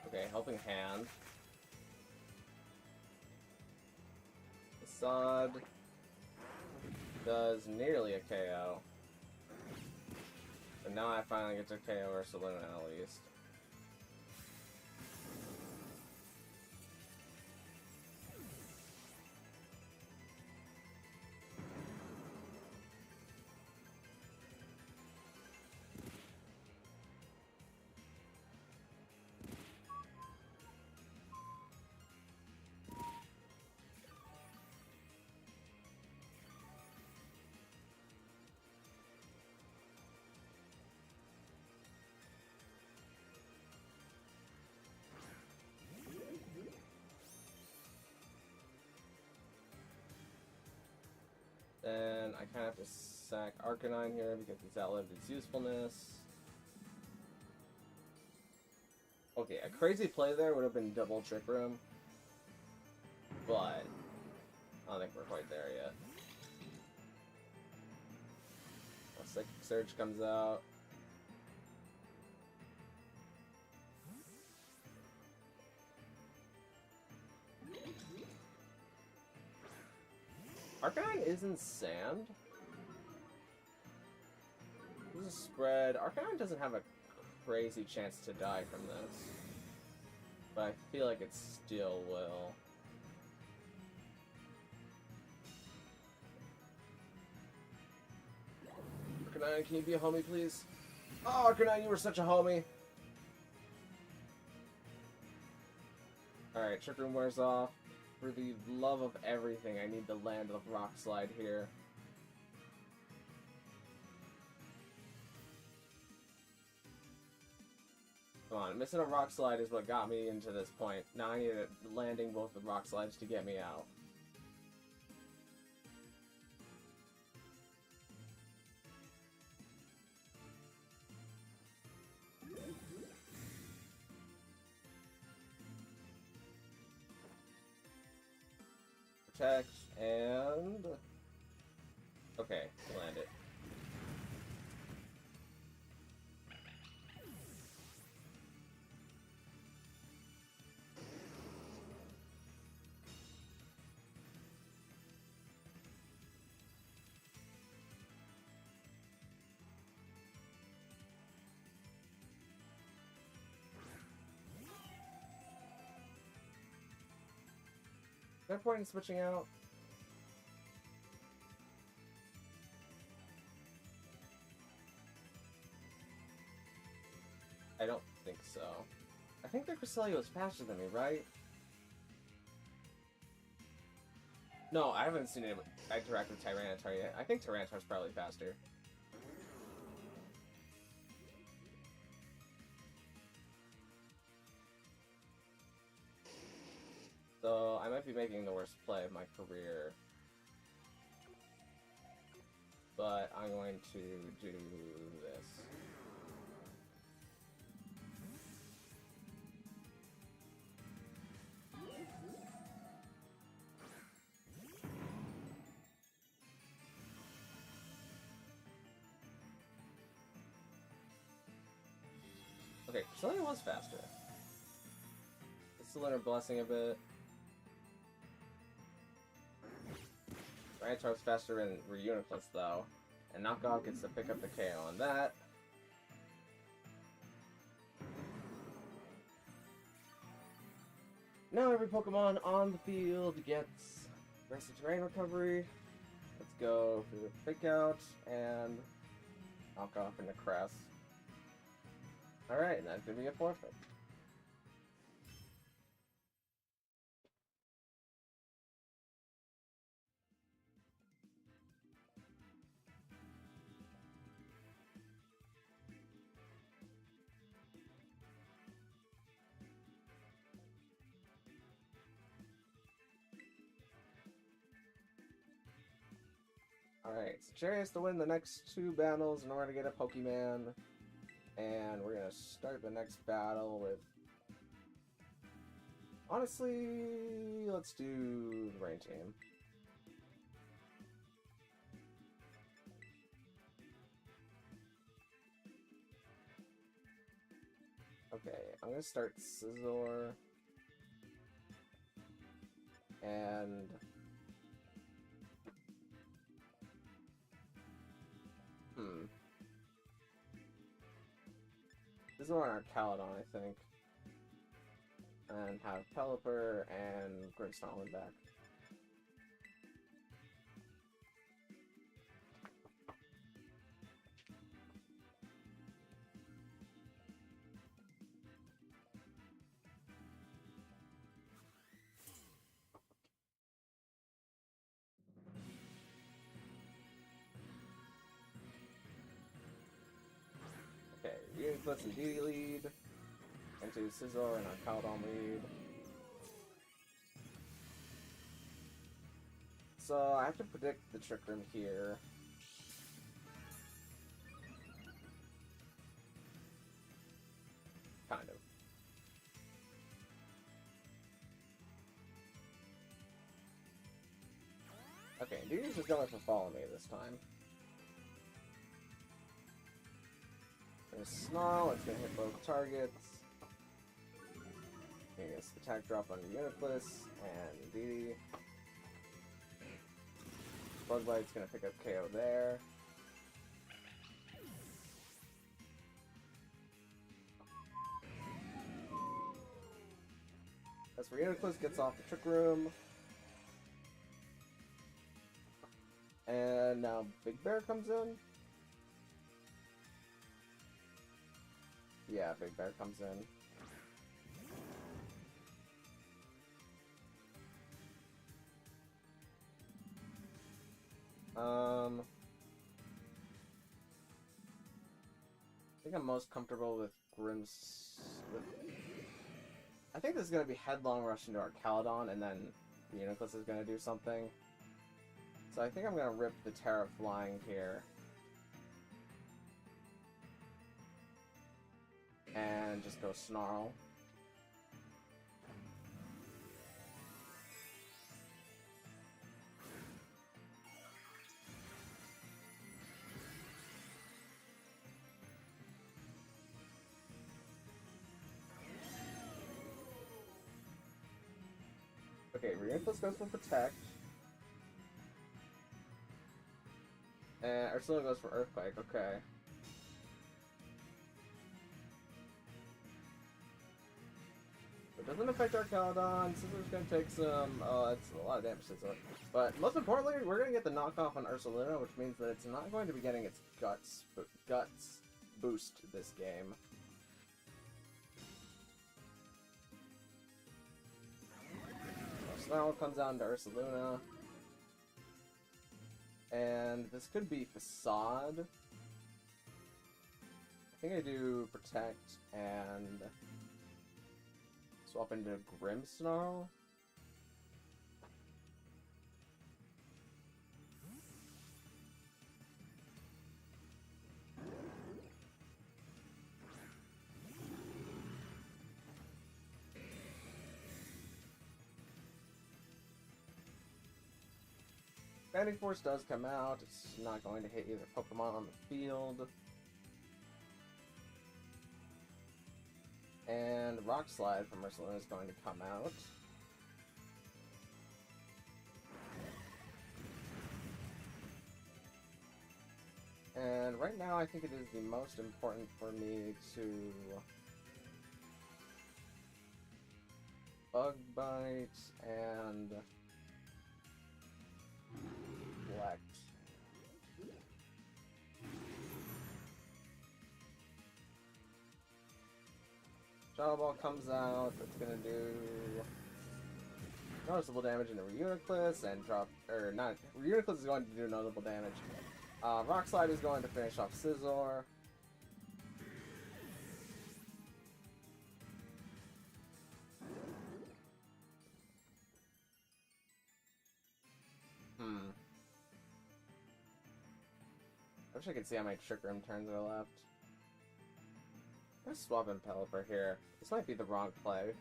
Okay, Helping Hand. Facade does nearly a KO. But now I finally get to KO Ursaluna at least. Then I kind of have to sack Arcanine here because it's outlived its usefulness. Okay, a crazy play there would have been double Trick Room, but I don't think we're quite there yet. A Psychic Surge comes out. Arcanine isn't sand. This is a spread. Arcanine doesn't have a crazy chance to die from this, but I feel like it still will. Arcanine, can you be a homie, please? Oh, Arcanine, you were such a homie. Alright, Trick Room wears off. For the love of everything, I need to land a Rock Slide here. Come on, missing a Rock Slide is what got me into this point. Now I need landing both the Rock Slides to get me out. Protect, and... Okay, land it. Is there a point in switching out? I don't think so. I think the Cresselia was faster than me, right? No, I haven't seen it interact with Tyranitar yet. I think Tyranitar's probably faster. So, I might be making the worst play of my career. But I'm going to do this. Okay, Cresselia was faster. Let's let her blessing a bit. Tyranitar's faster in Reuniclus though, and Knockoff gets to pick up the KO on that. Now every Pokemon on the field gets Rest of Terrain Recovery. Let's go for the Fake Out and Knockoff into Crest. Alright, and that's gonna be a forfeit. Alright, so Cherry has to win the next 2 battles in order to get a Pokemon. And we're gonna start the next battle with... Honestly, let's do the rain team. Okay, I'm gonna start Scizor. And... This is on our Caledon, I think. And have Pelipper and Grimmsnarl back. Okay, Unicliffe and DD lead. Into Scizor and our Caledon lead. So I have to predict the Trick Room here. Kind of. Okay, DD's just going for Follow Me this time. There's Snarl, it's gonna hit both targets. Here's attack drop on Unicliffe and DD. Bug Bite's gonna pick up KO there. As for Unicliffe, gets off the Trick Room. And now Big Bear comes in. Yeah, Big Bear comes in. I think I'm most comfortable with I think this is going to be Headlong Rush into our Caledon, and then the Unicliffe is going to do something. So I think I'm going to rip the Terra Flying here. And just go Snarl. Okay, Reinforce goes for Protect. And Ursula goes for Earthquake, okay. It doesn't affect our Caledon. Scizor's gonna take some, it's a lot of damage, Scizor. But most importantly, we're gonna get the knockoff on Ursaluna, which means that it's not going to be getting its guts boost this game. Snarl comes down to Ursaluna. And this could be Facade. I think I do Protect and swap into Grimmsnarl. Banding Force does come out. It's not going to hit either Pokemon on the field. And Rock Slide from Ursaluna is going to come out. And right now I think it is the most important for me to Bug Bite and Collect. Shadow Ball comes out, it's gonna do noticeable damage into Reuniclus and drop, or not, Reuniclus is going to do notable damage. Rock Slide is going to finish off Scizor. I wish I could see how many Trick Room turns are left. Let's swap in Pelipper here. This might be the wrong play.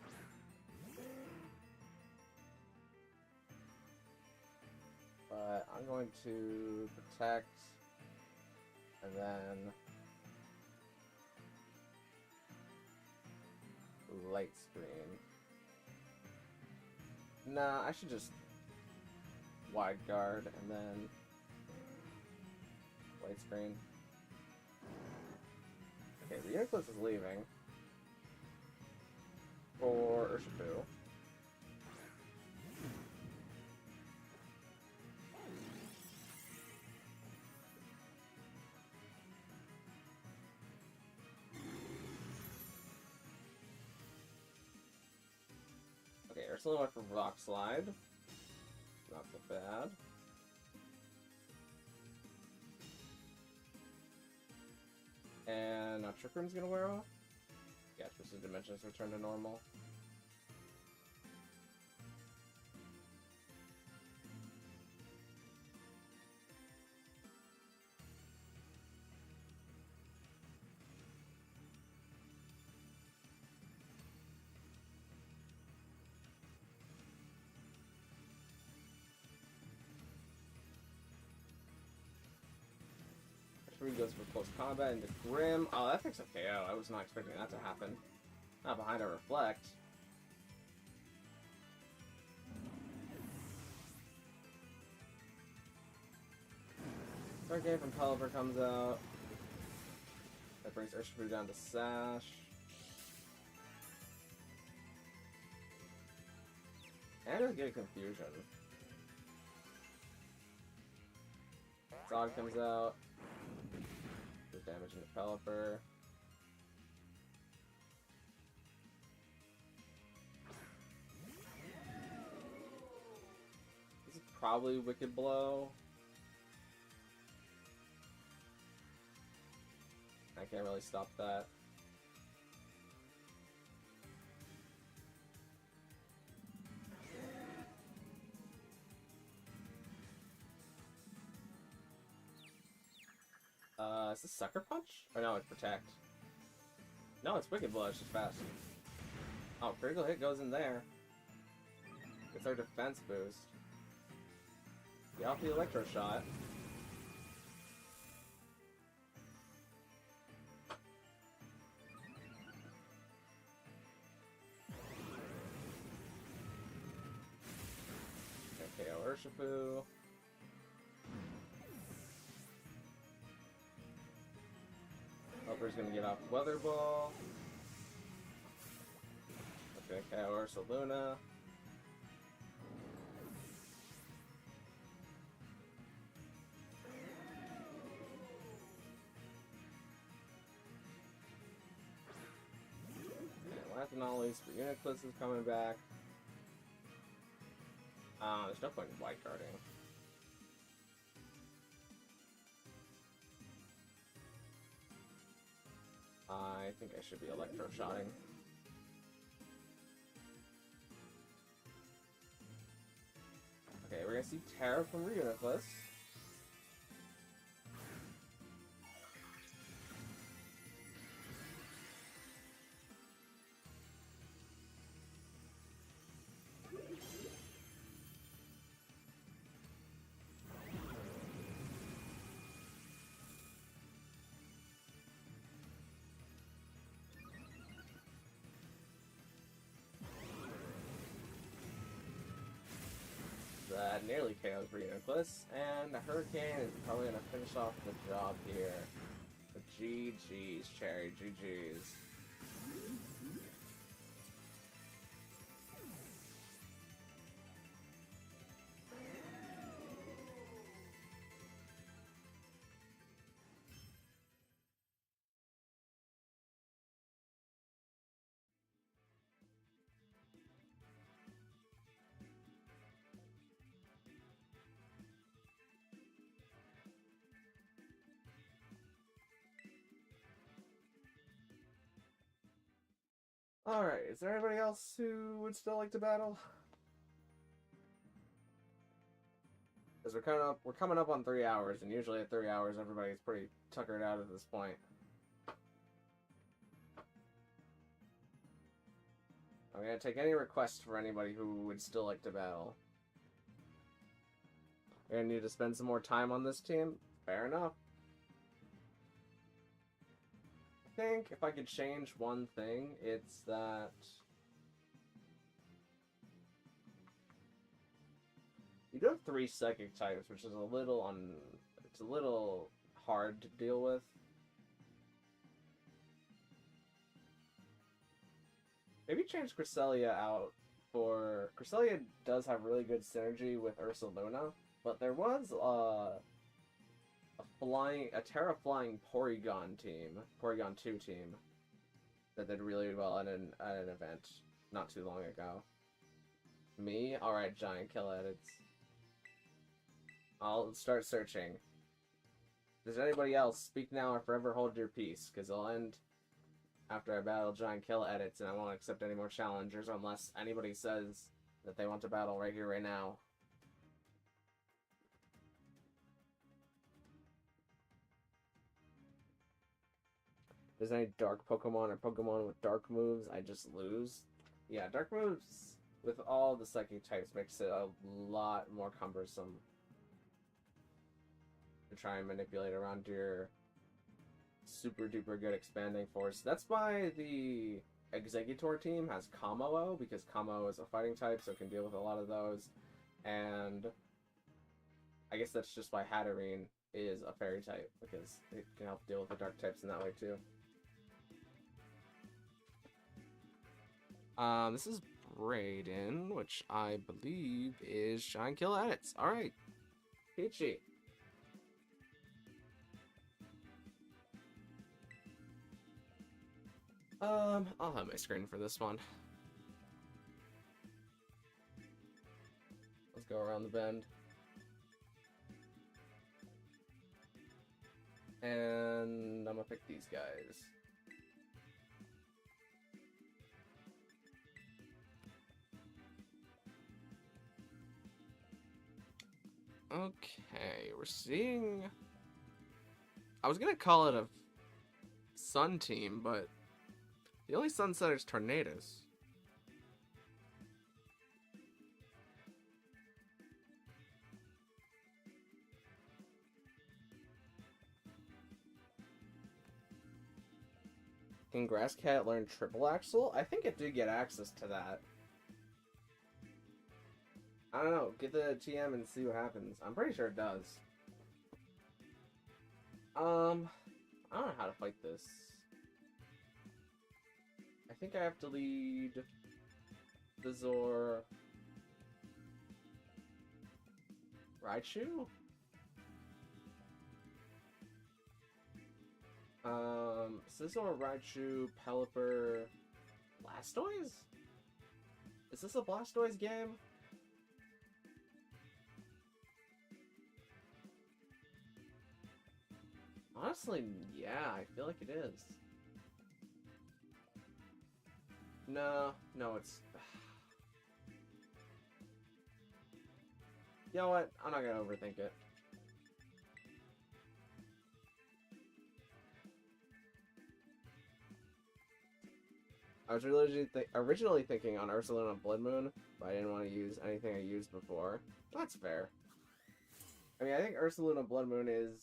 But I'm going to protect, and then light screen. Nah, I should just wide guard and then light screen. Okay, the Uniclus is leaving for Urshifu. Okay, Ursula went for Rock Slide. Not so bad. And now Trick Room's gonna wear off? Yeah, Twisted Dimensions return to normal. He goes for close combat into Grim. Oh, that takes a KO. I was not expecting that to happen. Not behind a Reflect. Third game from Pelipper comes out. That brings Urshifu down to Sash. And it's getting Confusion. Zod comes out. Does damage into Pelipper. This is probably Wicked Blow. I can't really stop that. Is this Sucker Punch? Or no, it's Protect. No, it's Wicked Blow, it's just fast. Oh, critical hit goes in there. It's our defense boost. Get off the Electro Shot. Okay, Urshifu. Helper's gonna get off Weather Ball. Okay, KO Ursaluna. And Lathanollies for Uniclus is coming back. There's no point in white guarding. I think I should be electro-shotting. Okay, we're gonna see Terra from Uniclus. That nearly KOs Uniclus, and the Hurricane is probably going to finish off the job here. But GG's, Cherry, GG's. Alright, is there anybody else who would still like to battle? Because we're coming up on 3 hours, and usually at 3 hours everybody's pretty tuckered out at this point. gonna take any requests for anybody who would still like to battle. We're gonna need to spend some more time on this team. Fair enough. I think if I could change one thing, it's that you do have 3 psychic types, which is a little it's a little hard to deal with. Maybe change Cresselia out for... Cresselia does have really good synergy with Ursaluna, but there was a Terra Flying Porygon team, Porygon 2 team, that did really well at an event not too long ago. Me? Alright, Giant Kill Edits. I'll start searching. Does anybody else speak now or forever hold your peace? Because I'll end after I battle Giant Kill Edits, and I won't accept any more challengers unless anybody says that they want to battle right here, right now. If there's any dark Pokemon or Pokemon with dark moves, I just lose. Yeah, dark moves with all the psychic types makes it a lot more cumbersome to try and manipulate around your super duper good expanding force. That's why the Exeggutor team has Kamo, because Kamo is a fighting type, so it can deal with a lot of those. And I guess that's just why Hatterene is a fairy type, because it can help deal with the dark types in that way too. This is Brayden, which I believe is Giant Kill Edits. Alright. Peachy. I'll have my screen for this one. Let's go around the bend. And I'm gonna pick these guys. Okay, we're seeing... I was gonna call it a Sun team, but the only Sunsetter is Tornadus. Can Grasscat learn Triple Axle? I think it did get access to that. I don't know. Get the TM and see what happens. I'm pretty sure it does. I don't know how to fight this. I think I have to lead the Zor Raichu? Scizor, Raichu, Pelipper, Blastoise? Is this a Blastoise game? Honestly, yeah, I feel like it is. No, it's... You know what? I'm not gonna overthink it. I was originally thinking on Ursaluna Blood Moon, but I didn't want to use anything I used before. That's fair. I mean, I think Ursaluna Blood Moon is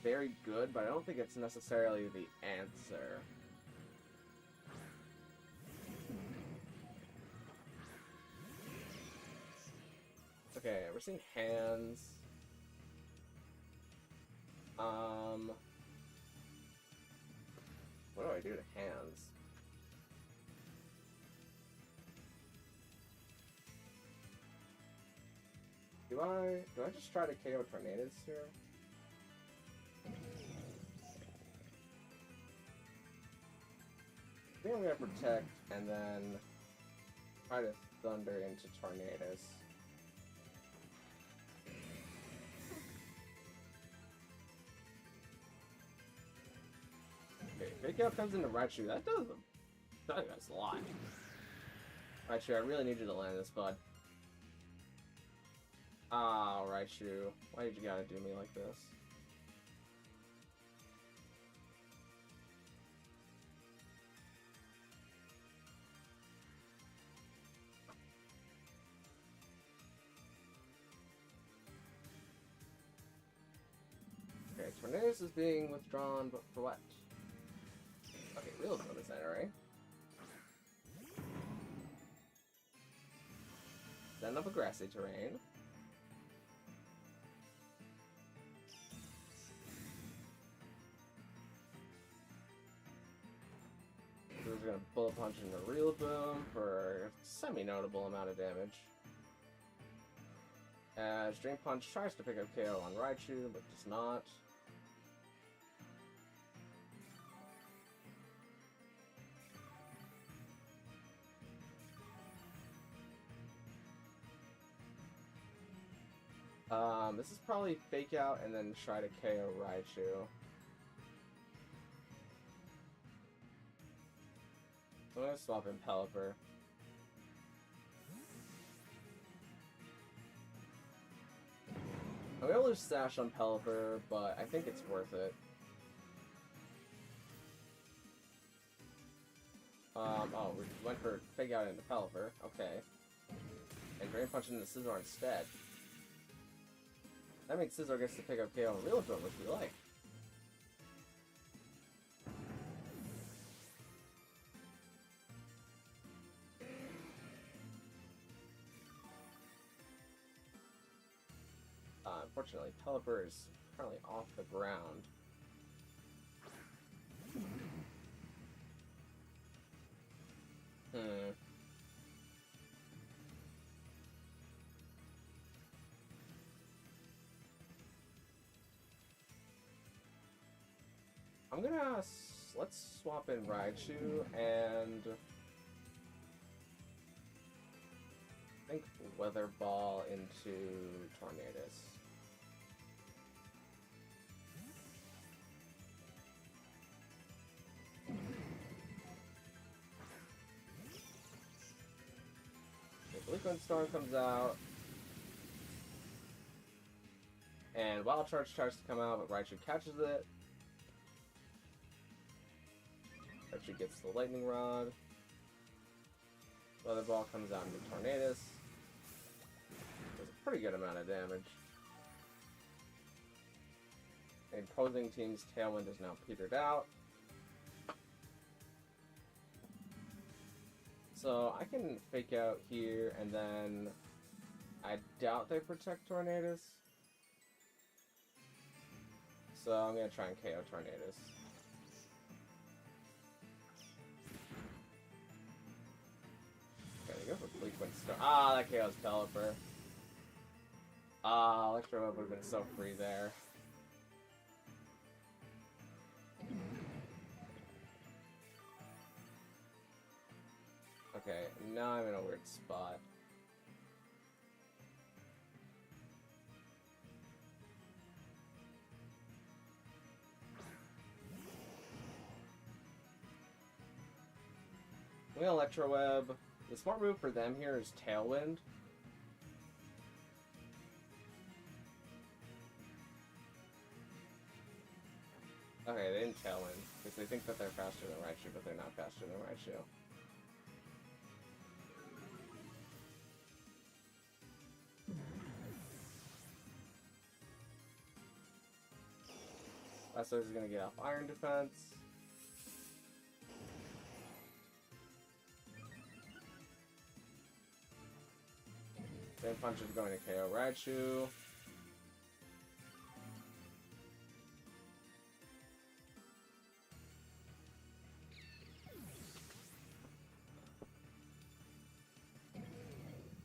very good, but I don't think it's necessarily the answer. Okay, we're seeing hands. What do I do to hands? Do I just try to KO Tornadus here? I think I'm gonna protect and then try to Thunder into Tornadus. Okay, Fake Out comes into Raichu. That does a lot. Raichu, I really need you to land this, bud. Ah, Raichu. Why did you gotta do me like this? Tornadus is being withdrawn, but for what? Okay, Wheels on the center, right? Send up a grassy terrain. So we're gonna bullet punch into Real Boom for a semi-notable amount of damage. As Dream Punch tries to pick up KO on Raichu, but does not. This is probably Fake Out and then try to KO Raichu. So I'm gonna swap in Pelipper. I'm gonna lose Sash on Pelipper, but I think it's worth it. Oh, we went for Fake Out into Pelipper. Okay. And Drain Punch into Scizor instead. That means Scizor gets to pick up KO on Real Boom, which we like. Unfortunately, Pelipper is currently off the ground. I'm gonna... let's swap in Raichu and... I think Weather Ball into Tornadus. Liquid Storm comes out, and Wild Charge tries to come out, but Raichu catches it. Raichu gets the Lightning Rod. Weather Ball comes out into Tornadus. Does a pretty good amount of damage. The opposing team's Tailwind is now petered out. So I can Fake Out here, and then I doubt they protect Tornadus. So I'm going to try and KO Tornadus. Okay, they go for Fleetwood Storm. Ah, that KO's Pelipper. Ah, Electro Web would have been so free there. Okay, now I'm in a weird spot. I'm gonna Electro Web. The smart move for them here is Tailwind. Okay, they didn't Tailwind, because they think that they're faster than Raichu, but they're not faster than Raichu. Blastoise is going to get off Iron Defense. Drain Punch is going to KO Raichu.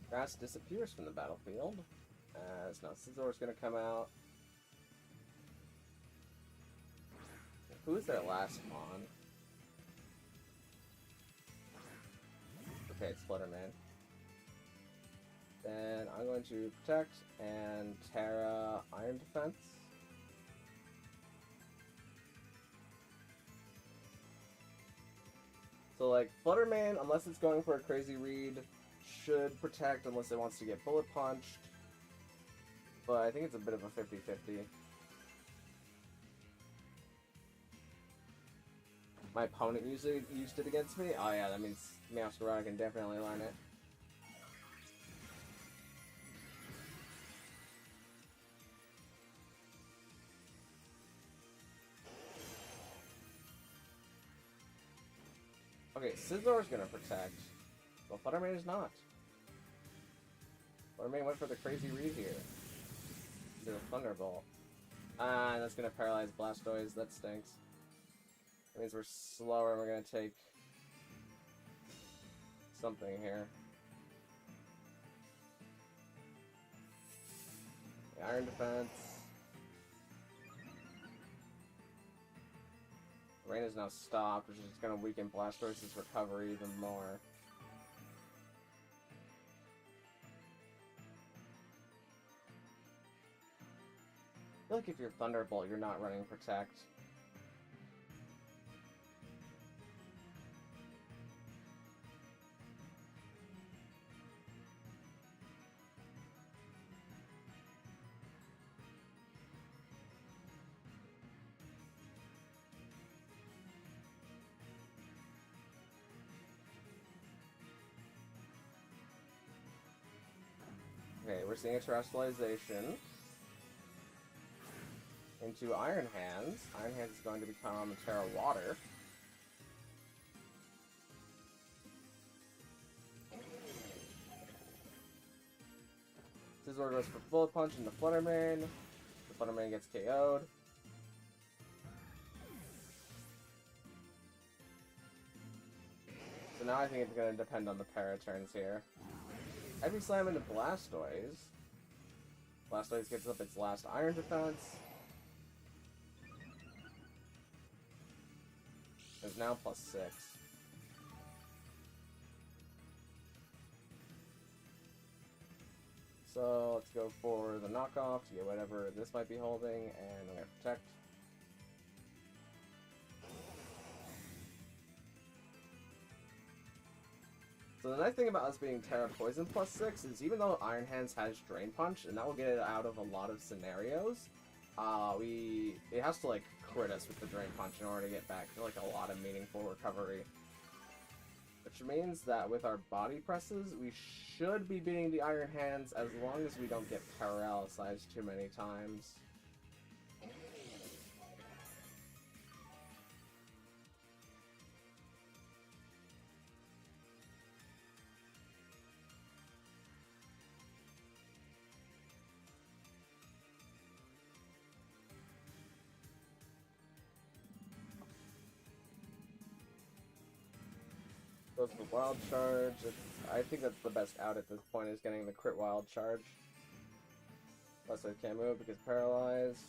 Grass disappears from the battlefield. As now Scizor is going to come out. Who is their last spawn? Okay, it's Flutterman. Then I'm going to Protect and Terra Iron Defense. So like, Flutterman, unless it's going for a crazy read, should Protect unless it wants to get Bullet Punched. But I think it's a bit of a 50-50. My opponent used it against me? Oh yeah, that means Meowscarada can definitely learn it. Okay, Scizzor's gonna protect. Well, Fluttermane is not. Fluttermane went for the crazy read here. To the Thunderbolt. And that's gonna paralyze Blastoise. That stinks. That means we're slower and we're gonna take something here. The Iron Defense. Rain is now stopped, which is just gonna weaken Blastoise's recovery even more. I feel like if you're Thunderbolt, you're not running Protect. Okay, we're seeing a Terrestrialization into Iron Hands. Iron Hands is going to become Terra Water. Scizor goes for Bullet Punch into Fluttermane. The Fluttermane gets KO'd. So now I think it's going to depend on the para turns here. Heavy Slam into Blastoise. Blastoise gets up its last Iron Defense. It's now +6. So let's go for the knockoff to get whatever this might be holding, and I'm going to protect. So the nice thing about us being Terra Poison +6 is even though Iron Hands has Drain Punch, and that will get it out of a lot of scenarios, it has to like crit us with the Drain Punch in order to get back to like a lot of meaningful recovery. Which means that with our body presses, we should be beating the Iron Hands as long as we don't get paralyzed too many times. Goes for Wild Charge. I think that's the best out at this point, is getting the crit Wild Charge. Plus I can't move because paralyzed.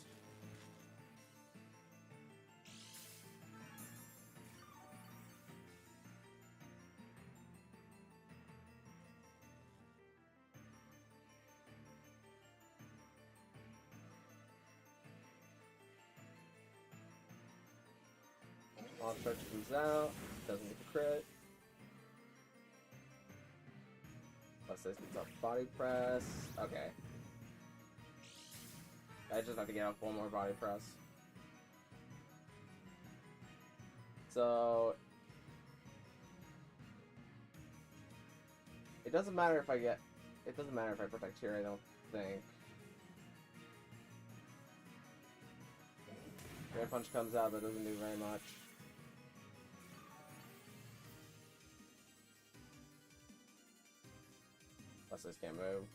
Wild Charge comes out, doesn't get the crit. This gets up Body Press. Okay. I just have to get up one more Body Press. So it doesn't matter if I get. It doesn't matter if I protect here. I don't think. Drain Punch comes out, but doesn't do very much. This can't move.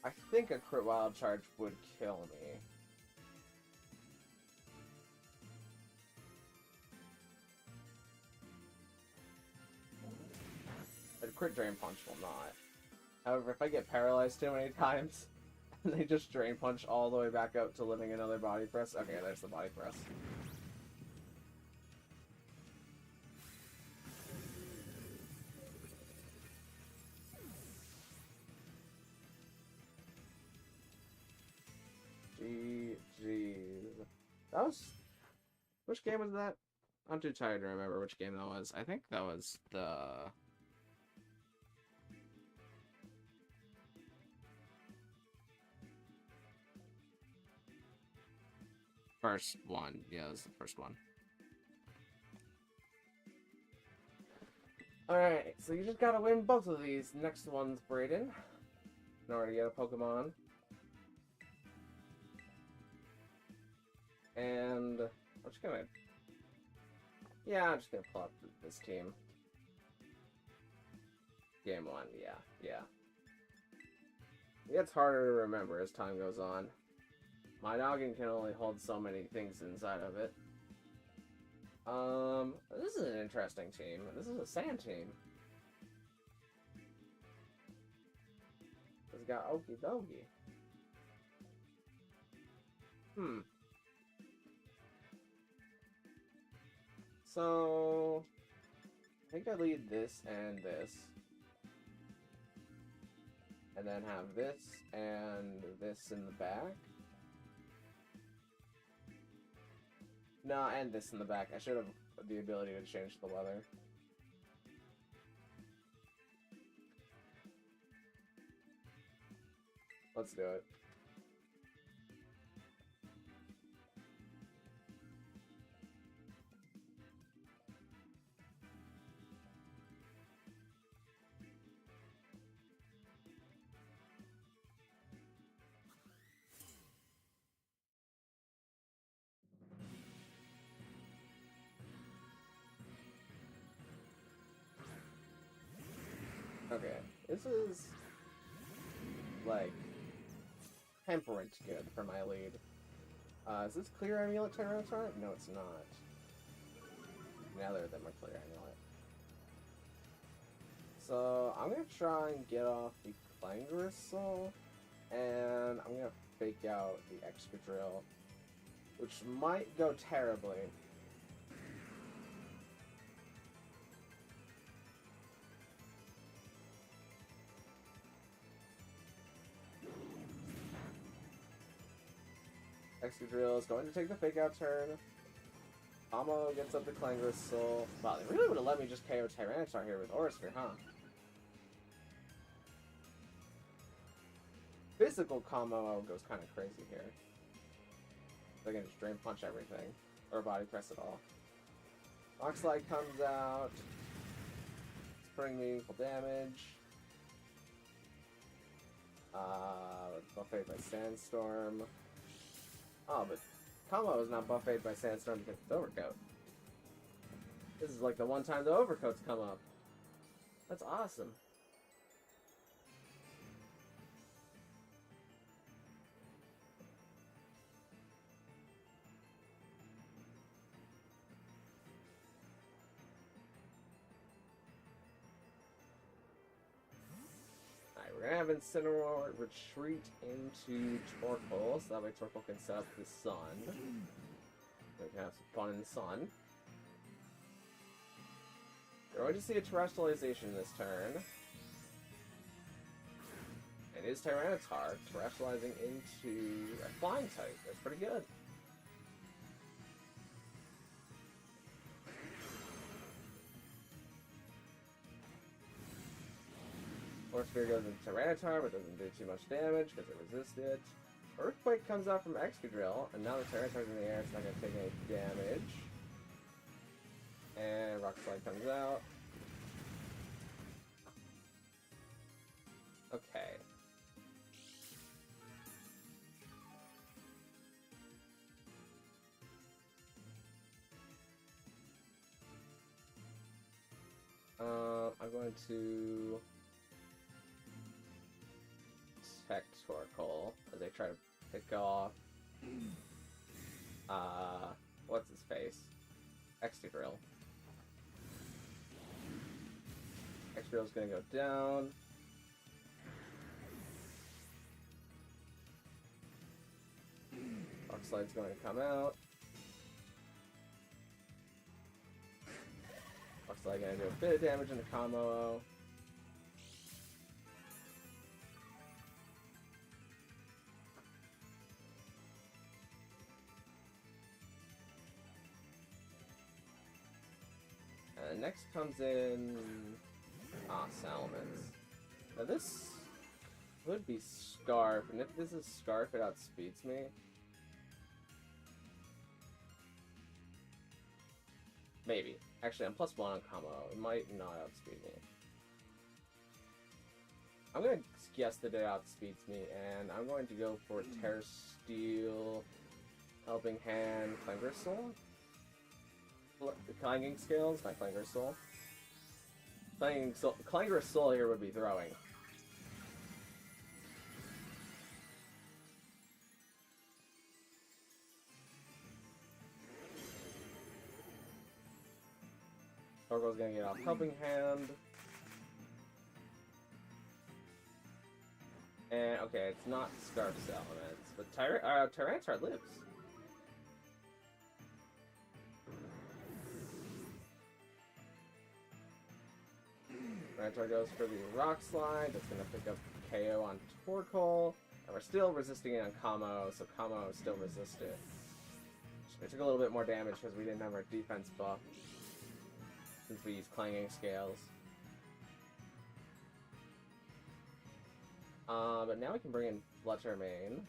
I think a crit Wild Charge would kill me. A crit Drain Punch will not. However, if I get paralyzed too many times, and they just Drain Punch all the way back up to living another Body Press. Okay, there's the Body Press. GG's. That was... Which game was that? I'm too tired to remember which game that was. I think that was the... first one. Yeah, it was the first one. Alright, so you just gotta win both of these next ones, Brayden, in order to get a Pokemon. And I'm just gonna... Yeah, I'm just gonna pull up this team. Game 1, yeah. It gets harder to remember as time goes on. My noggin can only hold so many things inside of it. This is an interesting team. This is a sand team. It's got Okie Dokie. So, I think I lead this and this. And then have this and this in the back. No, and this in the back. I should have the ability to change the weather. Let's do it. Okay, this is like temperate good for my lead. Is this clear amulet Tyranitar? No, it's not. Neither of them are clear amulet. So I'm gonna try and get off the Clangristle, and I'm gonna fake out the Excadrill, which might go terribly. Excadrill is going to take the fake out turn. Amo gets up the Clangristle. Wow, they really would have let me just KO Tyranitar here with Aurasphere, huh? Physical combo goes kind of crazy here. They're gonna just Drain Punch everything. Or Body Press it all. Rock Slide comes out. It's putting meaningful damage. Buffet by Sandstorm. Oh, but Combo is not buffeted by Sandstorm because it's Overcoat. This is like the one time the Overcoats come up. That's awesome. Alright, we're gonna have Incineroar retreat into Torkoal, so that way Torkoal can set up the sun. We can have some fun in the sun. We're going to see a Terrestrialization this turn. It is Tyranitar, Terrestrializing into a Flying type. That's pretty good. Aurasphere goes into Tyranitar, but doesn't do too much damage because it resisted. Earthquake comes out from Excadrill, and now the Tyranitar's in the air, it's not going to take any damage. And Rock Slide comes out. Okay. I'm going to Tech Torkoal as I try to pick off what's his face? Excadrill. Excadrill's gonna go down. Rock Slide's going to come out. Rock Slide gonna do a bit of damage into combo. Next comes in Salamence. Now this would be Scarf, and if this is Scarf, it outspeeds me. Maybe. Actually, I'm +1 on combo. It might not outspeed me. I'm gonna guess that it outspeeds me, and I'm going to go for Terra Steel Helping Hand, Clanger Soul? Clanging Scales, not Clanger Soul. Clanger Soul here would be throwing. Torko's gonna get off Helping Hand. And, okay, it's not Scarf's Elements, but Tyranitar lives. Tyranitar goes for the Rock Slide. That's going to pick up KO on Torkoal. And we're still resisting it on Kamo, so Kamo still resisted. We took a little bit more damage because we didn't have our defense buff, since we used Clanging Scales. But now we can bring in Flutter Mane.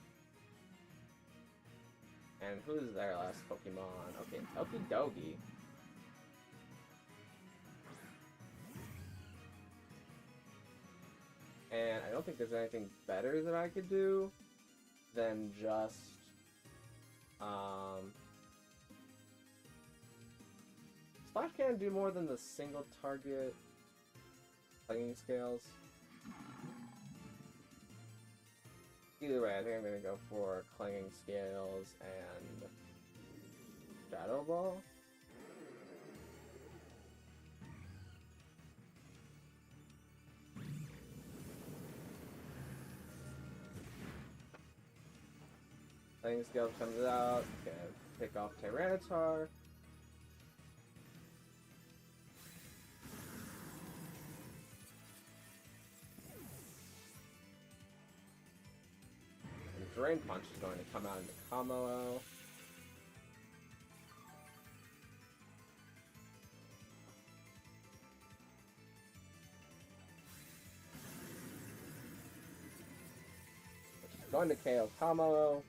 And who's their last Pokemon? Okay, Tokidogi. And I don't think there's anything better that I could do than just Splash can't do more than the single target Clanging Scales. Either way, I think I'm gonna go for Clanging Scales and Shadow Ball. Clanging Scales comes out, gonna pick off Tyranitar. Drain Punch is going to come out into Kamo. Going to KO Kamo.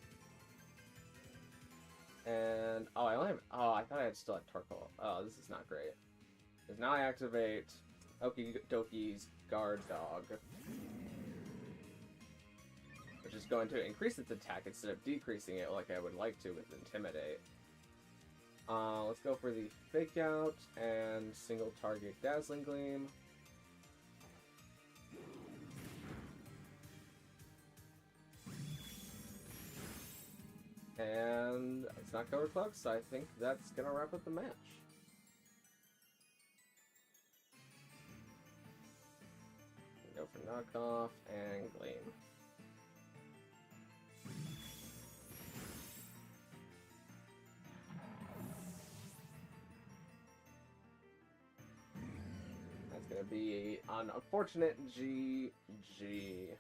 And I thought I still had Torkoal. Oh, this is not great. Because now I activate Okidoki's Guard Dog, which is going to increase its attack instead of decreasing it like I would like to with Intimidate. Let's go for the Fake Out and single target Dazzling Gleam. And it's not Cover Cloak, so I think that's gonna wrap up the match. Go for Knockoff and Gleam. That's gonna be an unfortunate GG.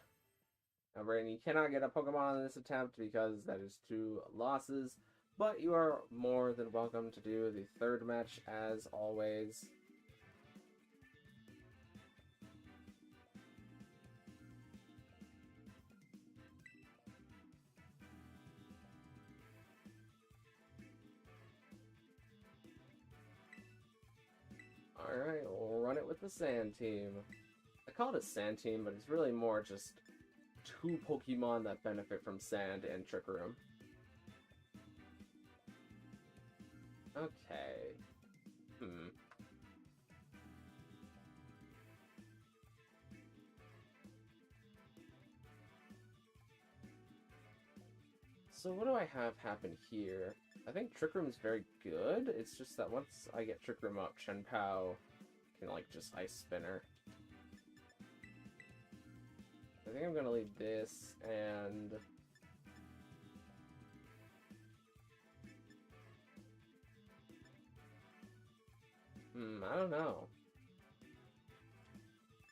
Brandon, you cannot get a Pokemon in this attempt because that is 2 losses, but you are more than welcome to do the third match as always. Alright, we'll run it with the Sand Team. I call it a Sand Team, but it's really more just 2 Pokemon that benefit from Sand and Trick Room. Okay. So what do I have happen here? I think Trick Room is very good. It's just that once I get Trick Room up, Shen Pao can, like, just Ice Spinner. I think I'm gonna leave this and I don't know.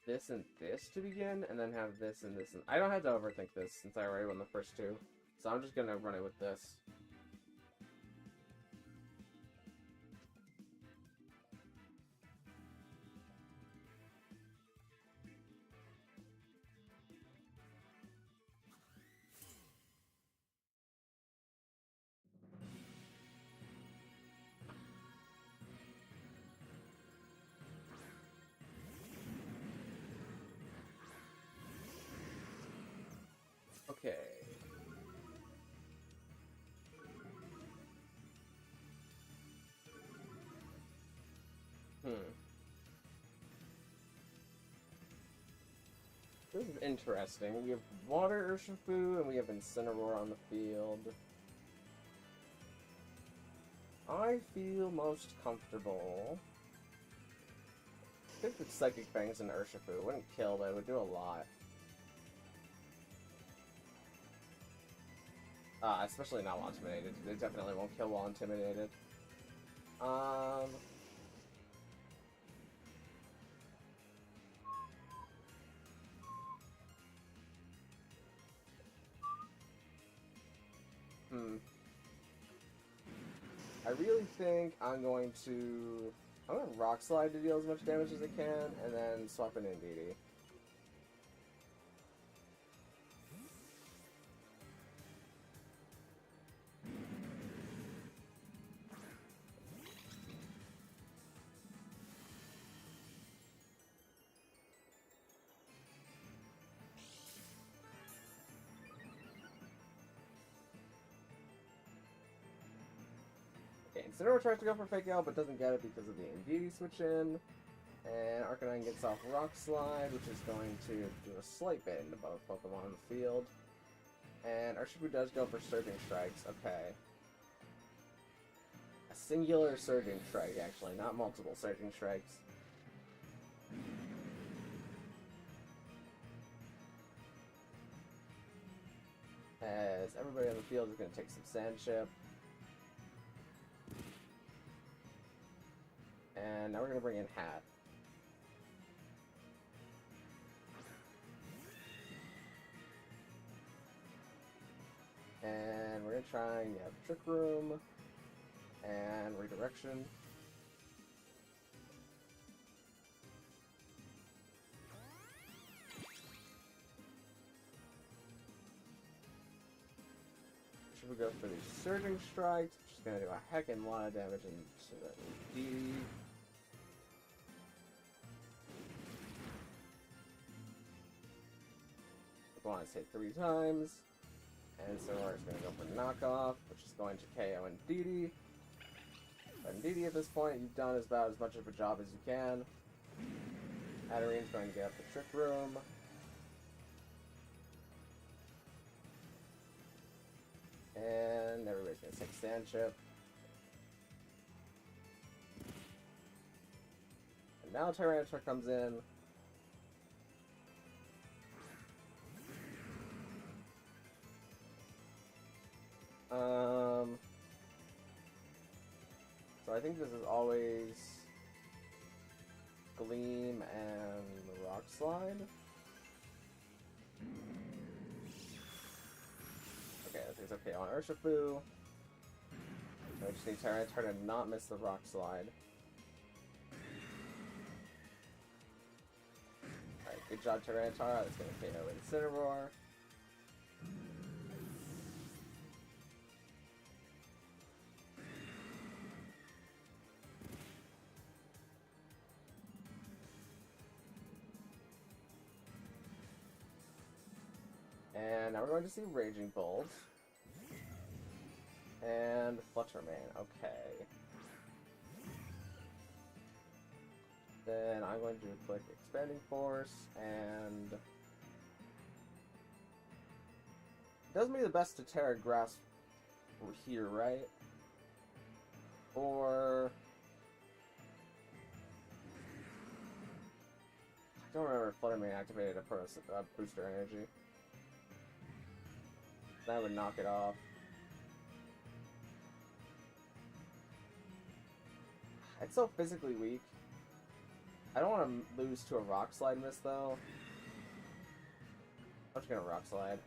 This and this to begin, and then have this and this. And I don't have to overthink this since I already won the first 2, so I'm just gonna run it with this. Okay. This is interesting. We have Water Urshifu and we have Incineroar on the field. I feel most comfortable. I think with Psychic Fangs and Urshifu. It wouldn't kill, but it would do a lot. Especially not while intimidated. They definitely won't kill while intimidated. I really think I'm going to Rock Slide to deal as much damage as I can, and then swap in Indeedee. Incineroar tries to go for Fake Out, but doesn't get it because of the Indeedee switch in. And Arcanine gets off Rock Slide, which is going to do a slight bit into both Pokemon on the field. And Urshifu does go for Surging Strikes. Okay. A singular Surging Strike, actually, not multiple Surging Strikes. As everybody on the field is going to take some Sand Chip. And now we're going to bring in Hat. And we're going to try and get Trick Room and Redirection. Should we go for these Surging Strikes, which is going to do a heckin' lot of damage into the Indeedee. Want to hit 3 times, and Incineroar is going to go for Knockoff, which is going to KO Indeedee. But Indeedee at this point, you've done about as much of a job as you can. Adarine's going to get up the Trick Room. And everybody's going to take Sand Chip. And now Tyranitar comes in. So I think this is always Gleam and Rock Slide. Okay, I think it's okay on Urshifu. I just need Tyranitar to not miss the Rock Slide. Alright, good job Tyranitar. That's going to KO Incineroar. And now we're going to see Raging Bolt. And Flutter Mane, okay. Then I'm going to do a quick Expanding Force, and it does me the best to Terra Grass here, right? Or I don't remember if Flutter Mane activated a booster energy. That would knock it off. It's so physically weak. I don't want to lose to a Rock Slide miss, though. I'm just gonna Rock Slide.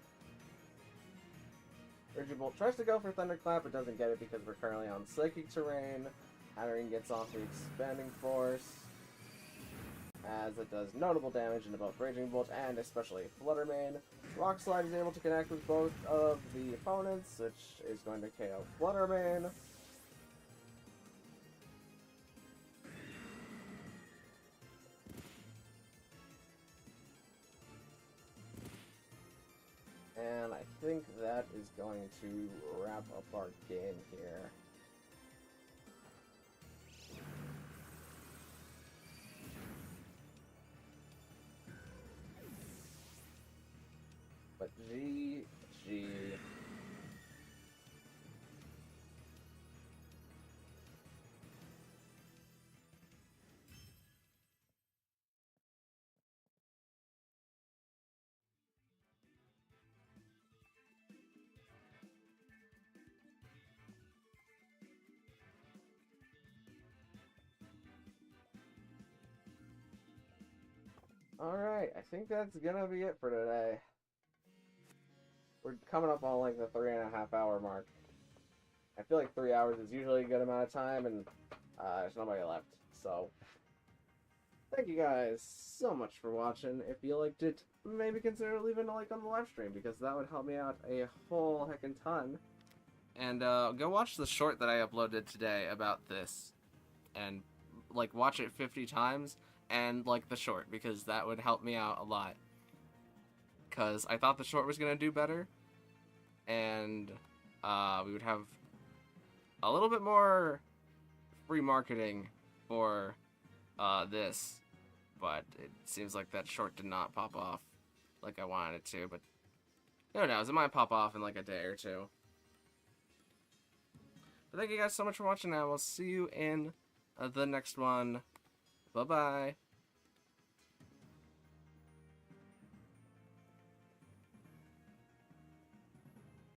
Raging Bolt tries to go for Thunderclap, but doesn't get it because we're currently on Psychic Terrain. Adarian gets off the Expanding Force, as it does notable damage into both Raging Bolt and especially Flutter Mane. Rock Slide is able to connect with both of the opponents, which is going to KO Flutter Mane. And I think that is going to wrap up our game here. VG. Alright, I think that's gonna be it for today. We're coming up on like the 3.5 hour mark. I feel like 3 hours is usually a good amount of time, and there's nobody left. So, thank you guys so much for watching. If you liked it, maybe consider leaving a like on the live stream, because that would help me out a whole heckin' ton. And go watch the short that I uploaded today about this, and like watch it 50 times and like the short, because that would help me out a lot. Because I thought the short was gonna do better, and we would have a little bit more free marketing for this, but it seems like that short did not pop off like I wanted it to. But who knows? It might pop off in like a day or two. But thank you guys so much for watching. Now we'll see you in the next one. Bye bye.